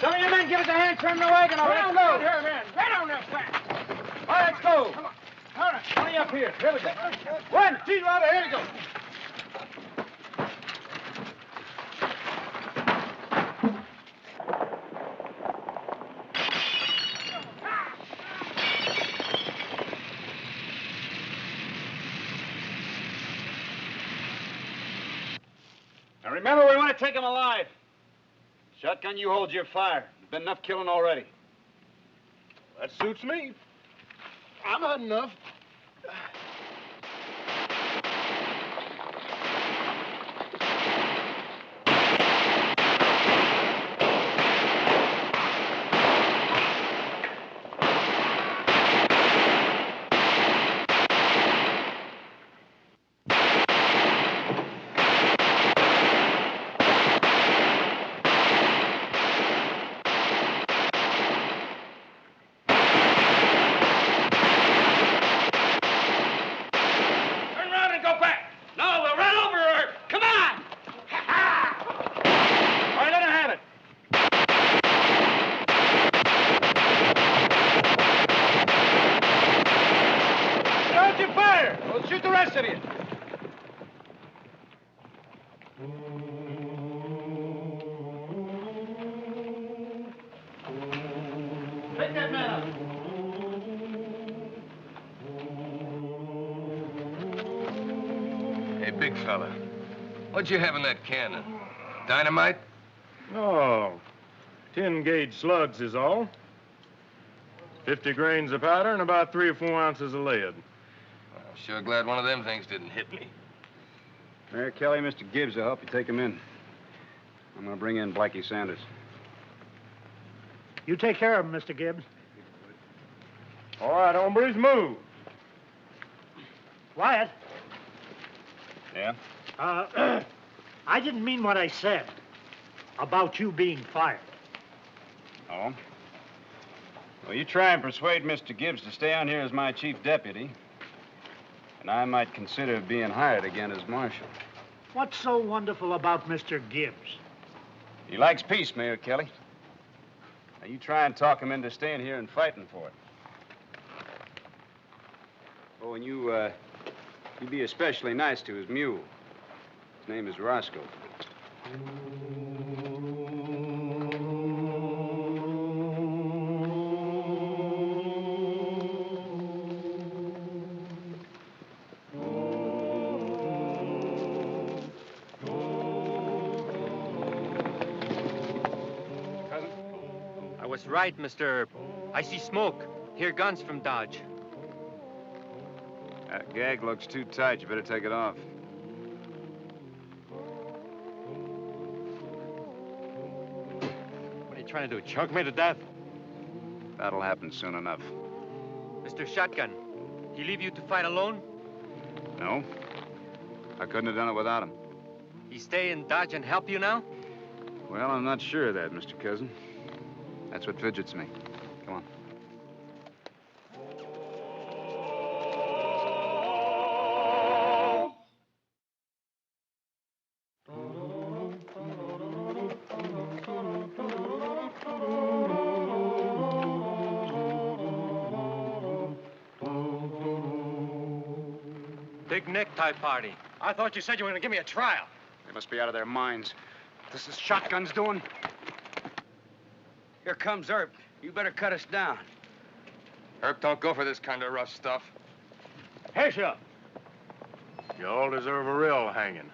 Some of you men give us a hand turning the wagon over. Right on here, man. Right on there, fast. All right, let's go. Come on. All right, 20 up here. Here we go. One, two, louder. Here we go. Now remember, we want to take him alive. Shotgun, you hold your fire. There's been enough killing already. That suits me. I'm had enough. Shoot the rest of you. Take that man up. Hey, big fella, what'd you have in that cannon? Dynamite? No. 10-gauge slugs is all. 50 grains of powder and about 3 or 4 ounces of lead. I'm sure glad one of them things didn't hit me. Mayor Kelly, Mr. Gibbs will help you take him in. I'm going to bring in Blackie Sanders. You take care of him, Mr. Gibbs. All right, hombres, move. Wyatt. Yeah? I didn't mean what I said about you being fired. Oh? Well, you try and persuade Mr. Gibbs to stay on here as my chief deputy, and I might consider being hired again as marshal. What's so wonderful about Mr. Gibbs? He likes peace, Mayor Kelly. Now, you try and talk him into staying here and fighting for it. Oh, and you be especially nice to his mule. His name is Roscoe. was right, Mr. Earp. I see smoke. Hear guns from Dodge. That gag looks too tight. You better take it off. What are you trying to do, choke me to death? That'll happen soon enough. Mr. Shotgun, he leave you to fight alone? No. I couldn't have done it without him. He stay in Dodge and help you now? Well, I'm not sure of that, Mr. Cousin. That's what fidgets me. Come on. Big necktie party. I thought you said you were going to give me a trial. They must be out of their minds. This is Shotgun's doing. Here comes Earp. You better cut us down. Earp, don't go for this kind of rough stuff. Hush up. You all deserve a real hanging.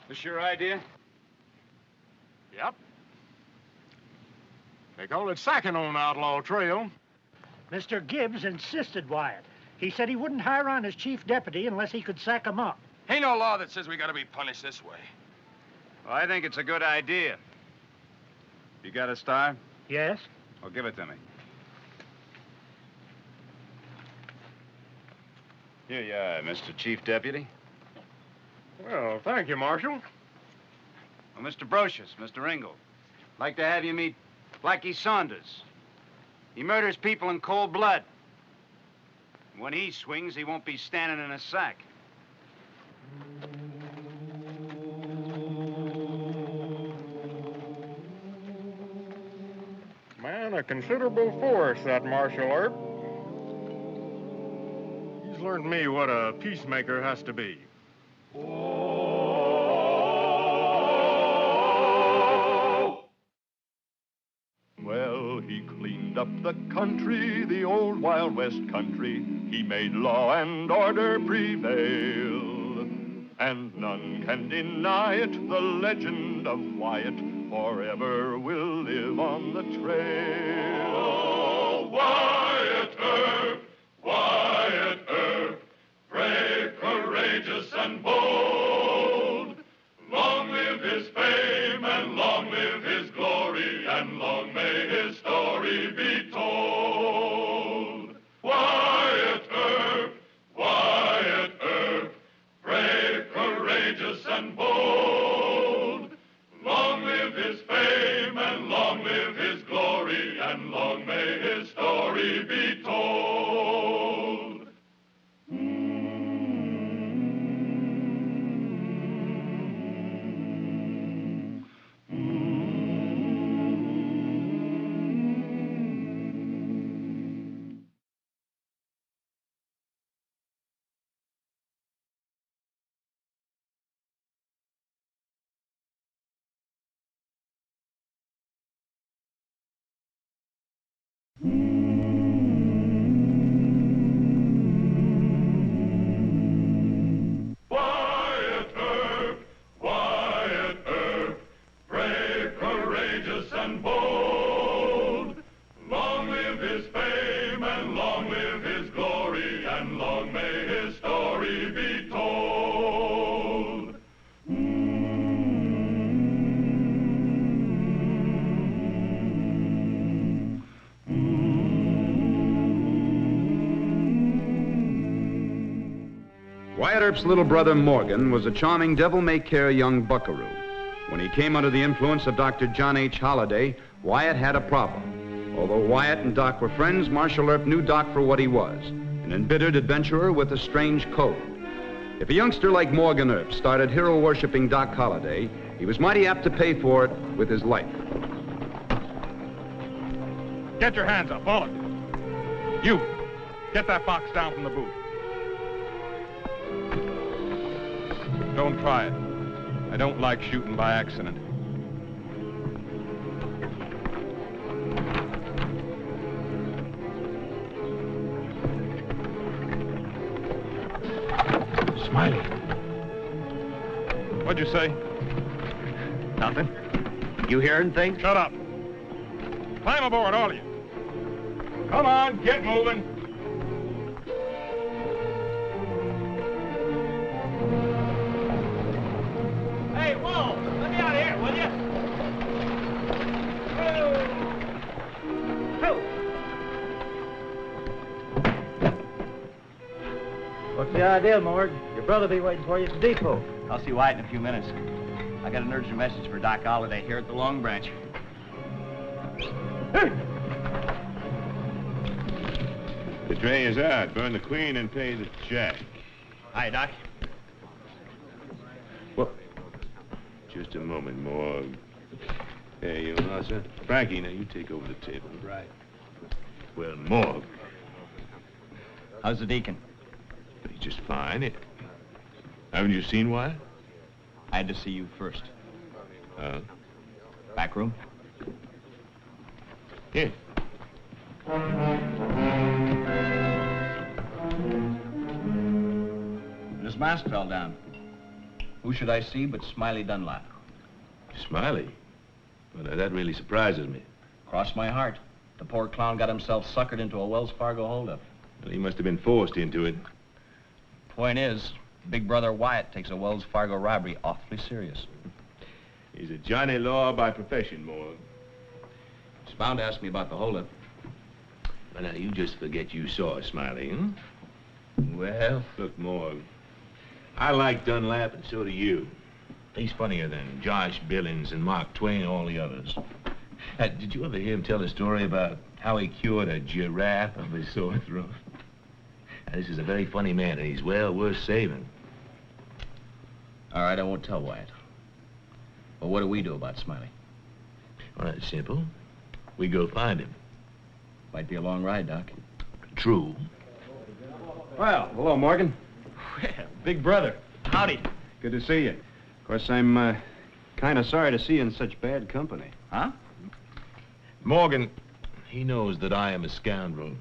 This your idea? Yep. They call it sacking on Outlaw Trail. Mr. Gibbs insisted, Wyatt. He said he wouldn't hire on as chief deputy unless he could sack him up. Ain't no law that says we gotta be punished this way. Well, I think it's a good idea. You got a star? Yes? Well, give it to me. Here you are, Mr. Chief Deputy. Well, thank you, Marshal. Well, Mr. Brocious, Mr. Ingle, I'd like to have you meet Blackie Saunders. He murders people in cold blood. When he swings, he won't be standing in a sack. Man, a considerable force, that Marshal Earp. He's learned me what a peacemaker has to be. Well, he cleaned up the country, the old Wild West country. He made law and order prevail. And none can deny it, the legend of Wyatt forever will live on the trail. Oh, Wyatt Earp, brave, courageous, and bold. Long live his fame, and long live his glory, and long may his story be told. Wyatt Earp, brave, courageous, and bold. Long live his fame, and long live his glory, and long may his story be told. Wyatt Earp, brave, courageous, and bold. Long live his fame, and long live his glory, and long may his story be told. Wyatt Earp's little brother Morgan was a charming, devil-may-care young buckaroo. When he came under the influence of Dr. John H. Holliday, Wyatt had a problem. Although Wyatt and Doc were friends, Marshal Earp knew Doc for what he was, an embittered adventurer with a strange code. If a youngster like Morgan Earp started hero-worshipping Doc Holliday, he was mighty apt to pay for it with his life. Get your hands up, all of you. You, get that box down from the booth. Don't try it. I don't like shooting by accident. Smiley. What'd you say? Nothing. You hear anything? Shut up. Climb aboard, all of you. Come on, get moving. Hey, whoa! Let me out of here, will you? What's the idea, Morg? Your brother be waiting for you at the depot. I'll see White in a few minutes. I got an urgent message for Doc Holliday here at the Long Branch. The tray is out. Burn the queen and pay the jack. Hi, Doc. Well, just a moment, Morg. There you are, sir. Frankie, now you take over the table. Right. Well, Morg. How's the deacon? He's just fine. Haven't you seen Wyatt? I had to see you first. Back room? Here. This mask fell down. Who should I see but Smiley Dunlap? Smiley? Well, that really surprises me. Cross my heart. The poor clown got himself suckered into a Wells Fargo holdup. Well, he must have been forced into it. Point is, Big Brother Wyatt takes a Wells Fargo robbery awfully serious. He's a Johnny Law by profession, Morg. He's bound to ask me about the holdup. Well, now, you just forget you saw Smiley, huh? Well... Look, Morg, I like Dunlap, and so do you. He's funnier than Josh Billings and Mark Twain and all the others. Did you ever hear him tell a story about how he cured a giraffe of his sore throat? Now, this is a very funny man, and he's well worth saving. All right, I won't tell Wyatt. Well, what do we do about Smiley? Well, that's simple. We go find him. Might be a long ride, Doc. True. Well, hello, Morgan. Well, Big Brother. Howdy. Good to see you. Of course, I'm kind of sorry to see you in such bad company. Huh? Morgan, he knows that I am a scoundrel.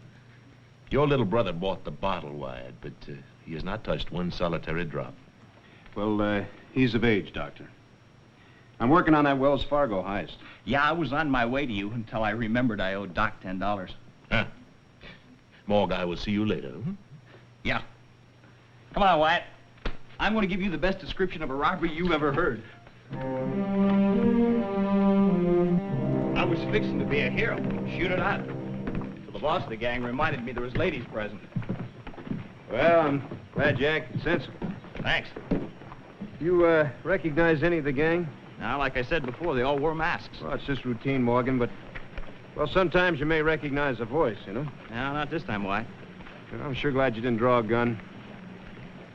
Your little brother bought the bottle, Wyatt, but he has not touched one solitary drop. Well, he's of age, Doctor. I'm working on that Wells Fargo heist. Yeah, I was on my way to you until I remembered I owed Doc $10. Huh. Morg, I will see you later. Hmm? Yeah. Come on, Wyatt. I'm going to give you the best description of a robbery you ever heard. I was fixing to be a hero. Shoot it out. So the boss of the gang reminded me there was ladies present. Well, I'm glad you acted sensible. Thanks. You, recognize any of the gang? Now, like I said before, they all wore masks. Well, it's just routine, Morgan, but... Well, sometimes you may recognize a voice, you know? No, not this time, Wyatt. You know, I'm sure glad you didn't draw a gun.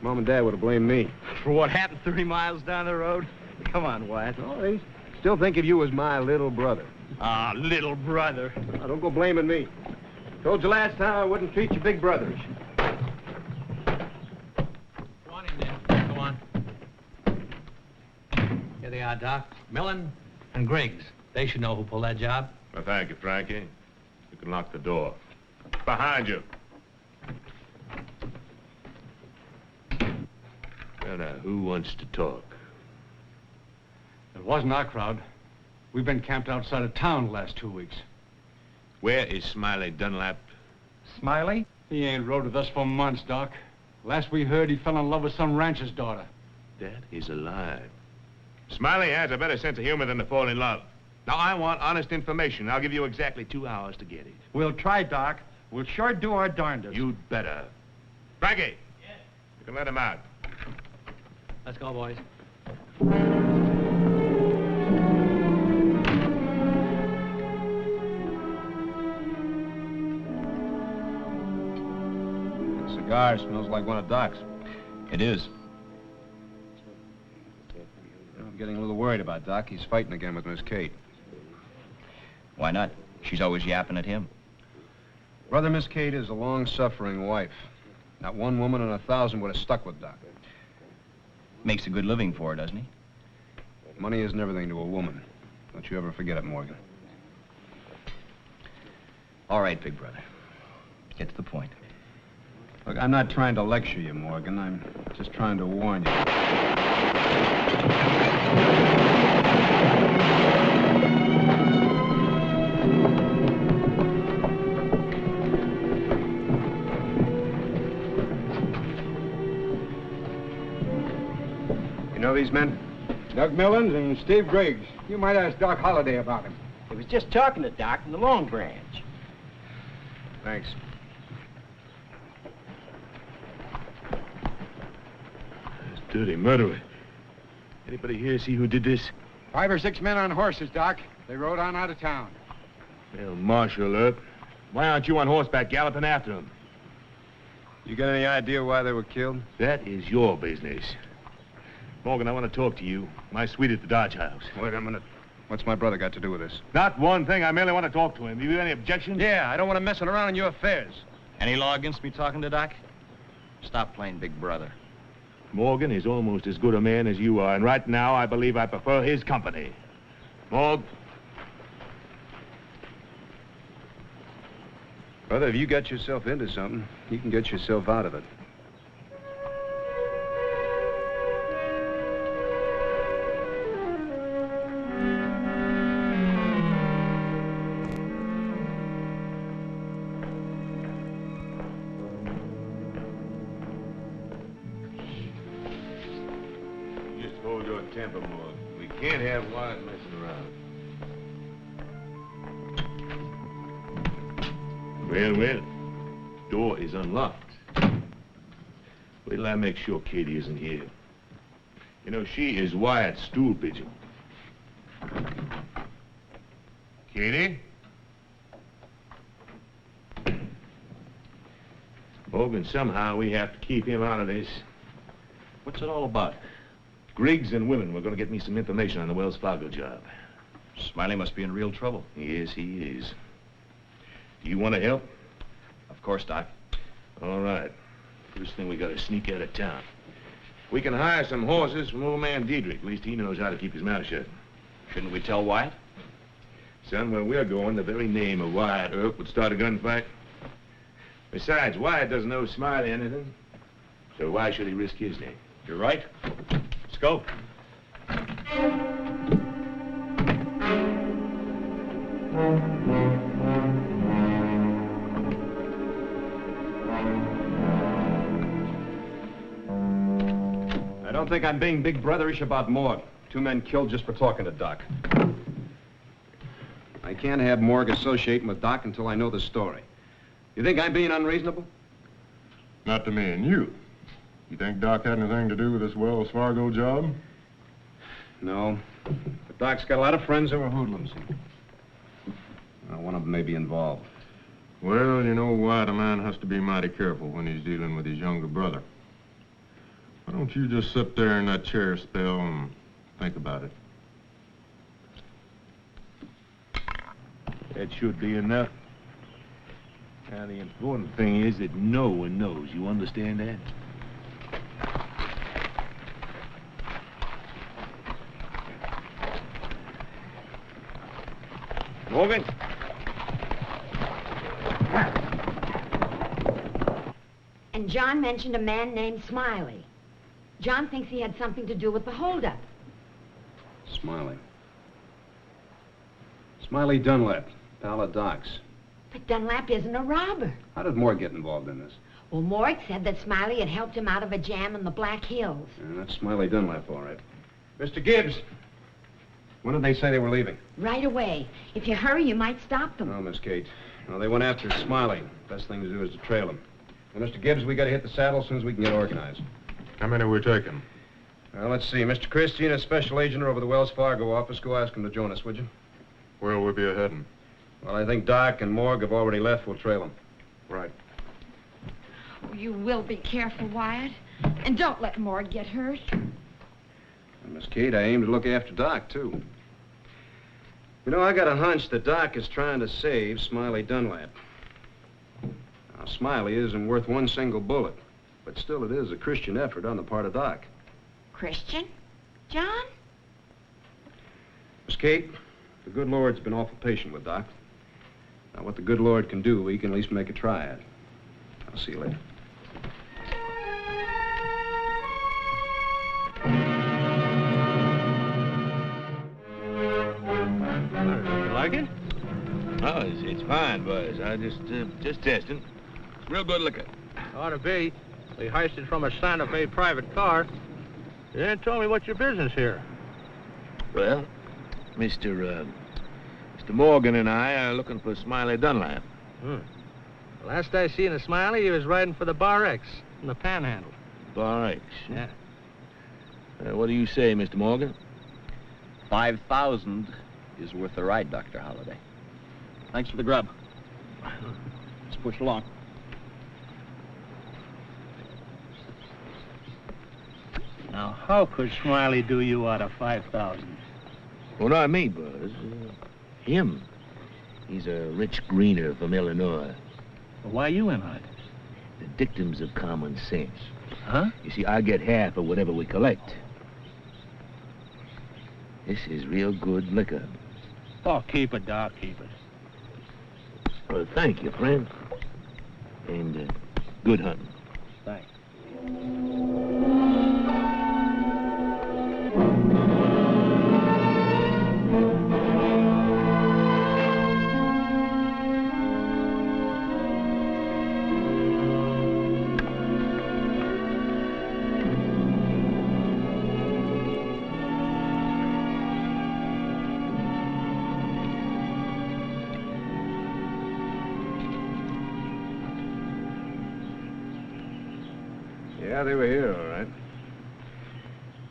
Mom and Dad would have blamed me. For what happened 30 miles down the road? Come on, Wyatt. Oh, they still think of you as my little brother. Ah, little brother. Now, don't go blaming me. Told you last time I wouldn't treat you big brothers. Go on in there. Go on. Here they are, Doc. Millen and Griggs. They should know who pulled that job. Well, thank you, Frankie. You can lock the door. Behind you. Well, now, who wants to talk? It wasn't our crowd. We've been camped outside of town the last 2 weeks. Where is Smiley Dunlap? Smiley? He ain't rode with us for months, Doc. Last we heard, he fell in love with some rancher's daughter. That is alive. Smiley has a better sense of humor than to fall in love. Now, I want honest information. I'll give you exactly 2 hours to get it. We'll try, Doc. We'll sure do our darndest. You'd better. Frankie! Yes? You can let him out. Let's go, boys. The cigar smells like one of Doc's. It is. I'm getting a little worried about Doc. He's fighting again with Miss Kate. Why not? She's always yapping at him. Brother, Miss Kate is a long-suffering wife. Not one woman in 1,000 would have stuck with Doc. Makes a good living for her, doesn't he? Money isn't everything to a woman. Don't you ever forget it, Morgan. All right, Big Brother. Get to the point. Look, I'm not trying to lecture you, Morgan. I'm just trying to warn you. know these men? Doug Millens and Steve Griggs. You might ask Doc Holliday about him. He was just talking to Doc in the Long Branch. Thanks. Dirty murderer. Anybody here see who did this? 5 or 6 men on horses, Doc. They rode on out of town. They'll marshal up. Why aren't you on horseback galloping after them? You got any idea why they were killed? That is your business. Morgan, I want to talk to you. My suite at the Dodge House. Wait a minute. What's my brother got to do with this? Not one thing. I merely want to talk to him. Have you any objections? Yeah, I don't want him messing around in your affairs. Any law against me talking to Doc? Stop playing big brother. Morgan is almost as good a man as you are, and right now I believe I prefer his company. Morg. Brother, if you got yourself into something, you can get yourself out of it. Just hold your temper, Morg. We can't have Wyatt messing around. Well, door is unlocked. Wait till I make sure Katie isn't here. You know, she is Wyatt's stool pigeon. Katie? Morgan, somehow we have to keep him out of this. What's it all about? Griggs and Willen were going to get me some information on the Wells Fargo job. Smiley must be in real trouble. Yes, he is. Do you want to help? Of course, Doc. All right. First thing, we got to sneak out of town. We can hire some horses from old man Diedrich. At least he knows how to keep his mouth shut. Shouldn't we tell Wyatt? Son, where we're going, the very name of Wyatt Earp would start a gunfight. Besides, Wyatt doesn't owe Smiley anything. So why should he risk his name? You're right. Let's go. I don't think I'm being big brotherish about Morg. 2 men killed just for talking to Doc. I can't have Morg associating with Doc until I know the story. You think I'm being unreasonable? Not to me and you. You think Doc had anything to do with this Wells Fargo job? No. But Doc's got a lot of friends who are hoodlums. One of them may be involved. Well, you know what? A man has to be mighty careful when he's dealing with his younger brother. Why don't you just sit there in that chair spell and think about it? That should be enough. Now, the important thing is that no one knows. You understand that? Morgan? And John mentioned a man named Smiley. John thinks he had something to do with the holdup. Smiley. Smiley Dunlap, pal of Doc's. But Dunlap isn't a robber. How did Morg get involved in this? Well, Morg said that Smiley had helped him out of a jam in the Black Hills. Yeah, that's Smiley Dunlap, all right. Mr. Gibbs, when did they say they were leaving? Right away. If you hurry, you might stop them. No, Miss Kate. No, they went after Smiley. Best thing to do is to trail him. Now, Mr. Gibbs, we got to hit the saddle as soon as we can get organized. How many are we taking? Well, let's see. Mr. Christie and a special agent are over the Wells Fargo office. Go ask them to join us, would you? Where will we be heading? Well, I think Doc and Morg have already left. We'll trail them. Right. You will be careful, Wyatt. And don't let Morg get hurt. And Miss Kate, I aim to look after Doc, too. You know, I got a hunch that Doc is trying to save Smiley Dunlap. Now, Smiley isn't worth one single bullet, but still it is a Christian effort on the part of Doc. Christian? John? Miss Kate, the good Lord's been awful patient with Doc. Now, what the good Lord can do, we can at least make a try at. I'll see you later. You like it? Oh, it's fine, boys. I just testing. It's real good liquor. Ought to be. We heisted from a Santa Fe private car. You didn't tell me what's your business here. Well, Mr. Morgan and I are looking for Smiley Dunlap. Last I seen of Smiley, he was riding for the Bar X in the Panhandle. Bar X? Yeah. What do you say, Mr. Morgan? 5,000 is worth the ride, Dr. Holliday. Thanks for the grub. Let's push along. Now, how could Smiley do you out of 5,000? Well, not me, Buzz. Him. He's a rich greener from Illinois. Well, why you in on it? The dictums of common sense. Huh? You see, I get half of whatever we collect. This is real good liquor. Oh, keep it, Doc, keep it. Well, thank you, friend. And good hunting. Thanks. Yeah, they were here, all right.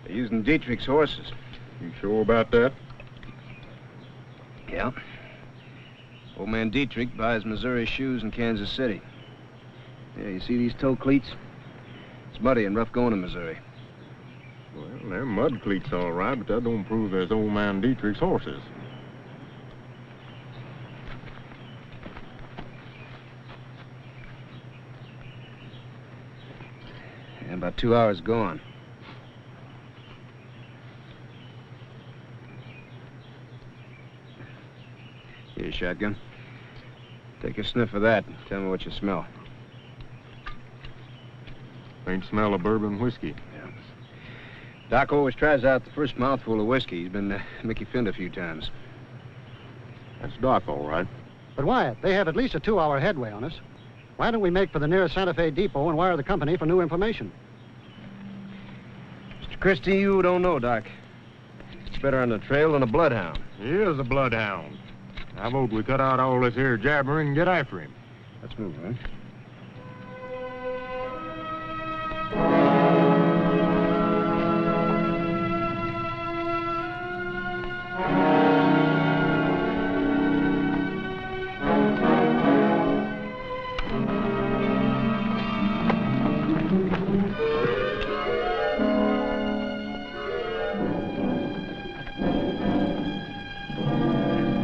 They're using Dietrich's horses. You sure about that? Yeah. Old man Dietrich buys Missouri shoes in Kansas City. Yeah, you see these toe cleats? It's muddy and rough going in Missouri. Well, they're mud cleats, all right, but that don't prove there's old man Dietrich's horses. Yeah, about 2 hours gone. Here's a shotgun. Take a sniff of that and tell me what you smell. Ain't smell of bourbon whiskey. Yeah. Doc always tries out the first mouthful of whiskey. He's been Mickey Finn a few times. That's Doc, all right. But Wyatt, they have at least a 2-hour headway on us. Why don't we make for the nearest Santa Fe depot and wire the company for new information? Mr. Christie, you don't know, Doc. It's better on the trail than a bloodhound. He is a bloodhound. I vote we cut out all this here jabbering and get after him. Let's move, huh?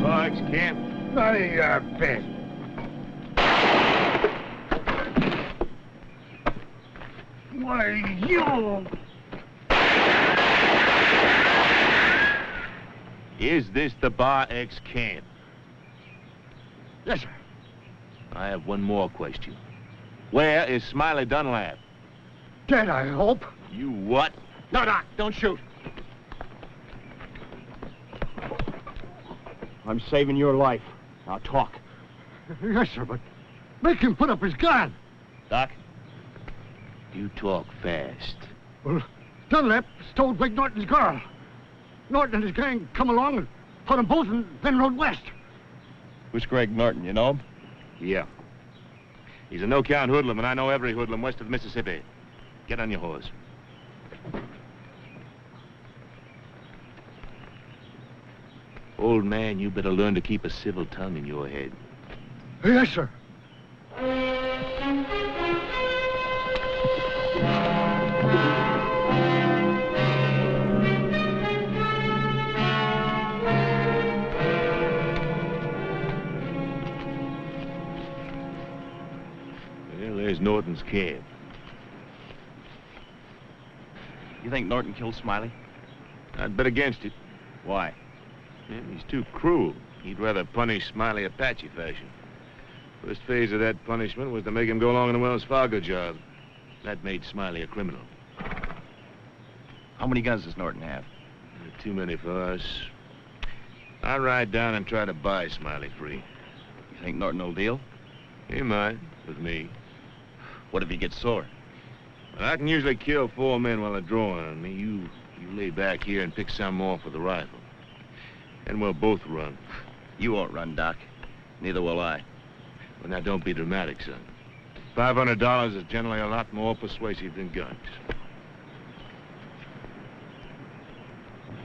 Bugs, Camp. None of your business. Why, you... Is this the Bar X camp? Yes, sir. I have one more question. Where is Smiley Dunlap? Dead, I hope. You what? No, Doc, don't shoot. I'm saving your life. Now talk. Yes, sir, but make him put up his gun. Doc, you talk fast. Well, Dunlap stole Greg Norton's girl. Norton and his gang come along and put them both and then rode west. Who's Greg Norton, you know him? Yeah. He's a no-count hoodlum, and I know every hoodlum west of the Mississippi. Get on your horse. Old man, you better learn to keep a civil tongue in your head. Yes, sir. Well, there's Norton's camp. You think Norton killed Smiley? I'd bet against it. Why? Yeah, he's too cruel. He'd rather punish Smiley Apache fashion. First phase of that punishment was to make him go along on the Wells Fargo job. That made Smiley a criminal. How many guns does Norton have? Too many for us. I'll ride down and try to buy Smiley free. You think Norton will deal? He might, with me. What if he gets sore? I can usually kill 4 men while they're drawing on me. You lay back here and pick some more for the rifle. And we'll both run. You won't run, Doc. Neither will I. Well, now, don't be dramatic, son. $500 is generally a lot more persuasive than guns.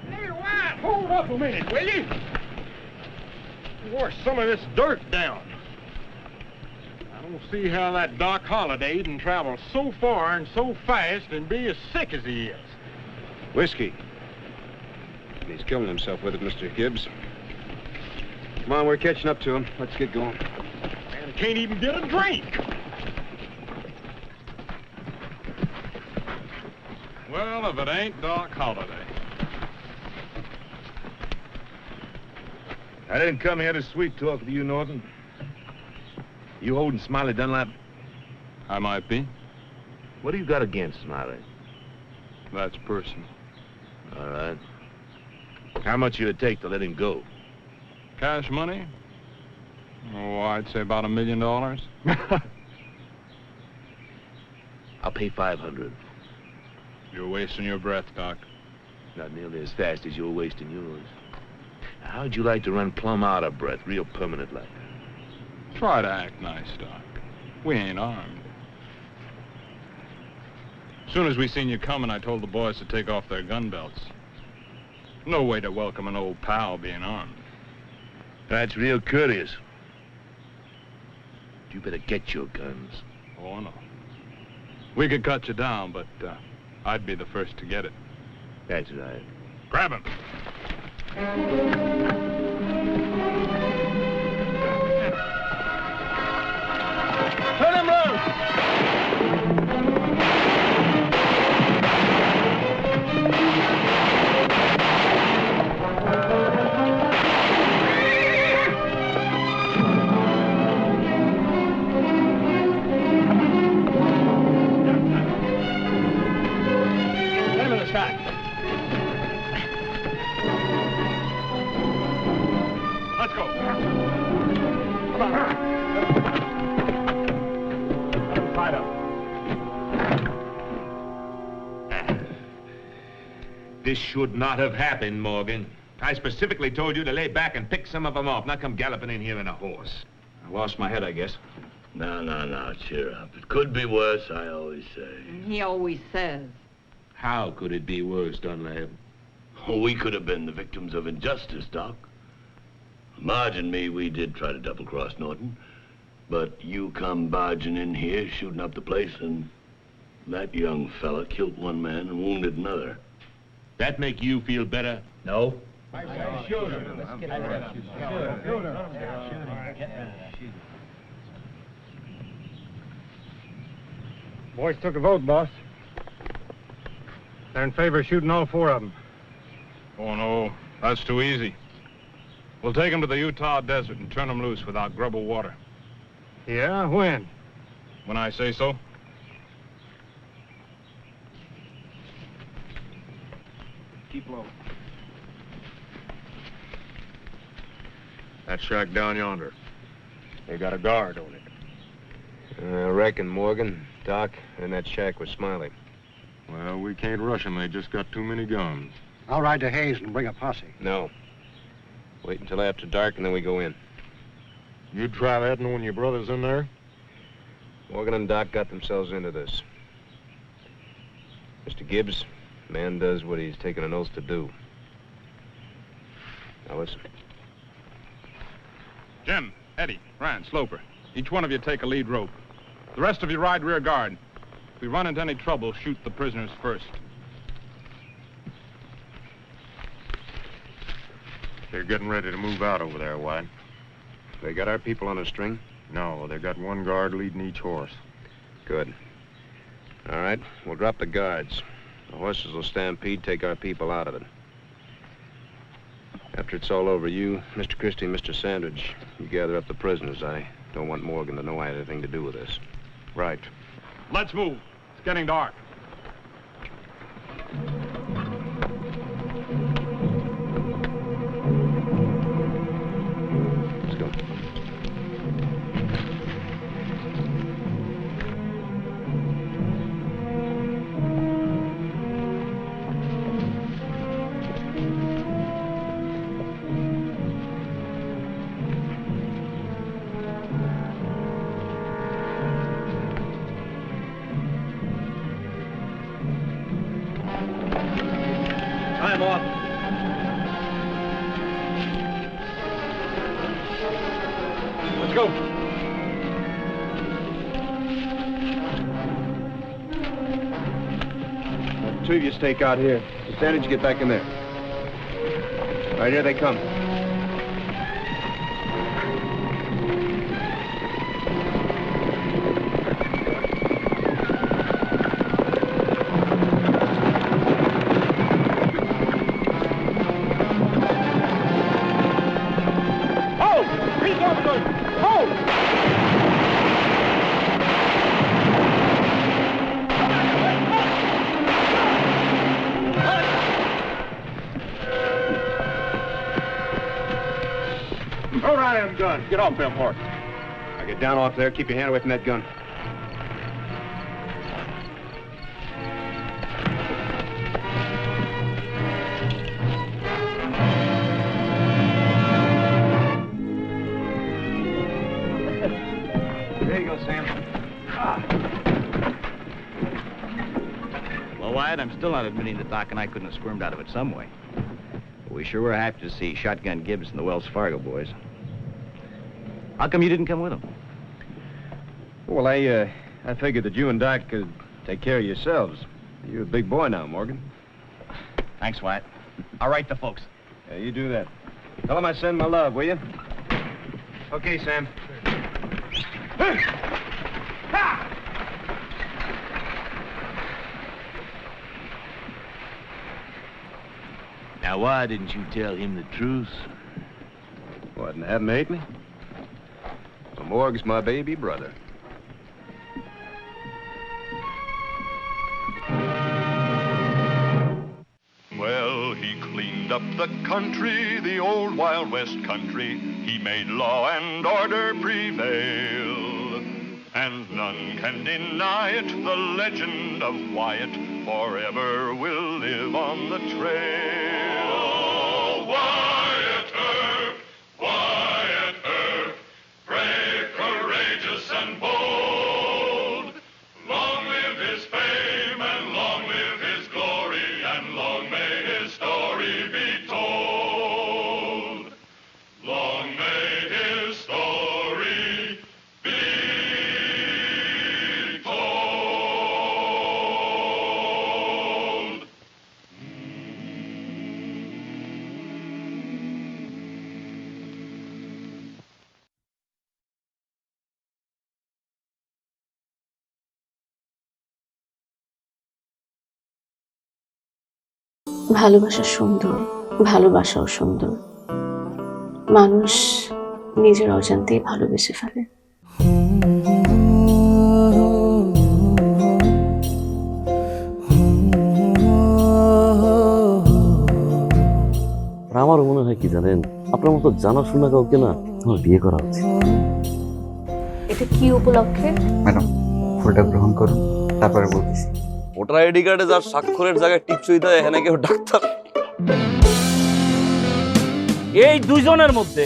Hey, White, hold up a minute, will you? Wash some of this dirt down. I don't see how that Doc Holliday can travel so far and so fast and be as sick as he is. Whiskey. He's killing himself with it, Mr. Gibbs. Come on, we're catching up to him. Let's get going. Man, he can't even get a drink. Well, if it ain't Doc Holliday. I didn't come here to sweet talk with you, Norton. You holding Smiley Dunlap? I might be. What do you got against Smiley? That's personal. All right. How much would it take to let him go? Cash money? Oh, I'd say about $1 million. I'll pay 500. You're wasting your breath, Doc. Not nearly as fast as you're wasting yours. How'd you like to run plumb out of breath, real permanent like? Try to act nice, Doc. We ain't armed. As soon as we seen you coming, I told the boys to take off their gun belts. No way to welcome an old pal being armed. That's real courteous. You better get your guns. Oh, no. We could cut you down, but I'd be the first to get it. That's right. Grab him. Turn him loose! Get him in the sack. Let's go. Come on. Tied up. This should not have happened, Morgan. I specifically told you to lay back and pick some of them off, not come galloping in here in a horse. I lost my head, I guess. No, cheer up. It could be worse, I always say. He always says. How could it be worse, Dunlap? Oh, we could have been the victims of injustice, Doc. Marge and me, we did try to double-cross Norton. But you come barging in here, shooting up the place, and that young fella killed one man and wounded another. That make you feel better? No. Shoot him. Let's get rid of him. Shoot him. Boys took a vote, boss. They're in favor of shooting all 4 of them. Oh, no. That's too easy. We'll take them to the Utah desert and turn them loose without grub or water. Yeah? When? When I say so. Keep low. That shack down yonder. They got a guard on it. I reckon, Morgan, Doc, and that shack was Smiley. Well, we can't rush them. They just got too many guns. I'll ride to Hayes and bring a posse. No. Wait until after dark and then we go in. You'd try that knowing your brother's in there? Morgan and Doc got themselves into this. Mr. Gibbs, man does what he's taken an oath to do. Now listen. Jim, Eddie, Rand, Sloper, each one of you take a lead rope. The rest of you ride rear guard. If we run into any trouble, shoot the prisoners first. They're getting ready to move out over there, White. They got our people on a string? No, they got one guard leading each horse. Good. All right, we'll drop the guards. The horses will stampede, take our people out of it. After it's all over, you, Mr. Christie, and Mr. Sandridge, you gather up the prisoners. I don't want Morgan to know I had anything to do with this. Right. Let's move. It's getting dark. Let's go. off. Let's go. Two of you stake out here. Disadvantage, get back in there. All right, here they come. Throw down them guns. Get off them horses. Now get down off there. Keep your hand away from that gun. There you go, Sam. Well, Wyatt, I'm still not admitting that Doc and I couldn't have squirmed out of it some way. But we sure were happy to see Shotgun Gibbs and the Wells Fargo boys. How come you didn't come with them? Well, I figured that you and Doc could take care of yourselves. You're a big boy now, Morgan. Thanks, Wyatt. I'll write the folks. Yeah, you do that. Tell them I send my love, will you? Okay, Sam. Now, why didn't you tell him the truth? What, and have him hate me? Well, Morg's my baby brother. Well, he cleaned up the country, the old Wild West country. He made law and order prevail. And none can deny it, the legend of Wyatt forever will live on the trail. Oh, Wyatt Earp, Wyatt Earp, brave, courageous, and bold. Long live his fame, and long live his glory, and long may his story be told. Long may his story be told. ভালোবাসা সুন্দর, ভালোবাসাও সুন্দর। মানুষ নিজের অজান্তেই ভালোবেসে ফেলে। আমারও মনে হয় কি জানেন, আপনার মতো জানাশোনা কাউকে না আমার বিয়ে করা উচিত। এটা কি উপলক্ষে? ম্যাডাম, ফুলটা গ্রহণ করুন, তারপরে বলতেছি। ভোটার আইডি কার্ডে যার স্বাক্ষরের জায়গায় টিপসই দেয়, এখানে কেউ ডাক্তার। এই দুইজনের মধ্যে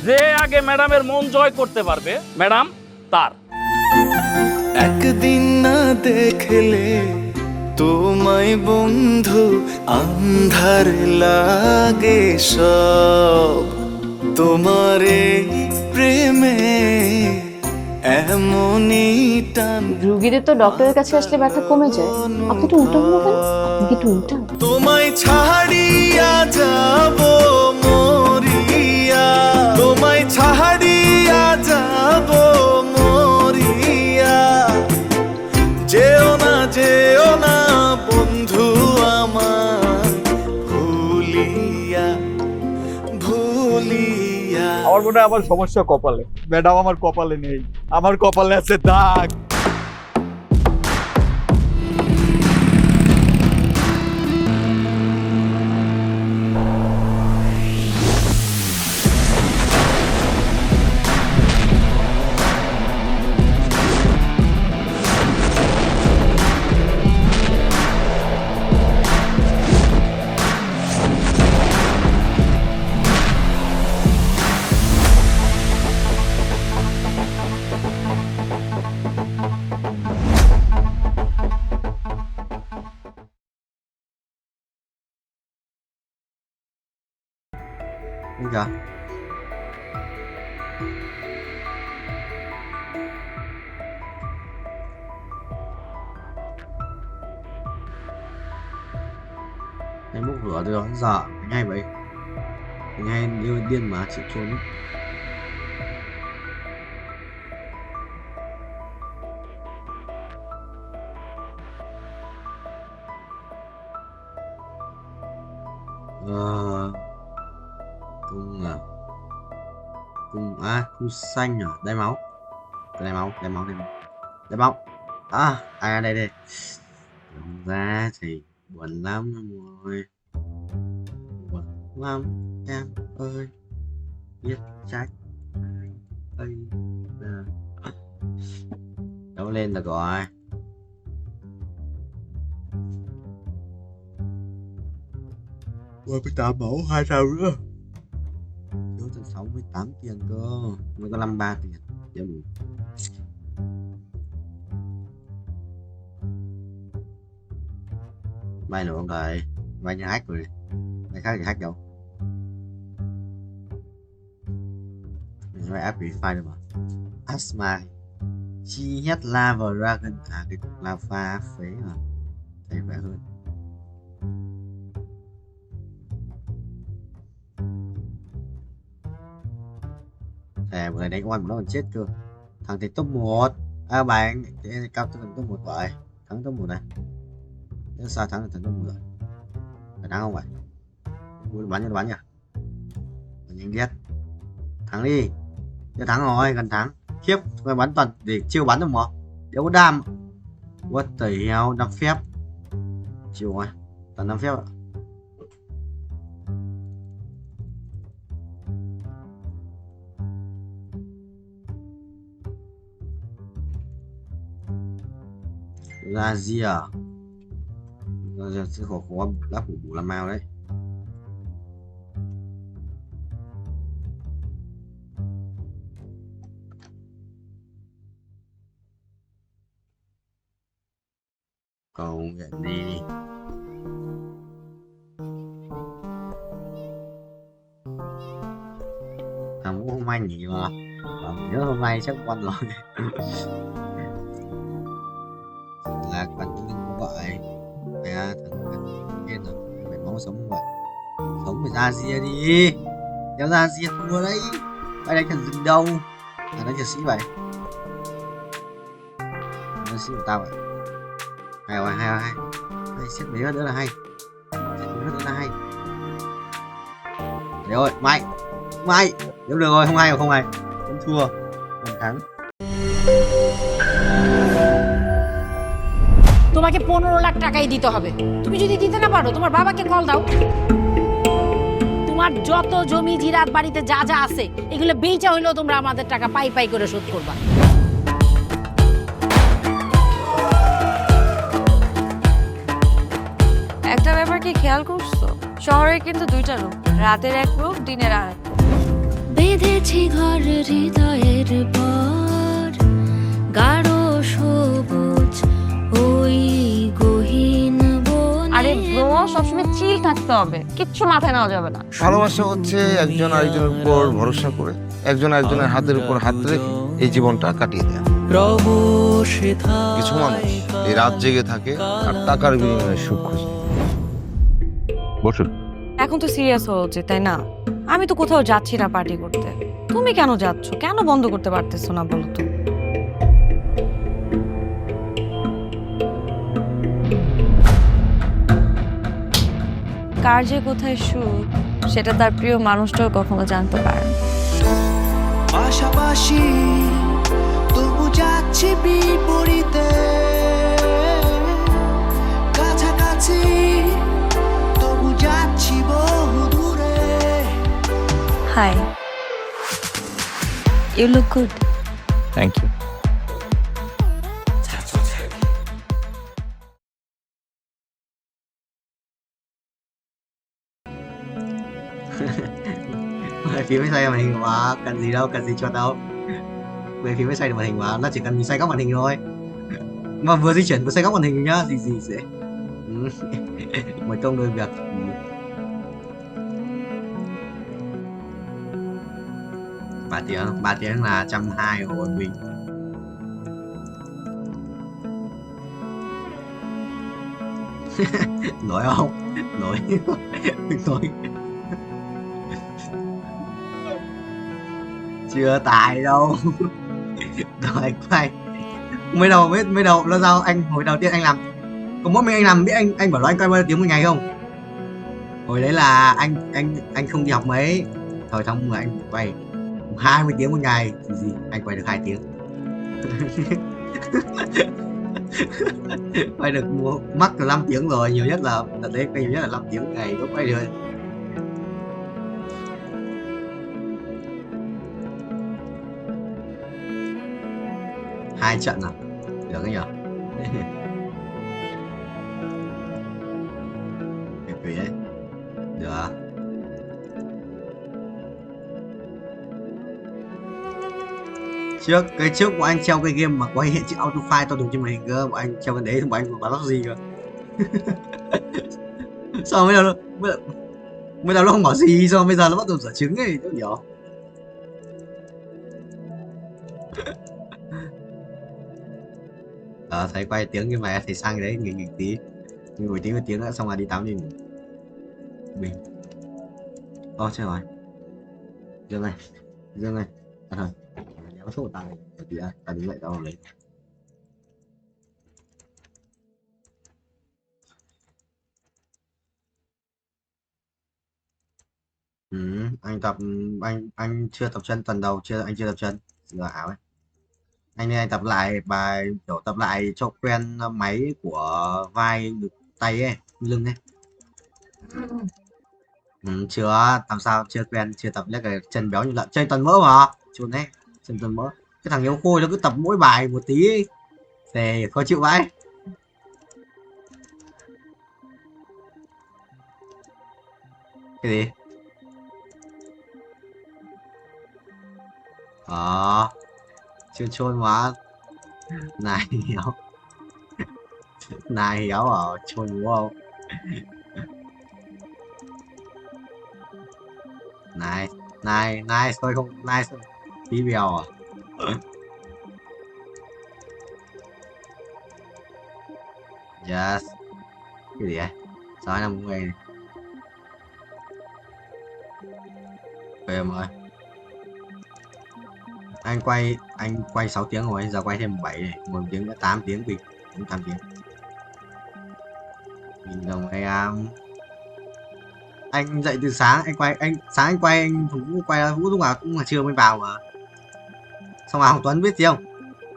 যে আগে ম্যাডামের মন জয় করতে পারবে, ম্যাডাম তার। একদিন না দেখলে তোমায় বন্ধু আন্ধার লাগে সব, তোমার এই প্রেমে এমনই টান। রোগীদের তো ডক্টরের কাছে আসলে ব্যথা কমে যায়, আপনি তো উল্টো হলো কেন? আপনি কি একটু উল্টা? তোমায় ছাড়িয়া যাব মরিয়া, তোমায় ছাড়িয়া যাব মরিয়া, যেও না বন্ধু আমার, ভুলিয়া ভুলিয়া। আমার মনে হয় আমার সমস্যা কপালে, ম্যাডাম আমার কপালে নেই, আমার কপালে আছে দাগ। Đi kìa. Anh bốc lửa từ đó đến giờ anh hay vậy. Anh hay như điên mà chịu trốn. Cung à, cung xanh à, đai máu, đai máu. Đây Đúng ra thì buồn lắm rồi, buồn lắm em ơi, biết trách anh bây giờ. Đấu lên được rồi. Qua 18 mẫu 2 sao nữa. Thiếu tận 68 tiền cơ. Mới có 53 tiền. Điểm. May nữa không thầy. May như hack rồi. May khác thì hack đâu. May áp bị file được mà. Asma. Chi nhất lava dragon. Cái cục lava phế mà. Thầy khỏe hơn. Bữa nay đánh oan của nó còn chết cơ. Thằng thì top 1. Bạn thế cao thằng top 1 vậy. Thắng top 1 này. Nếu sao thắng là thằng top 10. Phải thắng không vậy? Bắn nhá. Nhanh ghét. Thắng đi. Đã thắng rồi, gần thắng. Khiếp, phải bắn toàn để chiêu bắn được mà. Đéo có đam. What the hell, 5 phép. Chiều rồi. Toàn 5 phép ạ. Ra gì à? Ra sẽ khó đáp bù làm mau đấy. Cầu nguyện đi. Thằng cũng không may nghỉ mà. Nhớ hôm nay chắc quan rồi. Là quán cũng gọi thằng điên rồi, mày máu sống không vậy? Sống phải ra gì đi, đéo ra gì thua đấy. Mày đánh thằng rừng đâu? Đánh nhật sĩ vậy. Nhật sĩ của tao vậy. Hay rồi, hay. Xét mấy nữa là hay. Đấy rồi, mày. Nếu được rồi, không hay. Không thua, không thắng. তোমাকে 15 লাখ টাকাই দিতে হবে। তুমি যদি দিতে না পারো তোমার বাবাকে কল দাও। তোমার যত জমি জিরাত বাড়িতে যা আছে এগুলো বেচা হইলেও তোমরা আমাদের টাকা পাই করে শোধ করবা। একটা ব্যাপার কি খেয়াল করছো? শহরে কিন্তু দুইটা রূপ, রাতের এক রূপ, দিনের আরেক রূপ। বেঁধেছি ঘর হৃদয়ের পর, গাঢ় সবুজ ওই গহীন বনে। আরে ব্রো, সবসময় চিল থাকতে হবে, কিচ্ছু মাথায় নেওয়া যাবে না। ভালোবাসা হচ্ছে একজন আরেকজনের উপর ভরসা করে, একজন আরেকজনের হাতের উপর হাত রেখে এই জীবনটা কাটিয়ে দেয়। কিছু মানুষ এই রাত জেগে থাকে আর টাকার বিনিময়ে সুখ খুঁজে। বসুন। এখন তো সিরিয়াস হওয়া উচিত, তাই না? আমি তো কোথাও যাচ্ছি না পার্টি করতে। তুমি কেন যাচ্ছ? কেন বন্ধ করতে পারতেছো না বলো তো? কার যে কোথায় সুখ সেটা তার প্রিয় মানুষটাও কখনো জানতে পারে না। পাশাপাশি তবু যাচ্ছি বিপরীতে, কাছাকাছি তবু যাচ্ছি বহু দূরে। Hi, you look good. Thank you. Phím mới xoay màn hình mà cần gì đâu, cần gì cho đâu. Về phím mới xoay được màn hình mà, nó chỉ cần mình xoay góc màn hình thôi. Mà vừa di chuyển vừa xoay góc màn hình nhá, gì sẽ một công đôi việc. 3 tiếng là 120 rồi mình. Nổi không? Nổi. Nổi. Chưa tài đâu. Rồi anh quay. Mới đầu nó sao anh hồi đầu tiên anh làm có mỗi mình anh làm, biết anh bảo là anh quay bao nhiêu tiếng một ngày không? Hồi đấy là anh không đi học mấy, thời tháng 10 anh quay 20 tiếng một ngày thì gì anh quay được 2 tiếng. Quay được mắc là 5 tiếng rồi, nhiều nhất là đấy quay nhiều nhất là 5 tiếng một ngày lúc quay được. Hai trận à? Được cái nhở? Quỷ đấy. Được. Trước bọn anh treo cái game mà quay hiện chữ auto file to đủ trên màn hình cơ, bọn anh treo cái đấy thì bọn anh còn bán lót gì cơ. Sao bây giờ nó không bảo gì, sao bây giờ nó bắt đầu giả trứng ấy, tôi hiểu. Thấy quay tiếng như mày thì sang cái đấy nghỉ tí, ngồi tí một tiếng nữa xong rồi đi tắm đi ngủ. Mình chết rồi. Dương này thôi đéo số của tao này thì tao đứng lại tao lấy. Anh chưa tập chân tuần đầu, anh chưa tập chân giờ ảo ấy. Anh tập lại bài kiểu tập lại cho quen máy của vai ngực tay ấy, lưng ấy. Chưa làm sao chưa quen, chưa tập lấy cái chân béo như lợn, chân toàn mỡ mà chôn đấy, chân toàn mỡ. Cái thằng Hiếu Khôi nó cứ tập mỗi bài một tí ấy. Thì khó chịu vãi. Cái gì? Chưa chôn mà. Này Hiếu. Này Hiếu chôn đúng không? Này thôi không, này tí bèo à? Yes. Cái gì vậy? Sao anh làm người này? Em ơi. Anh quay 6 tiếng rồi, giờ quay thêm 7 này, 1 tiếng nữa 8 tiếng bình, 8 tiếng. Nhìn đồng anh dậy từ sáng anh quay anh Vũ quay Vũ lúc nào cũng là trưa mới vào mà. Xong rồi Hồng Tuấn biết gì không?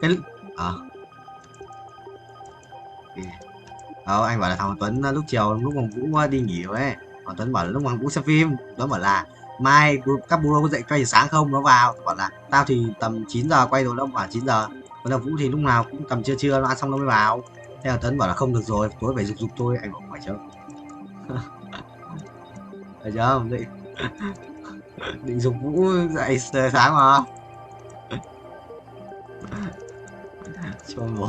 Cái anh bảo là thằng Tuấn lúc chiều lúc mà Vũ đi nghỉ rồi ấy, Hồng Tuấn bảo là lúc mà Vũ xem phim, Tuấn bảo là mai các bố có dậy quay sáng không, nó vào. Tôi bảo là tao thì tầm 9 giờ quay rồi, nó bảo 9 giờ. Còn là Vũ thì lúc nào cũng tầm trưa nó ăn xong nó mới vào. Thế là Tuấn bảo là không được rồi, tối phải dục tôi. Anh bảo phải chứ. Phải chưa không? Định dục Vũ dậy sáng mà. Cho bố.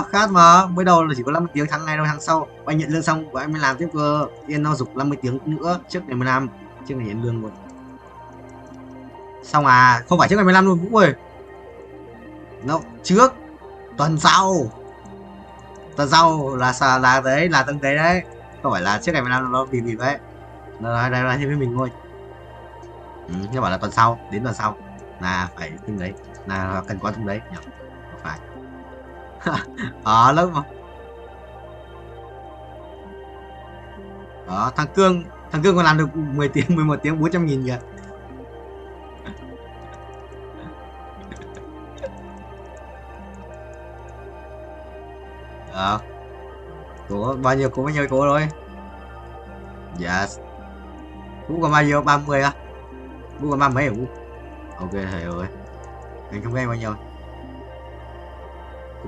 Khác mà, mới đầu là chỉ có 50 tiếng, tháng này đâu, tháng sau anh nhận lương xong và anh mới làm tiếp cơ. Yên nó dục 50 tiếng nữa trước ngày 15, trước ngày nhận lương luôn. Xong không phải trước ngày 15 luôn Vũ ơi. Nó trước tuần sau là đấy, là từng đấy, không phải là trước ngày 15 nó bịp đấy. Nó nói thêm với mình thôi. Nhưng bảo là tuần sau, đến tuần sau là phải từng đấy, là cần có từng đấy nhỉ? Phải. Lớp mà. Thằng Cương còn làm được 10 tiếng, 11 tiếng 400.000 kìa. Có bao nhiêu cố rồi. Yes. Vũ còn bao nhiêu? 30 á? Vũ còn 30 hả Vũ? Ok thầy ơi. Anh không nghe bao nhiêu.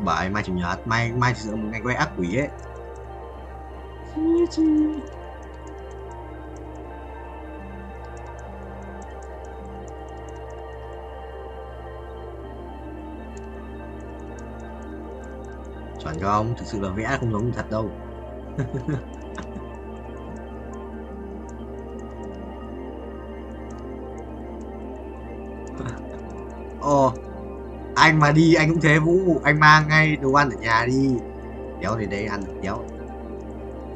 Bởi mai chủ nhật, mai thực sự một ngày quay ác quỷ ấy. Chuẩn không? Thực sự là vẽ không giống thật đâu. Ồ, anh mà đi anh cũng thế Vũ, anh mang ngay đồ ăn ở nhà đi. Đéo thì đấy ăn được đéo.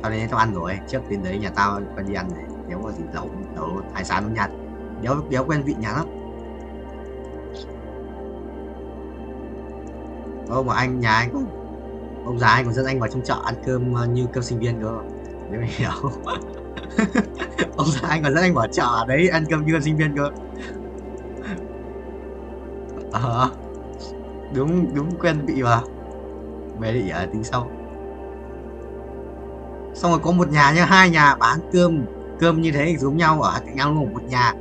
Tao đến tao ăn rồi, trước đến đấy nhà tao đi ăn này, đéo có gì lẩu hải sản trong nhà. Đéo quen vị nhà lắm. Mà nhà anh có ông già anh còn dẫn anh vào trong chợ ăn cơm như cơm sinh viên cơ, nếu mày hiểu. Ông già anh còn dẫn anh vào chợ đấy ăn cơm như cơm sinh viên cơ. Đúng quen vị mà. Mẹ đi tính sau. Xong rồi có một nhà nhá, 2 nhà bán cơm như thế giống nhau ở cạnh nhau luôn, một nhà.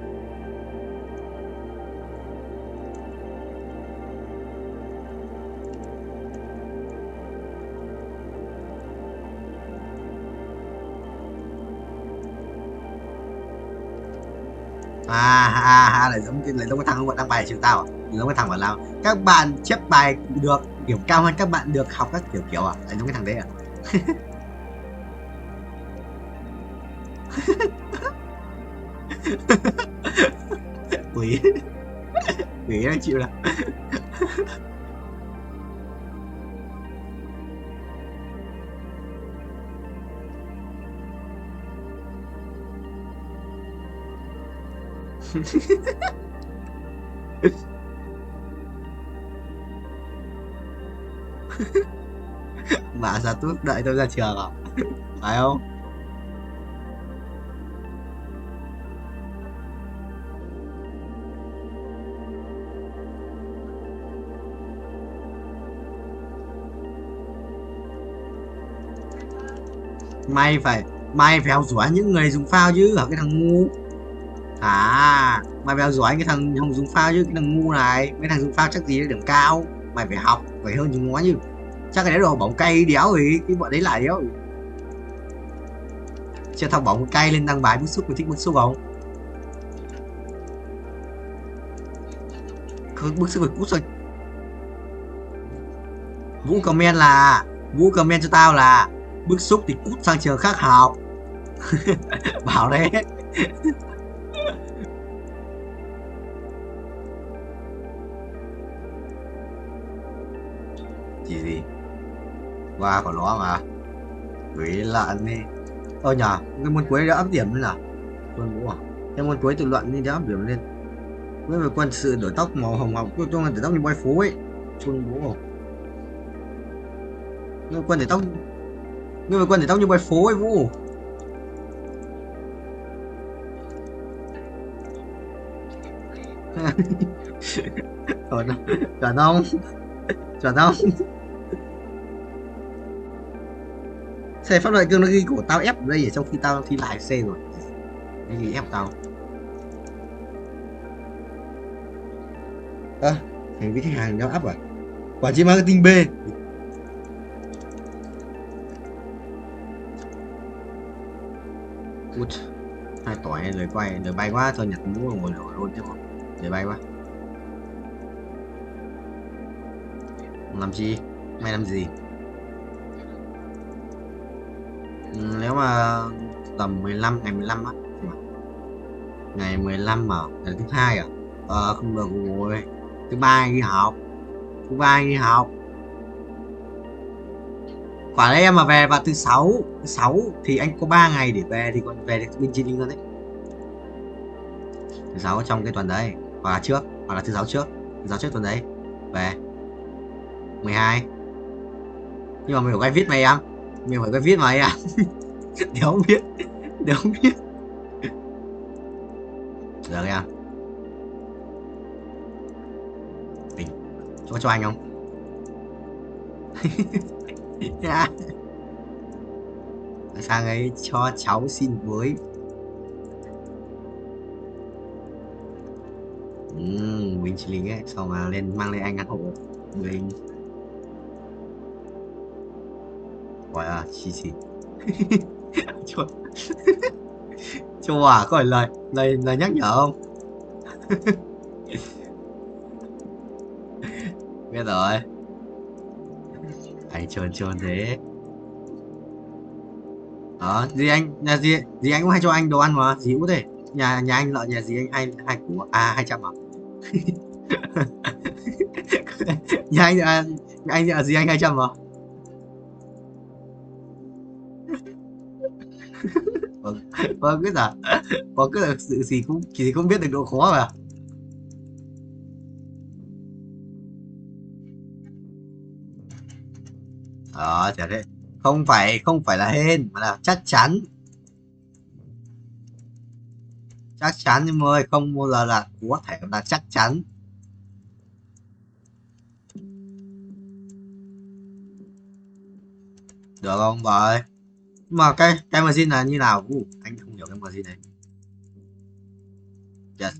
Lại giống cái thằng không đăng bài trường tao à? Giống cái thằng bảo làm các bạn chép bài được điểm cao hơn các bạn được học các kiểu à? Lại giống cái thằng đấy à? Quỷ đang chịu nào. Bà ra tút đợi tôi ra trường à? Phải không? Mày phải học giỏi những người dùng phao chứ hả cái thằng ngu. Mày phải học giỏi cái thằng không dùng phao chứ, cái thằng ngu này. Mấy thằng dùng phao chắc gì điểm cao. Mày phải học, phải hơn chúng nó chứ. Chắc cái đấy đồ bóng cay đéo rồi, cái bọn đấy lại đéo rồi. Chưa thằng bóng cay lên đăng bài bức xúc, mày thích bức xúc không? Không bức xúc phải cút rồi. Vũ comment cho tao là bức xúc thì cút sang trường khác học. Bảo đấy. Gì qua của nó mà quỷ lợn đi. Nhờ cái môn cuối đã áp điểm lên nào quân vũ à? Cái môn cuối tự luận đi đã áp điểm lên. Với về quân sự đổi tóc màu hồng hồng, tôi đổi tóc như boy phố ấy. Quân vũ nhưng quân để tóc như boy phố ấy Vũ. Chuẩn không? Xe pháp lợi cương nó ghi của tao ép ở đây ở trong khi tao thi lại xe rồi. Cái gì ép tao? Thành với khách hàng đeo áp à? Quản trị marketing B. Út, 2 tỏi lời bay quá thôi, nhặt mũ ngồi luôn chứ không. Lời bay quá. Làm chi? Mày làm gì? Nếu mà tầm 15 ngày 15 á. Ngày 15 mà là thứ 2 à? Không được rồi. Thứ 3 anh đi học. Quả đấy em mà về vào thứ 6 thì anh có 3 ngày để về thì còn về được bên trên England đấy. Thứ 6 trong cái tuần đấy, hoặc là thứ 6 trước tuần đấy về 12. Nhưng mà mình phải quay viết mày em. Mình phải quay viết mày à. Đéo biết. Được em. Tỉnh. Cho anh không? Sang ấy cho cháu xin với. Mình chỉ lính ấy, xong mà mang lên anh ăn hộ mình. Gọi là chi cho à, có phải lời nhắc nhở không? Biết rồi. Anh trơn thế. Gì anh nhà gì anh cũng hay cho anh đồ ăn mà, gì cũng thế. Nhà anh lợn nhà gì anh 200 à? Nhà anh ở gì anh 200 mà. Vâng cứ là sự gì cũng chỉ không biết được độ khó mà. Chả thế. Không phải là hên mà là chắc chắn. Chắc chắn em ơi, không bao giờ là có thể là chắc chắn. Được không vậy? Mà cái machine là như nào? Anh không hiểu cái machine này. Yes.